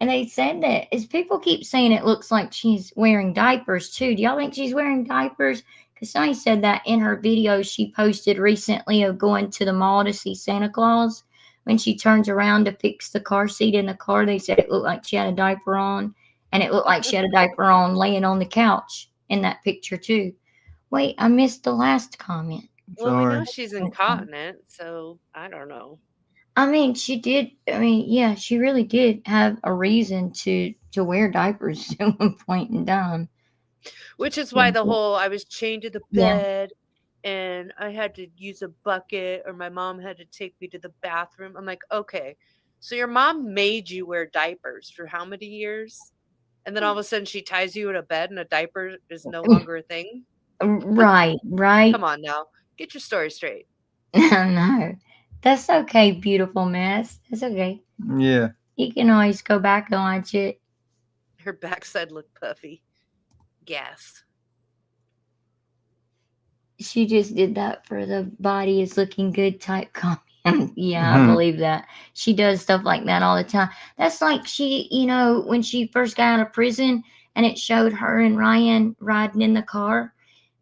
B: And they said that as people keep saying it looks like she's wearing diapers too. Do y'all think she's wearing diapers? Because somebody said that in her video she posted recently of going to the mall to see Santa Claus. When she turns around to fix the car seat in the car, they said it looked like she had a diaper on. And it looked like she had a diaper on laying on the couch in that picture too. Wait, I missed the last comment.
C: Well, we know
A: Sorry.
C: she's incontinent, so I don't know.
B: I mean, she did. I mean, yeah, she really did have a reason to wear diapers at one point in time.
C: Which is why the whole I was chained to the
B: Yeah.
C: bed and I had to use a bucket or my mom had to take me to the bathroom. I'm like, okay, so your mom made you wear diapers for how many years? And then all of a sudden she ties you in a bed and a diaper is no longer a thing?
B: Right, right.
C: Come on now. Get your story straight.
B: No, that's okay, beautiful mess. That's okay.
A: Yeah.
B: You can always go back and watch it.
C: Her backside looked puffy. Gas.
B: She just did that for the body is looking good type comment. Yeah, I
A: Mhm.
B: believe that. She does stuff like that all the time. That's like she, when she first got out of prison and it showed her and Ryan riding in the car,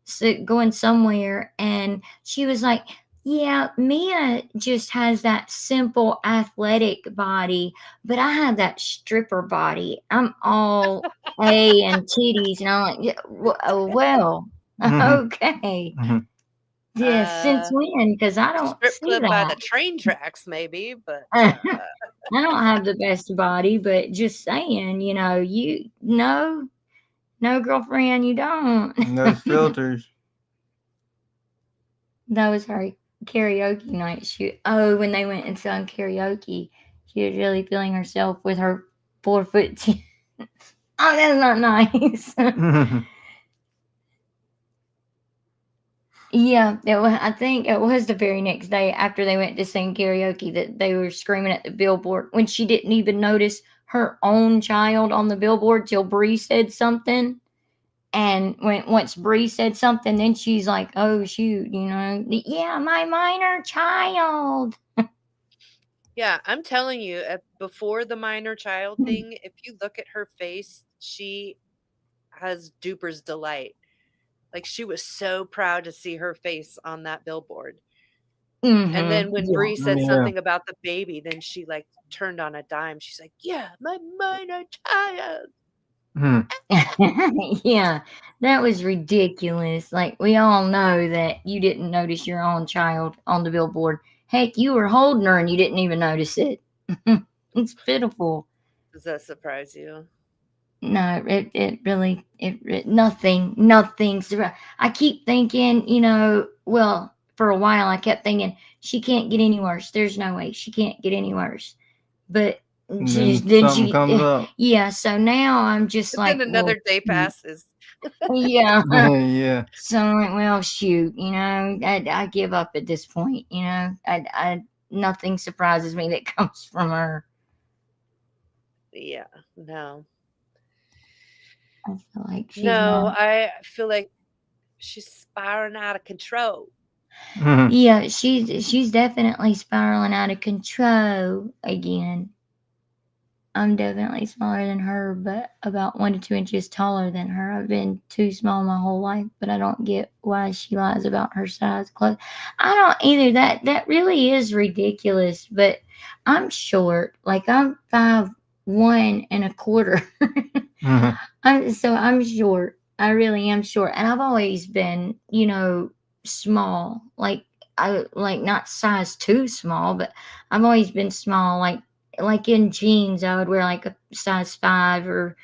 B: so going somewhere, and she was like, yeah, Mia just has that simple athletic body, but I have that stripper body. I'm all A and titties. And I'm like, yeah, well,
A: Mhm.
B: okay.
A: Mhm.
B: Yeah, since when? Because I don't
C: Strip
B: see
C: club by the
B: that.
C: train tracks, maybe, but
B: I don't have the best body, but just saying, no, girlfriend, you don't.
A: Those filters.
B: That was her karaoke night. When they went and sung karaoke, she was really feeling herself with her 4 foot 10. Oh, that's not nice.
A: Mhm.
B: Yeah, I think it was the very next day after they went to sing karaoke that they were screaming at the billboard when she didn't even notice her own child on the billboard till Bree said something. And once Bree said something, then she's like, "Oh shoot, yeah, my minor child."
C: yeah, I'm telling you, before the minor child thing, if you look at her face, she has duper's delight. Like she was so proud to see her face on that billboard. And then when
B: Yeah.
C: Bree said
A: Yeah.
C: something about the baby, then she like turned on a dime. She's like, "Yeah, my minor child."
A: Mhm.
B: Yeah, that was ridiculous. Like, we all know that you didn't notice your own child on the billboard. Heck, you were holding her and you didn't even notice it. It's pitiful.
C: Does that surprise you?
B: No, it really, nothing, I keep thinking, well, for a while I kept thinking, she can't get any worse. There's no way she can't get any worse. But
A: And then
B: then
A: something comes up.
B: yeah, so now I'm just
C: But
B: like,
C: then
B: well,
C: another day
B: shoot.
C: passes.
B: Yeah.
A: Yeah.
B: So I'm like, well, shoot, I give up at this point, nothing surprises me that comes from her.
C: Yeah, no.
B: I feel like she's
C: No,
B: not.
C: I feel like she's spiraling out of control.
B: Yeah, she's definitely spiraling out of control again. I'm definitely smaller than her, but about 1 to 2 inches taller than her. I've been too small my whole life, but I don't get why she lies about her size clothes. I don't either. That really is ridiculous. But I'm short. Like I'm 5'1 1/4. I'm short. I really am short, and I've always been, small. Like I like not size too small, but I've always been small. Like in jeans, I would wear like a size 5 or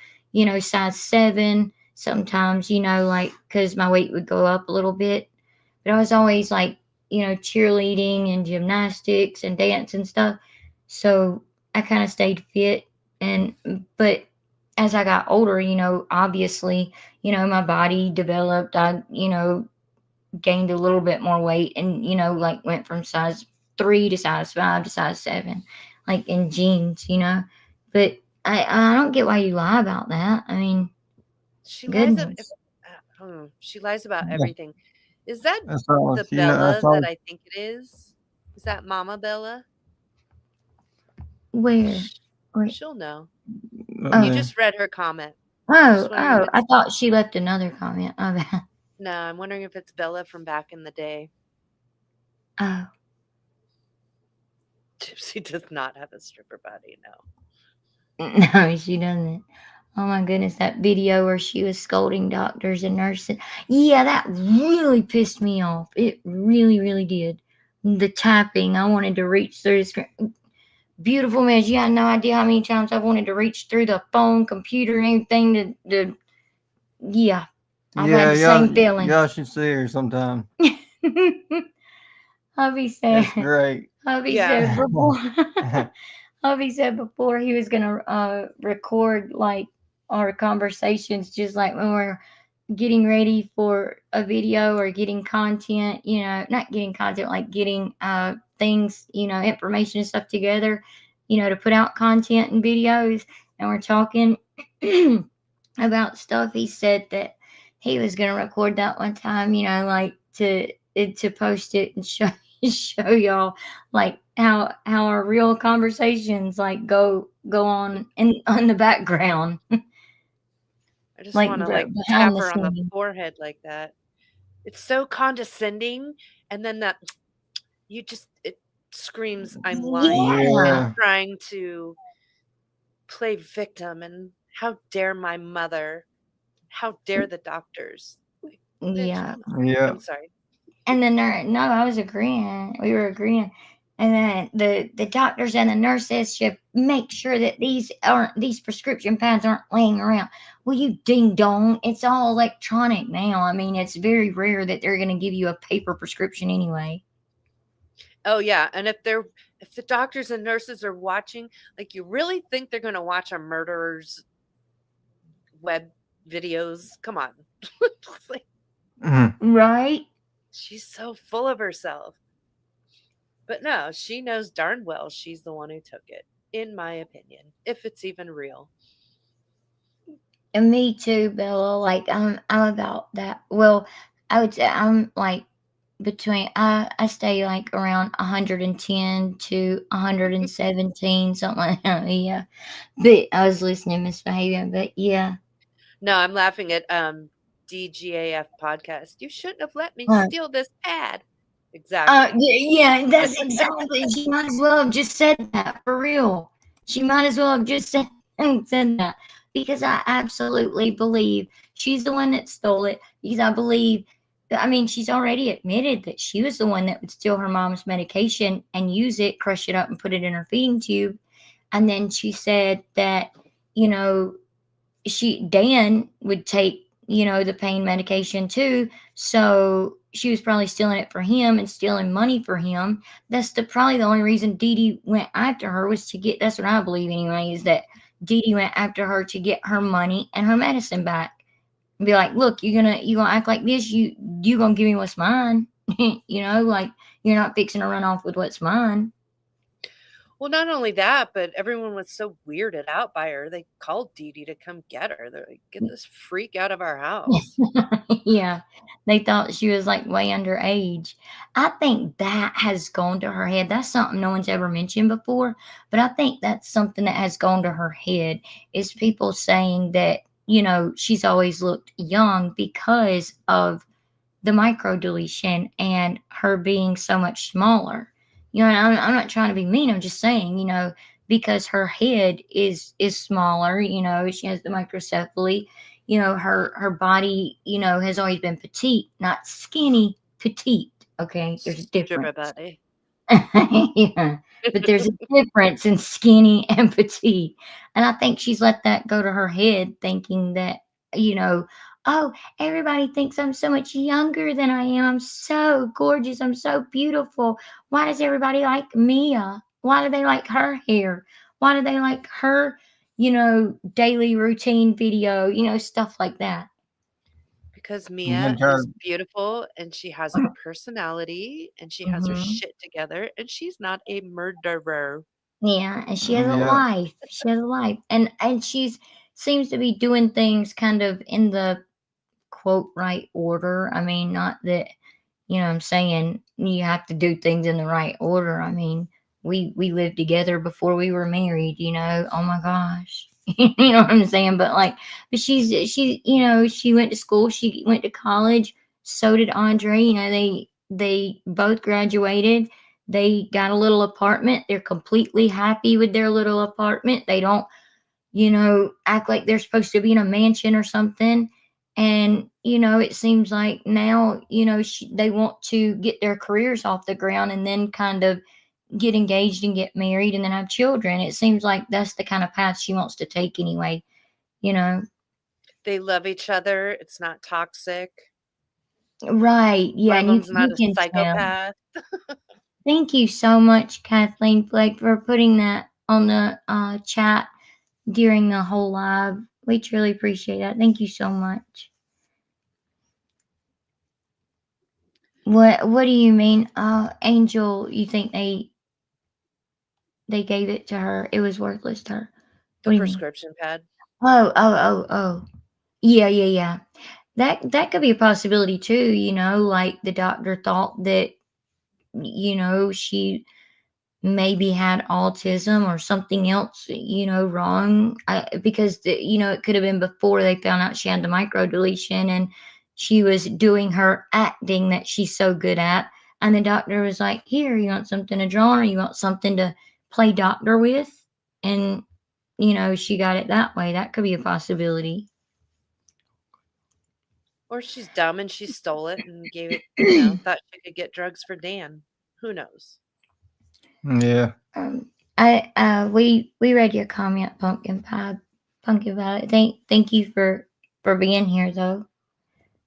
B: size 7 sometimes. Like because my weight would go up a little bit. But I was always like cheerleading and gymnastics and dance and stuff, so I kind of stayed fit. And but as I got older, obviously, my body developed. I gained a little bit more weight, and like went from size 3 to size 5 to size 7, like in jeans. But I don't get why you lie about that. I mean,
C: She lies.
B: goodness.
C: She lies about everything. Is that
A: That's all
C: the
A: she know.
C: Bella
A: That's all.
C: that I think it is? Is that Mama Bella?
B: Where?
C: Sh-
B: Wait.
C: She'll know.
B: Oh.
C: You just read her comment.
B: Oh,
C: wondering if
B: I
C: it's-
B: thought she left another comment. Oh, bad.
C: No, I'm wondering if it's Bella from back in the day.
B: Oh,
C: Gypsy does not have a stripper body, no.
B: no, she doesn't. Oh my goodness, that video where she was scolding doctors and nurses. Yeah, that really pissed me off. It really, really did. The tapping, I wanted to reach through the screen. Beautiful man, you got no idea how many times I wanted to reach through the phone, computer, anything yeah. I've
A: Yeah,
B: had the same feeling.
A: y'all should see her sometime.
B: Hubby
A: It's
B: said,
A: great.
B: Hubby
C: Yeah.
B: said before. Hubby said before he was gonna record like our conversations, just like when we're getting ready for a video or getting content, not getting content, like getting things, information and stuff together, to put out content and videos. And we're talking about stuff. He said that he was gonna record that one time, like to post it and show y'all like how our real conversations like go on in the background.
C: I just
B: Like
C: want to
B: behind
C: tap
B: the
C: her on the
B: scenes.
C: forehead like that. It's so condescending, and then that it screams I'm lying.
B: Yeah.
C: I'm trying to play victim, and how dare my mother? How dare the doctors? Like, bitch,
B: Yeah.
C: come on.
A: Yeah.
C: I'm sorry.
B: And then no, I was agreeing. We were agreeing. And then the doctors and the nurses should make sure that these prescription pads aren't laying around. Well, you ding dong, it's all electronic now. I mean, it's very rare that they're gonna give you a paper prescription anyway.
C: Oh yeah, and if the doctors and nurses are watching, like, you really think they're going to watch a murderer's web videos? Come on. It's like,
A: Mhm.
B: Right?
C: she's so full of herself. But no, she knows darn well she's the one who took it, in my opinion, if it's even real.
B: And me too, Bella. Like I'm about that. Well, I would say I'm like between I stay like around 110 to 117, something like that. Yeah. But I was listening, misbehaving. But yeah.
C: No, I'm laughing at DGAF podcast. You shouldn't have let me
B: Huh.
C: steal this pad. Exactly.
B: Yeah, that's exactly. She might as well have just said that for real. She might as well have just said that because I absolutely believe she's the one that stole it. Because I mean, she's already admitted that she was the one that would steal her mom's medication and use it, crush it up, and put it in her feeding tube. And then she said that, you know, Dan would take, the pain medication too. So she was probably stealing it for him and stealing money for him. That's probably the only reason Dee Dee went after her was to get, that's what I believe anyway, is that Dee Dee went after her to get her money and her medicine back. And be like, look, you gonna act like this, you gonna give me what's mine. Like you're not fixing to run off with what's mine.
C: Well, not only that, but everyone was so weirded out by her. They called Dee Dee to come get her. They're like, "Get this freak out of our house."
B: Yeah, they thought she was like way underage. I think that has gone to her head. That's something no one's ever mentioned before, but I think that's something that has gone to her head is people saying that, she's always looked young because of the micro deletion and her being so much smaller. And I'm not trying to be mean. I'm just saying, because her head is smaller. She has the microcephaly. Her body, has always been petite, not skinny, petite. Okay, there's a
C: Sugar
B: difference.
C: buddy.
B: Yeah, but there's a difference in skinny and petite. And I think she's let that go to her head, thinking that, oh, everybody thinks I'm so much younger than I am. I'm so gorgeous. I'm so beautiful. Why does everybody like Mia? Why do they like her hair? Why do they like her, daily routine video, stuff like that?
C: Because
A: I'm gonna
C: Mia
A: try
C: is beautiful and she has a personality and she has her
B: Hmm.
C: shit together and she's not a murderer.
B: Yeah, and she has a
A: yeah.
B: life. She has a life, and she's seems to be doing things kind of in the quote right order. I mean, not that I'm saying you have to do things in the right order. I mean, we lived together before we were married. Oh my gosh, you know what I'm saying? But she went to school. She went to college. So did Andre. They both graduated. They got a little apartment. They're completely happy with their little apartment. They don't act like they're supposed to be in a mansion or something. And, it seems like now, they want to get their careers off the ground and then kind of get engaged and get married and then have children. It seems like that's the kind of path she wants to take anyway, you know?
C: They love each other. It's not toxic.
B: Right. Yeah.
C: One of
B: And you,
C: them's not
B: you
C: a
B: can tell.
C: psychopath.
B: Thank you so much, Kathleen Flake, for putting that on the chat during the whole live. We truly appreciate that. Thank you so much. What do you mean? Angel, you think they gave it to her? It was worthless to her.
C: The
B: What do you mean?
C: prescription pad.
B: Oh. Yeah. That could be a possibility too, like the doctor thought that, she maybe had autism or something else, wrong. Because it could have been before they found out she had the micro deletion and she was doing her acting that she's so good at. And the doctor was like, "Here, you want something to draw on, or you want something to play doctor with?" And she got it that way. That could be a possibility.
C: Or she's dumb and she stole it and gave it, thought she could get drugs for Dan. Who knows?
A: Yeah.
B: We read your comment, Pumpkin Pie. Thank you for being here, though.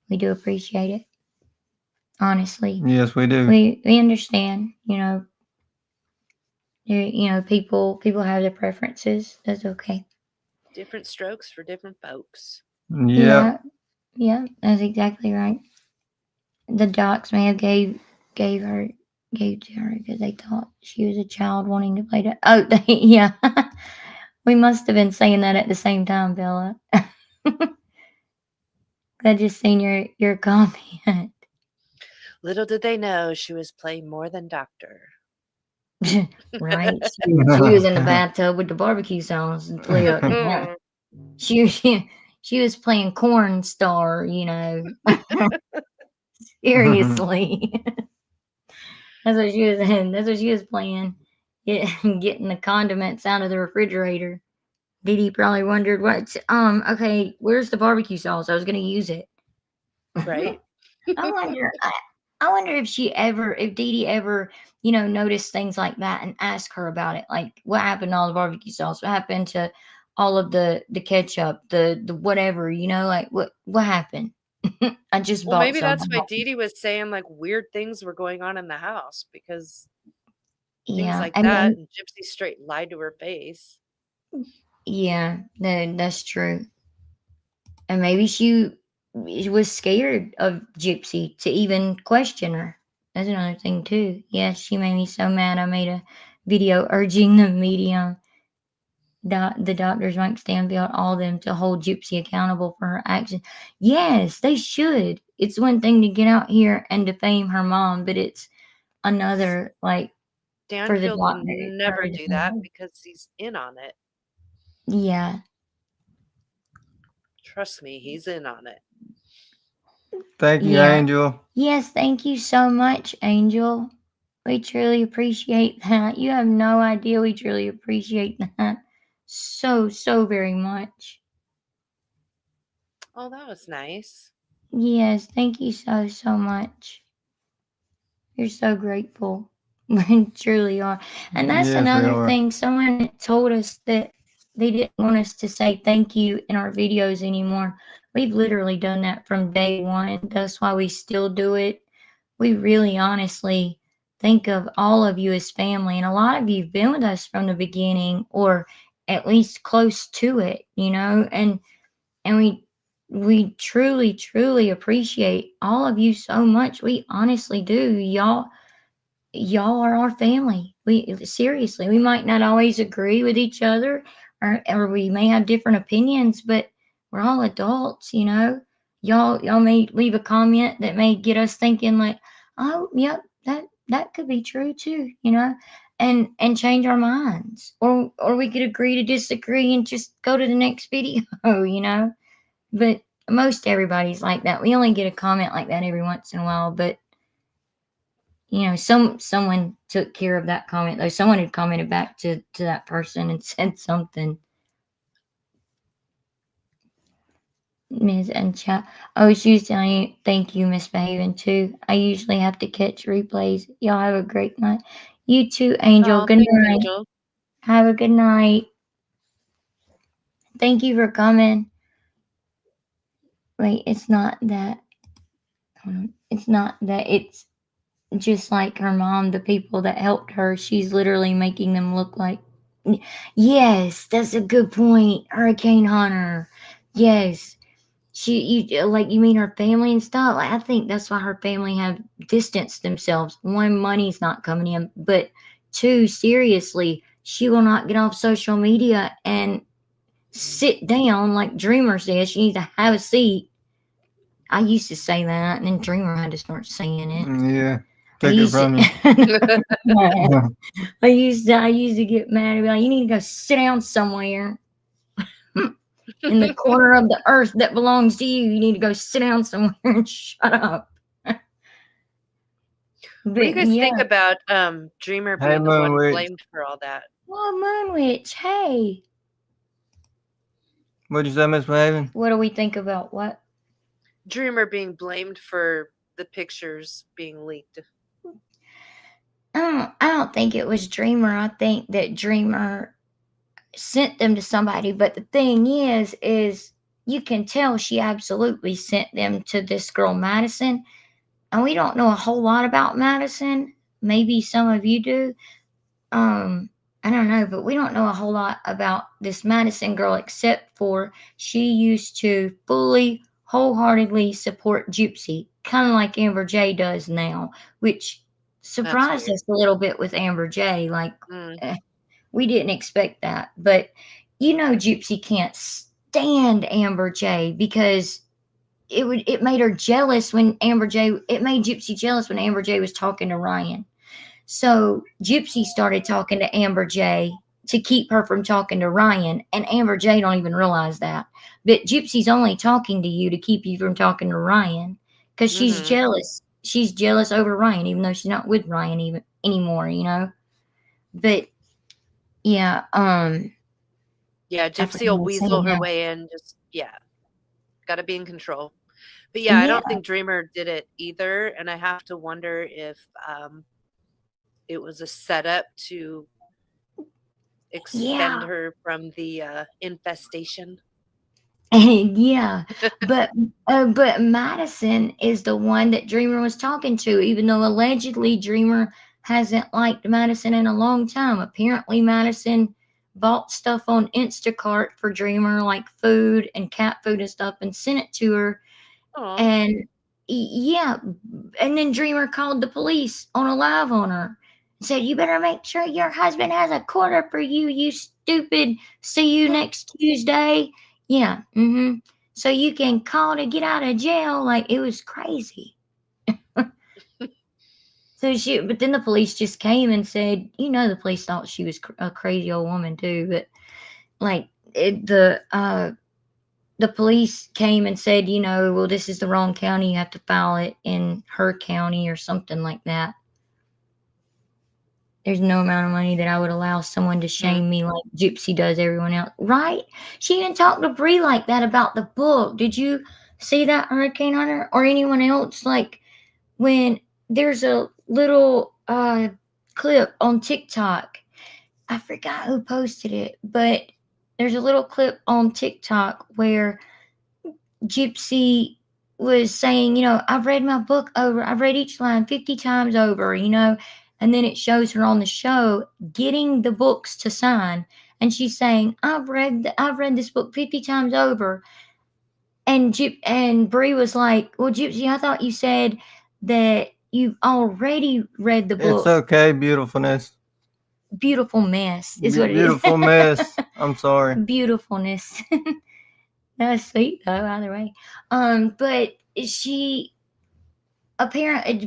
B: We do appreciate it. Honestly,
A: Yes, we do.
B: we understand. People have their preferences. That's okay.
C: Different strokes for different folks.
A: Yep.
B: Yeah, that's exactly right. The docs may have gave to her because they thought she was a child wanting to play. Yeah. We must have been saying that at the same time, Bella. I just seen your comment.
C: Little did they know she was playing more than doctor.
B: Right? She was in the bathtub with the barbecue sauce. Look, yeah. She was playing corn star. Seriously, that's what she was in. That's what she was playing. Getting the condiments out of the refrigerator. Dee Dee probably wondered what. Okay, where's the barbecue sauce? I was gonna use it.
C: Right?
B: I wonder. I wonder if if Dee Dee ever, noticed things like that and asked her about it. Like, what happened to all the barbecue sauce? What happened to all of the ketchup, the whatever? Like what happened? I just
C: Well,
B: bought
C: maybe
B: some.
C: that's why Dee Dee was saying like weird things were going on in the house because things
B: Yeah,
C: like
B: and
C: that
B: then
C: and Gypsy straight lied to her face.
B: yeah, that's true. And maybe she was scared of Gypsy to even question her. That's another thing too. Yeah, she made me so mad. I made video urging the medium, the doctors, Mike Stanfield, all of them to hold Gypsy accountable for her actions. Yes, they should. It's one thing to get out here and defame her mom, but it's another, like, for the
C: Danfield would
B: doctor to
C: never
B: try to
C: do that
B: defame her.
C: because he's in on it.
B: Yeah.
C: Trust me, he's in on it.
A: Thank you,
B: Yeah.
A: Angel.
B: Yes, thank you so much, Angel. We truly appreciate that. You have no idea. We truly appreciate that so very much.
C: Oh, that was nice.
B: Yes, thank you so much. You're so grateful. We truly are. And that's
A: Yes, we
B: another
A: are.
B: thing. Someone told us that they didn't want us to say thank you in our videos anymore. We've literally done that from day one. That's why we still do it. We really honestly think of all of you as family. And a lot of you have been with us from the beginning, or at least close to it, you know? And we truly appreciate all of you so much. We honestly do. Y'all are our family. We seriously, we might not always agree with each other, or we may have different opinions, but we're all adults, you know. Y'all may leave a comment that may get us thinking, like, oh yep, that could be true too, you know, and change our minds. Or we could agree to disagree and just go to the next video, you know. But most everybody's like that. We only get a comment like that every once in a while, but you know, someone took care of that comment, though. Someone had commented back to that person and said something. Ms. and chat. Oh, she was telling you, thank you, Miss Behaven, too. I usually have to catch replays. Y'all have a great night. You too, Angel.
C: Oh,
B: Good
C: thanks,
B: night.
C: Angel.
B: Have a good night. Thank you for coming. Wait, it's not that. It's not that. It's just like her mom, the people that helped her, she's literally making them look like. Yes, that's a good point. Hurricane Hunter. Yes. You like, you mean her family and stuff? Like, I think that's why her family have distanced themselves. One, money's not coming in, but two, seriously, she will not get off social media and sit down like Dreamer says. She needs to have a seat. I used to say that, and then Dreamer had to start saying it.
A: Yeah.
B: I
A: Take it
B: used
A: from
B: to,
A: you.
B: I used to get mad and be like, you need to go sit down somewhere in the corner of the earth that belongs to you. You need to go sit down somewhere and shut up.
C: What do you
B: But
C: guys
B: yeah,
C: think about Dreamer
A: Hey,
C: being the one
A: Moon Witch.
C: blamed for all that?
B: well, Moon Witch, hey,
A: What'd you say, Miss Behaven?
B: what do we think about what?
C: Dreamer being blamed for the pictures being leaked.
B: I don't think it was Dreamer. I think that Dreamer sent them to somebody. But the thing is you can tell she absolutely sent them to this girl Madison. And we don't know a whole lot about Madison. Maybe some of you do. I don't know, but we don't know a whole lot about this Madison girl, except for she used to fully, wholeheartedly support Gypsy, kind of like Amber J does now, which surprised
C: weird.
B: us a little bit with Amber J. Like,
C: Mm.
B: we didn't expect that. But you know, Gypsy can't stand Amber J because it made her jealous when it made Gypsy jealous when Amber J was talking to Ryan. So Gypsy started talking to Amber J to keep her from talking to Ryan, and Amber J don't even realize that. But Gypsy's only talking to you to keep you from talking to Ryan because she's
C: Mm-hmm.
B: jealous. She's jealous over Ryan, even though she's not with Ryan even anymore, you know. But yeah,
C: Yeah,
B: I forgot
C: Gypsy will
B: what I was
C: weasel
B: saying
C: her
B: now.
C: way in. Just got to be in control. But yeah, I
B: Yeah,
C: don't think Dreamer did it either, and I have to wonder if it was a setup to extend
B: yeah.
C: her from the infestation.
B: Yeah, but Madison is the one that Dreamer was talking to, even though allegedly Dreamer hasn't liked Madison in a long time. Apparently, Madison bought stuff on Instacart for Dreamer, like food and cat food and stuff, and sent it to her.
C: Oh,
B: And yeah, and then Dreamer called the police on a live on her said, "You better make sure your husband has a quarter for you, you stupid. See you next Tuesday." Yeah. So you can call to get out of jail. Like, it was crazy. But then the police just came and said, the police thought she was a crazy old woman too. But like, the police came and said, well, this is the wrong county. You have to file it in her county or something like that. There's no amount of money that I would allow someone to shame me like Gypsy does everyone else. Right? She even talked to Bree like that about the book. Did you see that, Hurricane Hunter? Or anyone else? Like, when there's a little clip on TikTok. I forgot who posted it, but there's a little clip on TikTok where Gypsy was saying, I've read my book over, I've read each line 50 times over, and then it shows her on the show getting the books to sign, and she's saying, I've read this book 50 times over. And Bree was like, well, Gypsy, I thought you said that you've already read the book.
A: It's okay, beautifulness.
B: Beautiful mess is what it is.
A: Beautiful mess. I'm sorry.
B: Beautifulness. That's sweet though, either way. But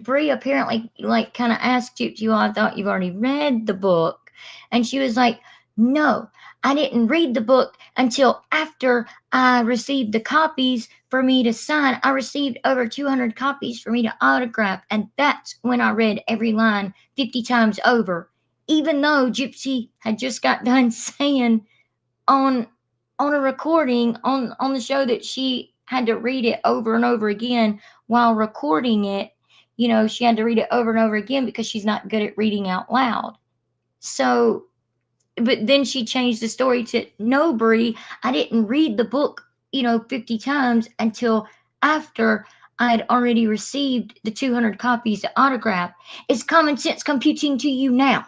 B: Bree apparently like kind of asked Gypsy, well, I thought you've already read the book. And she was like, no, I didn't read the book until after I received the copies for me to sign. I received over 200 copies for me to autograph, and that's when I read every line 50 times over. Even though Gypsy had just got done saying on a recording on the show that she had to read it over and over again while recording it. She had to read it over and over again because she's not good at reading out loud. So, but then she changed the story to, no, Bree, I didn't read the book, 50 times until after I had already received the 200 copies to autograph. It's common sense computing to you now.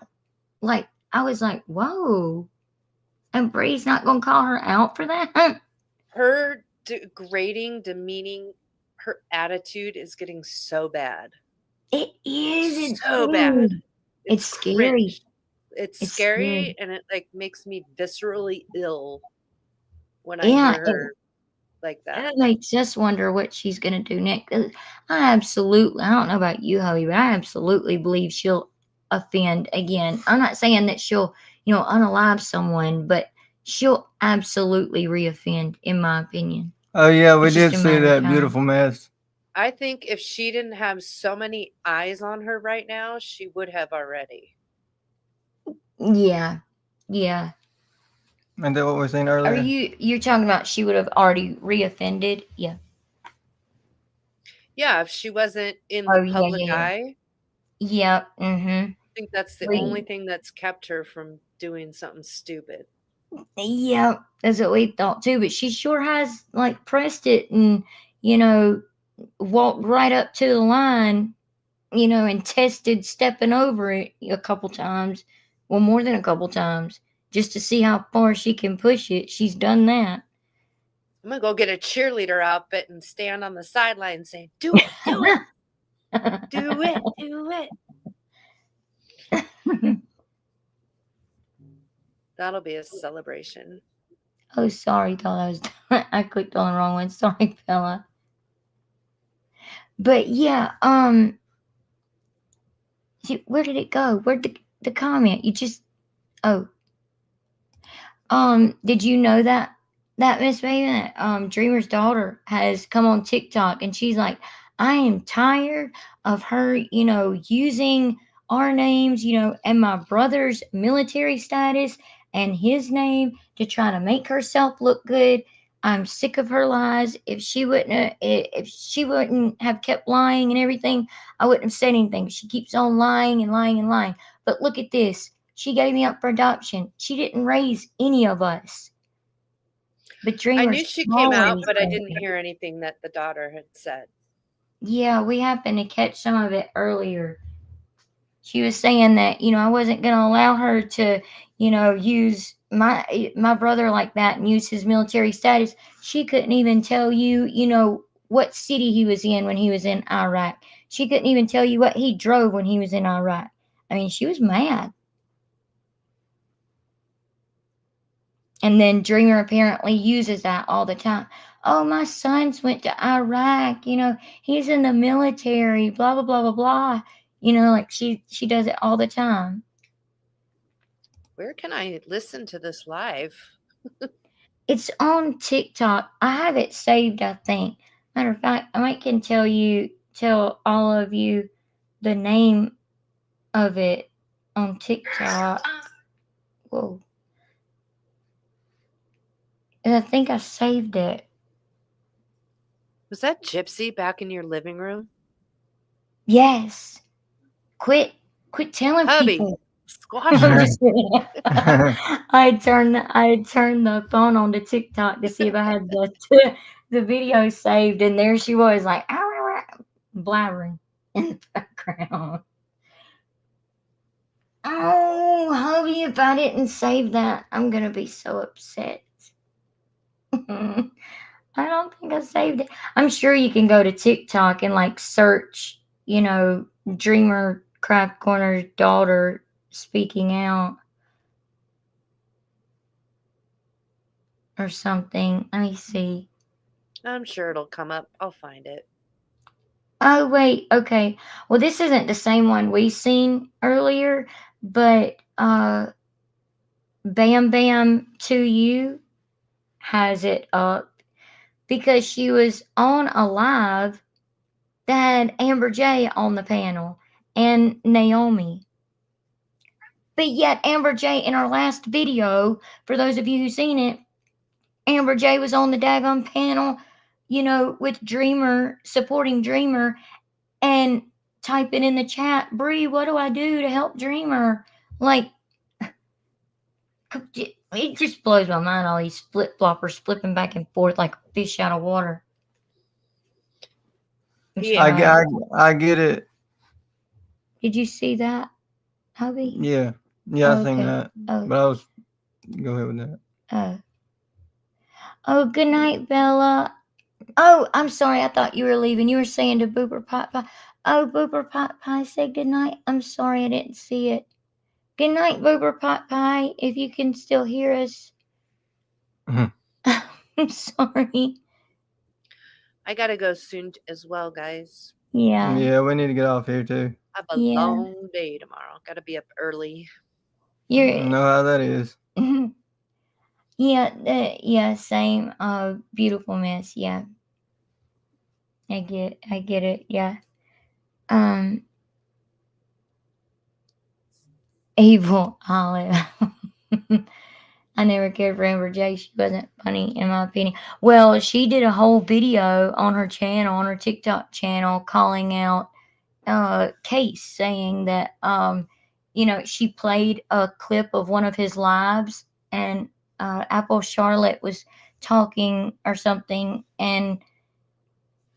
B: Like, I was like, whoa. And Bree's not going to call her out for that?
C: Her degrading, demeaning, her attitude is getting so bad.
B: It is.
C: It's so bad.
B: It's scary.
C: Cringe. It's scary, and it like makes me viscerally ill when I hear her like that.
B: It makes us wonder what she's going to do next. I don't know about you, Hubby, but I absolutely believe she'll offend again. I'm not saying that she'll, unalive someone, but she'll absolutely reoffend, in my opinion.
A: Oh yeah, we did see that beautiful mess.
C: I think if she didn't have so many eyes on her right now, she would have already.
B: Yeah.
A: And that what we were saying earlier?
B: You're talking about she would have already reoffended? Yeah.
C: Yeah, if she wasn't in the public eye.
B: Yep.
C: I think that's the only thing that's kept her from doing something stupid.
B: Yeah, that's what we thought too. But she sure has like pressed it and walked right up to the line, and tested stepping over it a couple times. Well, more than a couple times, just to see how far she can push it. She's done that.
C: I'm gonna go get a cheerleader outfit and stand on the sideline and say, "Do it, do it, do it, do it." That'll be a celebration.
B: Oh, sorry, thought I clicked on the wrong one. Sorry, fella. But yeah, where did it go? Where'd the comment? You just did you know that Miss Baby, Dreamer's daughter has come on TikTok and she's like, I am tired of her, using our names, and my brother's military status and his name to try to make herself look good. I'm sick of her lies. If she wouldn't have kept lying and everything, I wouldn't have said anything. She keeps on lying and lying and lying. But look at this. She gave me up for adoption. She didn't raise any of us. But Dreamer's
C: I knew she came out, but I didn't hear anything that the daughter had said.
B: Yeah, we happened to catch some of it earlier. She was saying that, I wasn't going to allow her to, use my brother like that and use his military status. She couldn't even tell you, what city he was in when he was in Iraq. She couldn't even tell you what he drove when he was in Iraq. I mean, she was mad. And then Dreamer apparently uses that all the time. Oh, my son's went to Iraq, he's in the military, blah blah blah blah blah. Like she does it all the time.
C: Where can I listen to this live?
B: It's on TikTok. I have it saved, I think. Matter of fact, I might can tell all of you the name of it on TikTok. Whoa. And I think I saved it.
C: Was that Gypsy back in your living room?
B: Yes. Quit telling
C: Hubby,
B: people.
C: squash
B: I'm
C: her.
B: just kidding. I turned the phone on to TikTok to see if I had the video saved, and there she was, like blabbering in the background. Oh, hubby, if I didn't save that, I'm gonna be so upset. I don't think I saved it. I'm sure you can go to TikTok and like search, Dreamer Craft Corner's daughter speaking out or something. Let me see.
C: I'm sure it'll come up. I'll find it.
B: Oh, wait. Okay. Well, this isn't the same one we seen earlier, but Bam Bam to You has it up because she was on a live that had Amber J on the panel and Naomi. But yet Amber J in our last video, for those of you who seen it, Amber J was on the daggone panel, with Dreamer, supporting Dreamer, and typing in the chat, Bree, what do I do to help Dreamer? Like, it just blows my mind, all these flip floppers flipping back and forth like a fish out of water. I'm
C: Yeah.
B: sorry.
A: I get it.
B: Did you see that, hubby?
A: Yeah. Yeah, I seen
B: Okay.
A: that.
B: Oh.
A: But go ahead with that.
B: Oh, good night, Bella. Oh, I'm sorry. I thought you were leaving. You were saying to Booper Pot Pie. Oh, Booper Pot Pie said good night. I'm sorry I didn't see it. Good night, Booper Pot Pie. If you can still hear us. I'm sorry.
C: I gotta go soon as well, guys.
B: Yeah.
A: Yeah, we need to get off here too.
C: I have a long day tomorrow. Gotta be up early.
A: You know how that is.
B: Yeah, same. Beautiful miss. Yeah. I get it. Yeah. Evil Olive. I never cared for Amber J. She wasn't funny, in my opinion. Well, she did a whole video on her channel, on her TikTok channel, calling out Case, saying that she played a clip of one of his lives, and Apple Charlotte was talking or something, and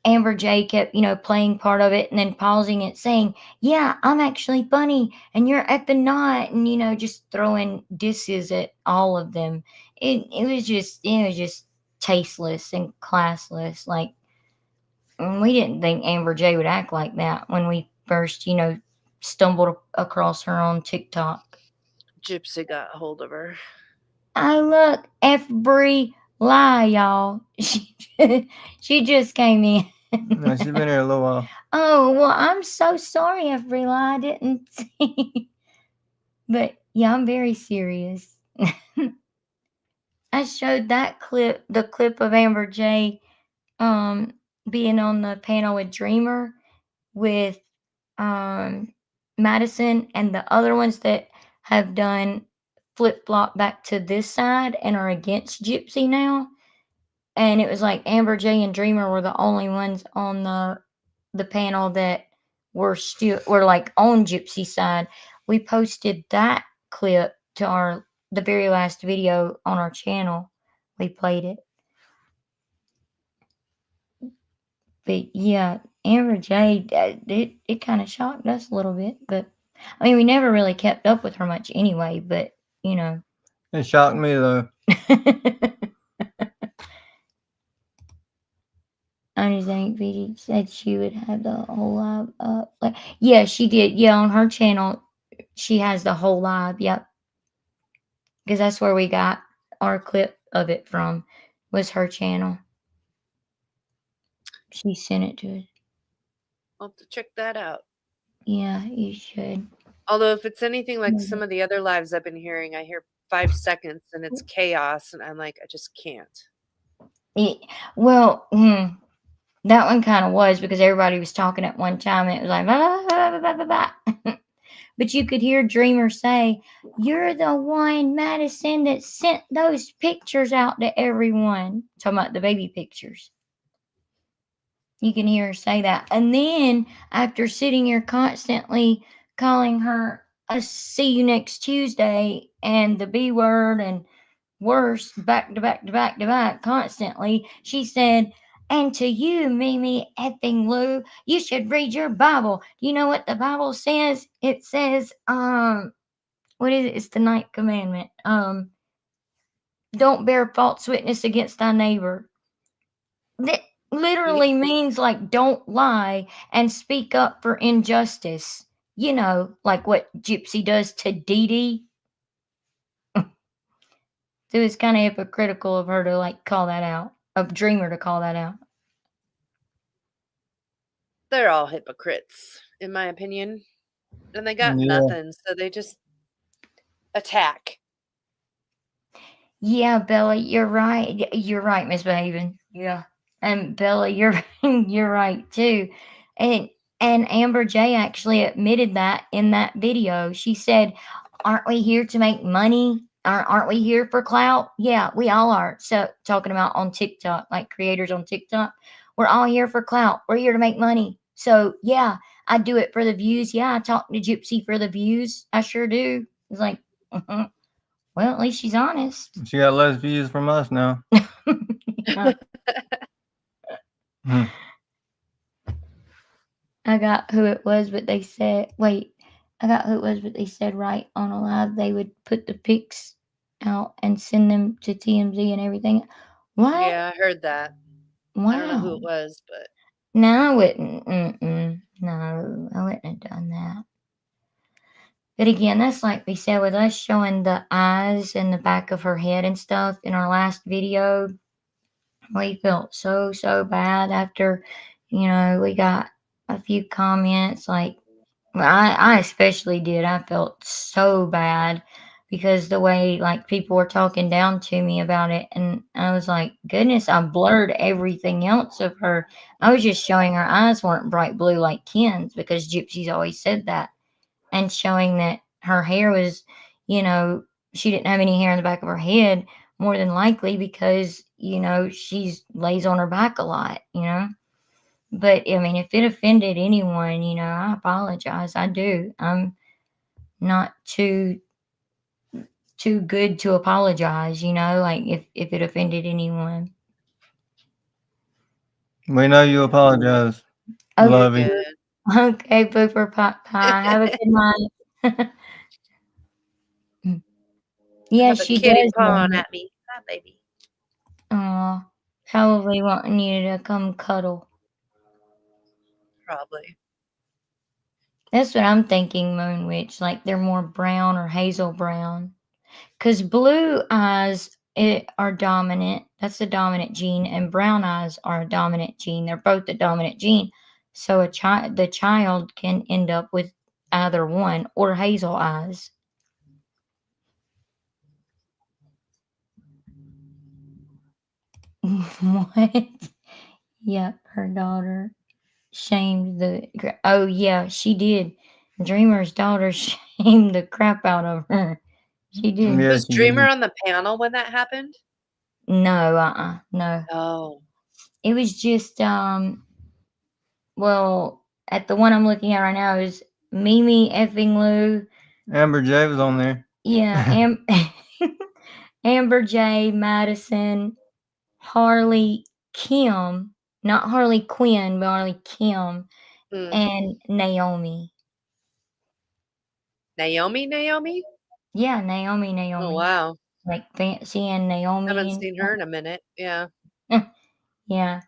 B: Amber J kept, playing part of it and then pausing it, saying, "Yeah, I'm actually funny, and you're effing not," and just throwing disses at all of them. It was just tasteless and classless. Like, we didn't think Amber J would act like that when we first, stumbled across her on TikTok.
C: Gypsy got a hold of her.
B: Oh, look, F. Bree lie, y'all. She just came in.
A: No, she's been here a little while.
B: Oh, well, I'm so sorry, Everly. I didn't see. But yeah, I'm very serious. I showed that the clip of Amber J being on the panel with Dreamer, with Madison, and the other ones that have done flip flop back to this side and are against Gypsy now. And it was like Amber J and Dreamer were the only ones on the panel that were like on Gypsy side. We posted that clip to the very last video on our channel. We played it. But yeah, Amber J, it kind of shocked us a little bit. But I mean, we never really kept up with her much anyway. But
A: It shocked me though.
B: I just think Vicky said she would have the whole live up. Yeah, she did. Yeah, on her channel, She has the whole live. Yep, because that's where we got our clip of it from. Was her channel. She sent it to us.
C: I'll have to check that out.
B: Yeah, you should.
C: Although if it's anything like
B: Mhm.
C: some of the other lives I've been hearing, I hear 5 seconds and it's chaos, and I'm like, I just can't.
B: Well, that one kind of was because everybody was talking at one time and it was like, blah, blah, blah, blah, blah. But you could hear Dreamer say, "You're the one, Madison, that sent those pictures out to everyone." Talking about the baby pictures. You can hear her say that. And then after sitting here constantly calling her a "see you next Tuesday" and the B word and worse, back to back to back to back constantly, she said, "And to you, Mimi effing Lou, you should read your Bible. You know what the Bible says? It says, what is it? It's the ninth commandment. Don't bear false witness against thy neighbor." That literally means like don't lie and speak up for injustice. You know, like what Gypsy does to Dee Dee. So it's kind of hypocritical of her to like call that out, of Dreamer to call that out.
C: They're all hypocrites, in my opinion. And they got
A: Yeah.
C: nothing, so they just attack.
B: Yeah, Bella, you're right. You're right, Miss Behaven. Yeah. And Bella, you're you're right too. And Amber J actually admitted that in that video. She said, "Aren't we here to make money? Aren't we here for clout?" Yeah, we all are. So talking about on TikTok, like creators on TikTok, we're all here for clout. We're here to make money. So yeah, I do it for the views. Yeah, I talk to Gypsy for the views. I sure do. It's like, well, at least she's honest.
A: She got less views from us now.
B: Yeah.
A: Hmm.
B: I got who it was, but they said, wait, I got who it was, but they said right on a live they would put the pics out and send them to TMZ and everything. What?
C: Yeah, I heard that. I don't know who
B: Wow.
C: it was, but
B: No, I wouldn't. No, I wouldn't have done that. But again, that's like we said with us showing the eyes and the back of her head and stuff in our last video. We felt so bad after, we got a few comments like, well, I especially did. I felt so bad because the way like people were talking down to me about it, and I was like, goodness, I blurred everything else of her. I was just showing her eyes weren't bright blue like Ken's because Gypsy's always said that, and showing that her hair was, you know, she didn't have any hair in the back of her head, more than likely because, she's lays on her back a lot. But I mean, if it offended anyone, I apologize. I do. I'm not too good to apologize, like if it offended anyone.
A: We know you apologize,
B: Okay,
A: Lovey.
C: good.
B: okay, Booper Pot Pie. Have a good night. Yeah,
C: Have a
B: she
C: kitty
B: does.
C: pawing at me. Hi, baby.
B: Aw, probably wanting you to come cuddle.
C: Probably.
B: That's what I'm thinking, Moon Witch. Like they're more brown or hazel brown. Because blue eyes are dominant. That's the dominant gene, and brown eyes are a dominant gene. They're both the dominant gene. So the child can end up with either one or hazel eyes. What? Yep, her daughter shamed the. Oh yeah, she did. Dreamer's daughter shamed the crap out of her. She did.
A: Yeah,
C: Was
A: she
C: Dreamer
A: did.
C: on the panel when that happened?
B: No, no.
C: Oh.
B: It was just well, at the one I'm looking at right now is Mimi effing Lou.
A: Amber J was on there.
B: Yeah, Amber J, Madison, Harley, Kim, not Harley Quinn, but Harley Kim,
C: Hmm.
B: and Naomi.
C: Naomi?
B: Yeah, Naomi,
C: Oh,
B: Naomi.
C: wow.
B: Like Fancy and Naomi
C: Haven't
B: and
C: seen her in a minute. Yeah.
B: stuff. Yeah.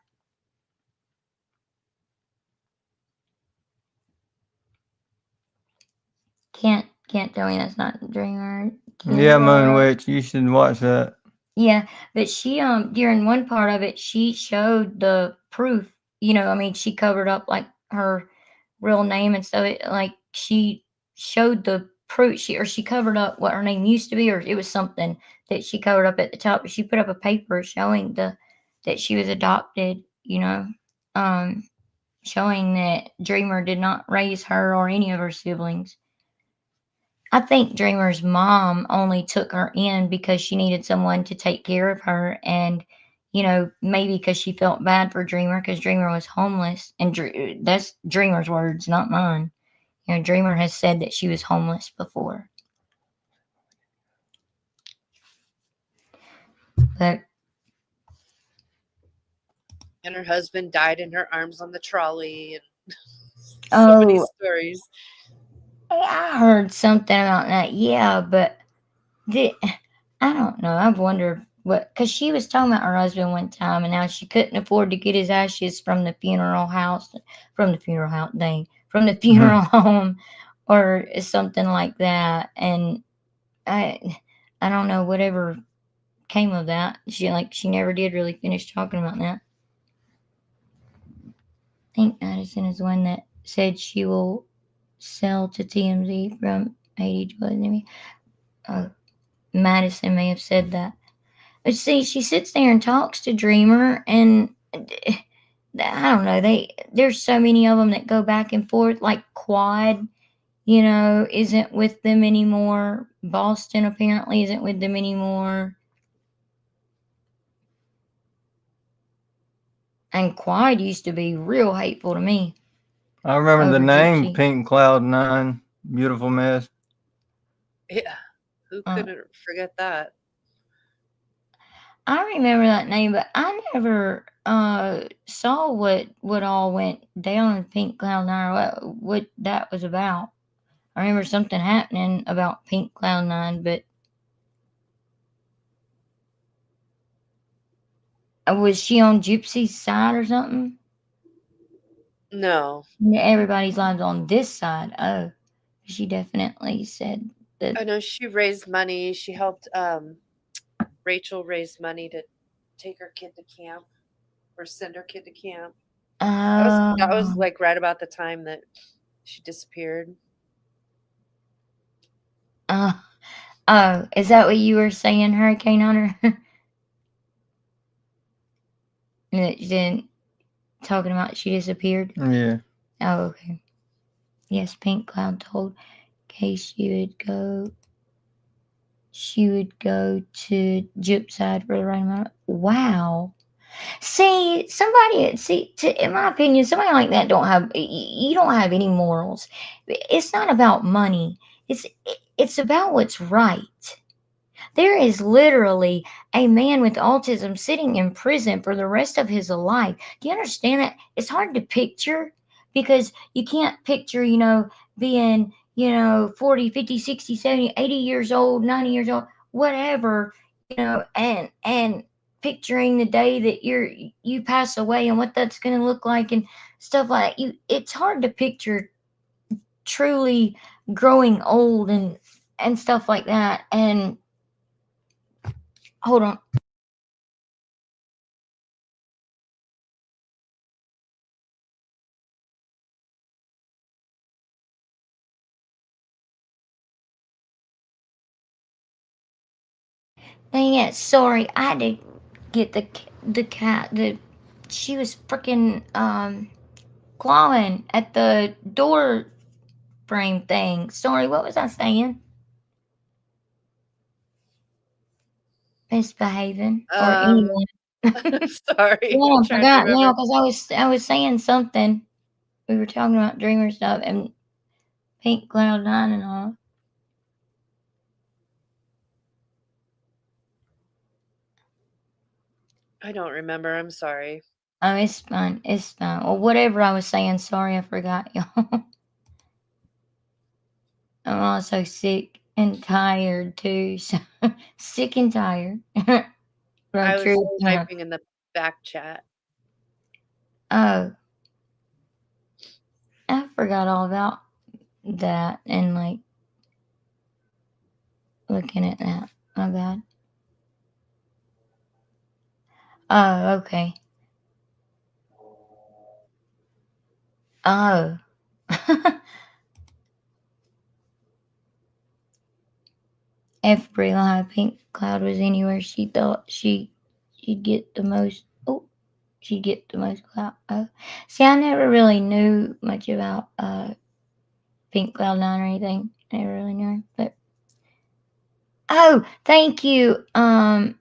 B: Can't tell me that's not Dreamer.
A: Yeah, Moon
B: Kira.
A: Witch. You should watch that.
B: Yeah, but she during one part of it she showed the proof. You know, I mean, she covered up like her real name and stuff. Like she showed the proof. She covered up what her name used to be, or it was something that she covered up at the top. But she put up a paper showing that she was adopted. You know, um, showing that Dreamer did not raise her or any of her siblings. I think Dreamer's mom only took her in because she needed someone to take care of her, and you know, maybe because she felt bad for Dreamer because Dreamer was homeless, and that's Dreamer's words, not mine. You know, Dreamer has said that she was homeless before, but
C: And her husband died in her arms on the trolley, and so many
B: oh,
C: stories.
B: I heard something about that. Yeah, but the I don't know. I've wondered what, because she was talking about her husband one time, and now she couldn't afford to get his ashes from the funeral house, from the funeral home, or something like that. And I, I don't know whatever came of that. She never did really finish talking about that. I think Madison is the one that said she will sell to TMZ from 80 to 11. Madison may have said that. But see, she sits there and talks to Dreamer, and I don't know. There's so many of them that go back and forth. Like Quad, you know, isn't with them anymore. Boston apparently isn't with them anymore. And Quad used to be real hateful to me
A: I remember the
B: over
A: name
B: Gypsy.
A: Pink Cloud 9. Beautiful mess.
C: Yeah, who couldn't forget that?
B: I remember that name, but I never saw what all went down in Pink Cloud Nine, or what that was about. I remember something happening about Pink Cloud Nine, but was she on Gypsy's side or something?
C: No,
B: Everybody's lives on this side. Oh, she definitely said that.
C: I know she raised money. She helped Rachel raise money to take her kid to camp or send her kid to camp. That was
B: Oh,
C: like right about the time that she disappeared.
B: uh, oh, is that what you were saying, Hurricane Hunter? Then talking about she disappeared.
A: Yeah.
B: Oh, okay. Yes, Pink Cloud told Kay she would go to Gypside for the right amount. Wow. See, in my opinion, somebody like that don't have, you don't have any morals. It's not about money. It's about what's right. There is literally a man with autism sitting in prison for the rest of his life. Do you understand that? It's hard to picture because you can't picture, being, 40, 50, 60, 70, 80 years old, 90 years old, whatever, and picturing the day that you pass away and what that's going to look like and stuff like that. It's hard to picture truly growing old and stuff like that. And hold on. Dang it, sorry, I had to get the cat. She was freaking clawing at the door frame thing. Sorry, what was I saying? Misbehaving or
C: Um,
B: anyone?
C: sorry,
B: Yeah,
C: I'm
B: I
C: trying to
B: forgot now
C: remember.
B: because I was saying something. We were talking about Dreamer stuff and Pink Cloud Nine and all.
C: I don't remember. I'm sorry.
B: Oh, it's fine. It's fine. Well, whatever I was saying, sorry, I forgot, y'all. I'm also sick and tired too. So sick and tired. From
C: I was
B: truth,
C: typing in the back chat.
B: Oh, I forgot all about that and like looking at that. My bad. Oh, okay. Oh. If Brilla Pink Cloud was anywhere she thought she'd get the most. Oh, she'd get the most clout. Oh, see, I never really knew much about Pink Cloud 9 or anything. I never really knew, but oh, thank you, Emma.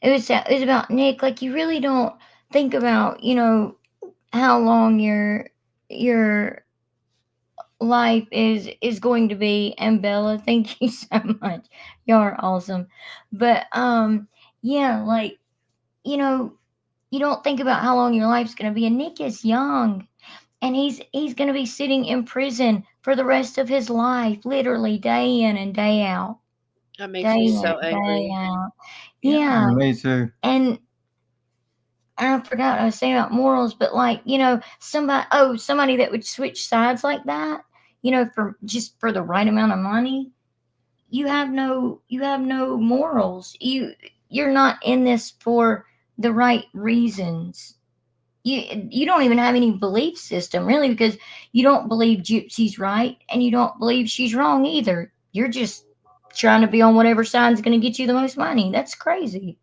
B: It was about Nick. Like, you really don't think about, how long your life is going to be. And Bella, thank you so much. Y'all are awesome. But yeah, like, you know, you don't think about how long your life's going to be. And Nick is young, and he's going to be sitting in prison for the rest of his life, literally day in and day out.
C: That makes
B: Day
C: me
B: in,
C: so
B: day
C: angry.
B: out.
C: Yeah.
B: Yeah.
A: Me too.
B: And I forgot what I was saying about morals, but like, somebody that would switch sides like that, for the right amount of money, you have no morals. You're not in this for the right reasons. You don't even have any belief system, really, because you don't believe Gypsy's right and you don't believe she's wrong either. You're just trying to be on whatever side's going to get you the most money. That's crazy.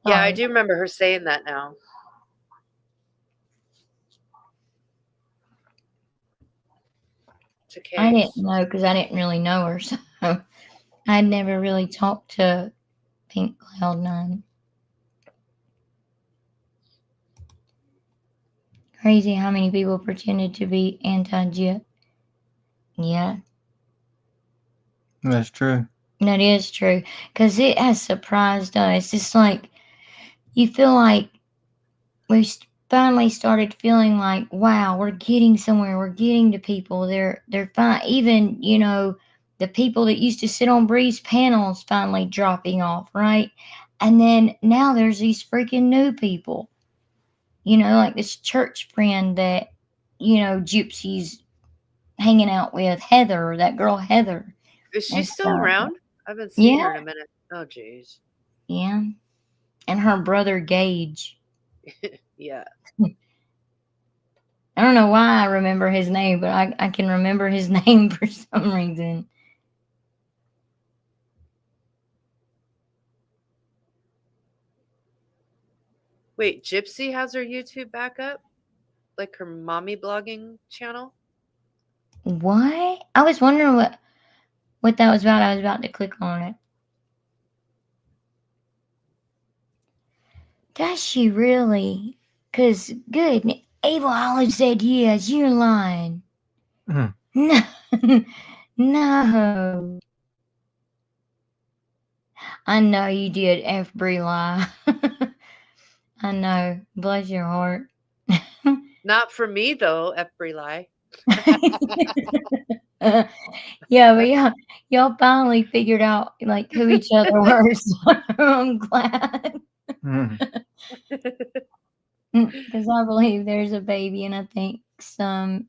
C: Yeah, I
B: Sorry.
C: do remember her saying that now. To
B: I didn't
C: Case.
B: know because I didn't really know her, so I'd never really talked to Pink Cloud 9. Crazy how many people pretended to be anti-Gyp. Yeah,
A: That's true.
B: that is true, because it has surprised us. It's like you feel like we finally started feeling like, wow, we're getting somewhere. We're getting to people. They're fine. Even the people that used to sit on Bree's panels finally dropping off, right? And then now there's these freaking new people. Like this church friend that Gypsy's hanging out with, Heather, that girl Heather,
C: Is she
B: and
C: still
B: stuff.
C: around? I haven't seen
B: Yeah,
C: her in a minute. Oh, jeez.
B: yeah, and her brother Gage.
C: Yeah.
B: I don't know why I remember his name, but I can remember his name for some reason.
C: Wait, Gypsy has her YouTube back up? Like her mommy blogging channel?
B: What? I was wondering what that was about. I was about to click on it. Does she really? 'Cause good. Evil Olive said yes. You're lying.
A: Mhm.
B: No, no. I know you did, F. Bree lie. I know. Bless your heart.
C: Not for me though, F. Lie.
B: Yeah, but y'all finally figured out like who each other were. So I'm glad.
A: Mhm.
B: Because I believe there's a baby, and I think some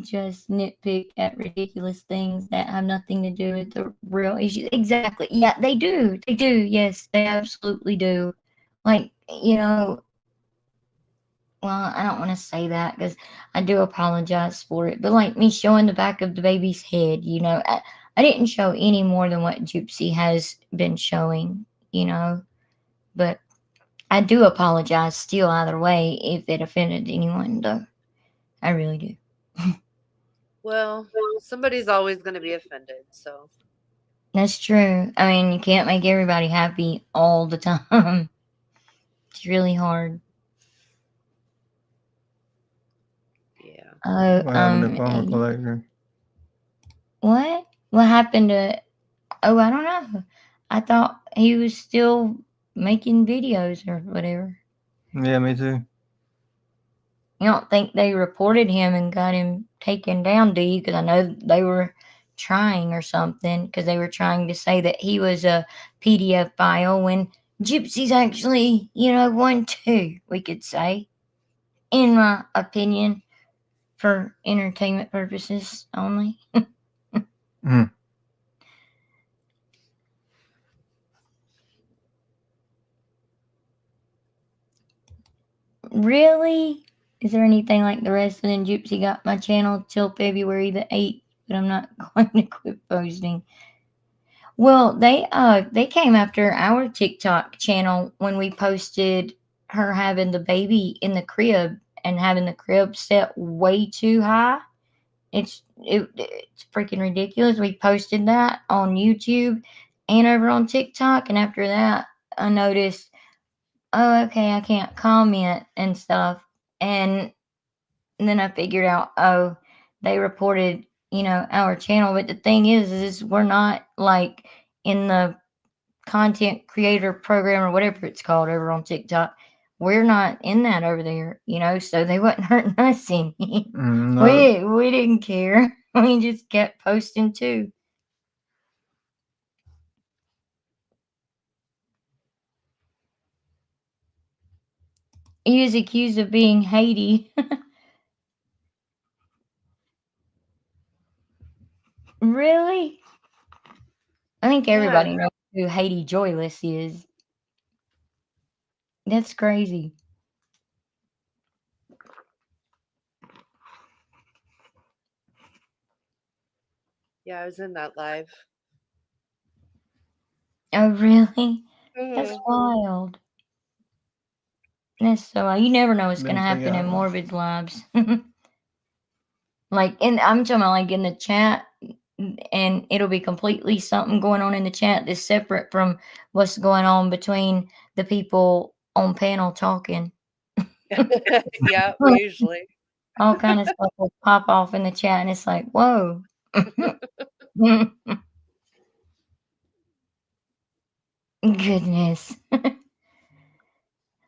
B: just nitpick at ridiculous things that have nothing to do with the real issue. Exactly. Yeah, they do. They do. Yes, they absolutely do. Like, well, I don't want to say that because I do apologize for it. But like me showing the back of the baby's head, I didn't show any more than what Gypsy has been showing, But I do apologize still either way if it offended anyone, though. I really do.
C: Well, somebody's always going to be offended, so.
B: That's true. I mean, you can't make everybody happy all the time. It's really hard.
C: Yeah.
B: Oh,
A: What happened to Farmer Collector?
B: what? What happened to? Oh, I don't know. I thought he was still making videos or whatever.
A: Yeah, me too.
B: You don't think they reported him and got him taken down, do you? Because I know they were trying or something, because they were trying to say that he was a PDF file when Gypsy's actually, one too, we could say. in my opinion, for entertainment purposes only.
A: Mm.
B: Really? Is there anything like the rest of them? Gypsy got my channel till February the 8th, but I'm not going to quit posting. Well, they came after our TikTok channel when we posted her having the baby in the crib and having the crib set way too high. It's freaking ridiculous. We posted that on YouTube and over on TikTok, and after that, I noticed, oh, okay, I can't comment and stuff, and then I figured out, oh, they reported, our channel. But the thing is we're not like in the content creator program or whatever it's called over on TikTok. We're not in that over there, so they wasn't hurting us any.
A: No.
B: We didn't care. We just kept posting too. He was accused of being Haiti. Really? I think
C: Yeah.
B: everybody knows who Haiti Joyless is. That's crazy.
C: Yeah, I was in that live.
B: Oh, really? That's
C: Mhm.
B: wild. That's so wild. You never know what's
A: Been
B: gonna happen in
A: 3 hours.
B: Morbid's lives. Like, I'm talking about like in the chat, and it'll be completely something going on in the chat that's separate from what's going on between the people on panel talking.
C: Yeah, usually.
B: All kind of stuff will pop off in the chat, and it's like, whoa. Goodness.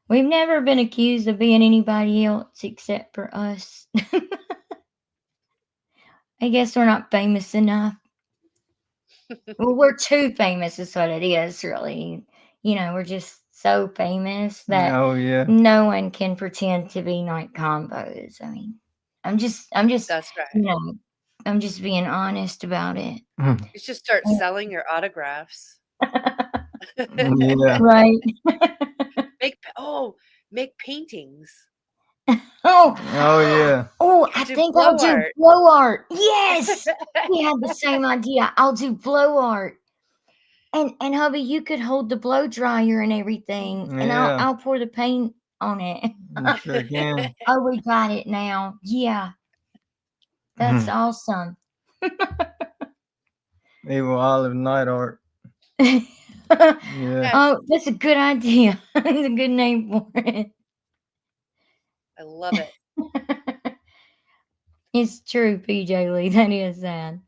B: We've never been accused of being anybody else except for us. I guess we're not famous enough. Well, we're too famous is what it is, really. We're just so famous that
A: Oh yeah.
B: no one can pretend to be night combos. I mean, I'm just,
C: That's right.
B: I'm just being honest about it.
A: Mm.
C: You should start selling your autographs.
A: Yeah.
B: Right.
C: Make paintings.
B: Oh,
A: Oh yeah.
B: oh,
C: You
B: I
C: could do
B: think I'll
C: blow
B: do
C: art.
B: blow art. Yes, we had the same idea. I'll do blow art. And hubby, you could hold the blow dryer and everything, and I'll
A: Yeah.
B: I'll pour the paint on it.
A: You sure can.
B: Oh, we got it now. Yeah, that's
A: Mhm.
B: awesome.
A: Evil Olive Night Art.
B: Oh,
A: Yeah.
B: that's a good idea. That's a good name for it.
C: I love it.
B: It's true, PJ Lee. That is sad.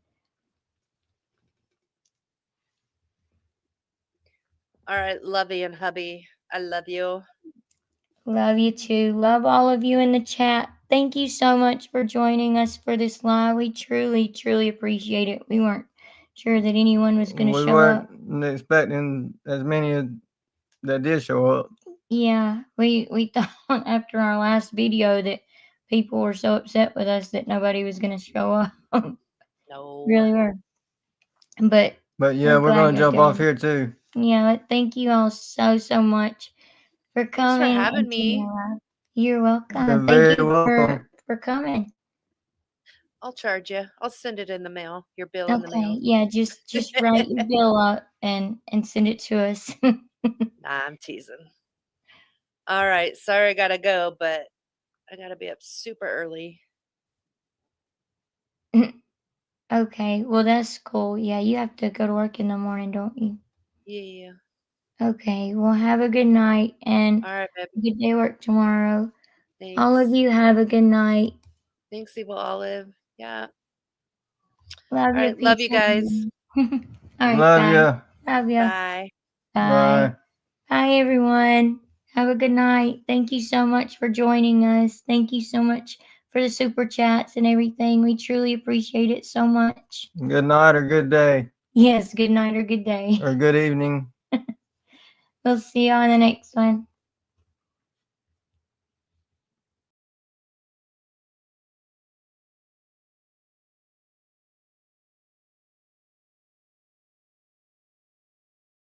C: All right, Lovey and hubby, I love you.
B: Love you too. Love all of you in the chat. Thank you so much for joining us for this live. We truly, truly appreciate it. We weren't sure that anyone was going to
A: We
B: show up.
A: weren't expecting as many as that did show up.
B: Yeah, we thought after our last video that people were so upset with us that nobody was going to show up.
C: No.
B: Really were. But
A: But yeah,
B: we're
A: we're
B: glad
A: gonna
B: you're
A: jump off
B: good.
A: here too.
B: Yeah, thank you all so, so much for
C: Thanks for
B: coming
C: having
B: into
C: me.
B: my life. You're welcome.
A: You're
B: Thank
A: very
B: you
A: welcome.
B: for coming.
C: I'll charge you. I'll send it in the mail. Your bill in the
B: Okay,
C: mail.
B: yeah, just write your bill up and send it to us.
C: Nah, I'm teasing. All right. Sorry I gotta go, but I gotta be up super early.
B: Okay, well that's cool. Yeah, you have to go to work in the morning, don't you?
C: Yeah.
B: Okay, well have a good night and
C: All right, babe.
B: good day work tomorrow.
C: Thanks.
B: All of you have a good night.
C: Thanks, Evil Olive. Yeah.
B: Love
C: All
B: you,
C: right. Love you guys.
B: All right,
A: Love
B: bye.
A: ya.
B: Love you.
C: Bye.
B: Bye.
A: Bye.
B: Bye, everyone. Have a good night. Thank you so much for joining us. Thank you so much for the super chats and everything. We truly appreciate it so much.
A: Good night or good day
B: Yes, good night or good day.
A: or good evening.
B: We'll see you on the next one.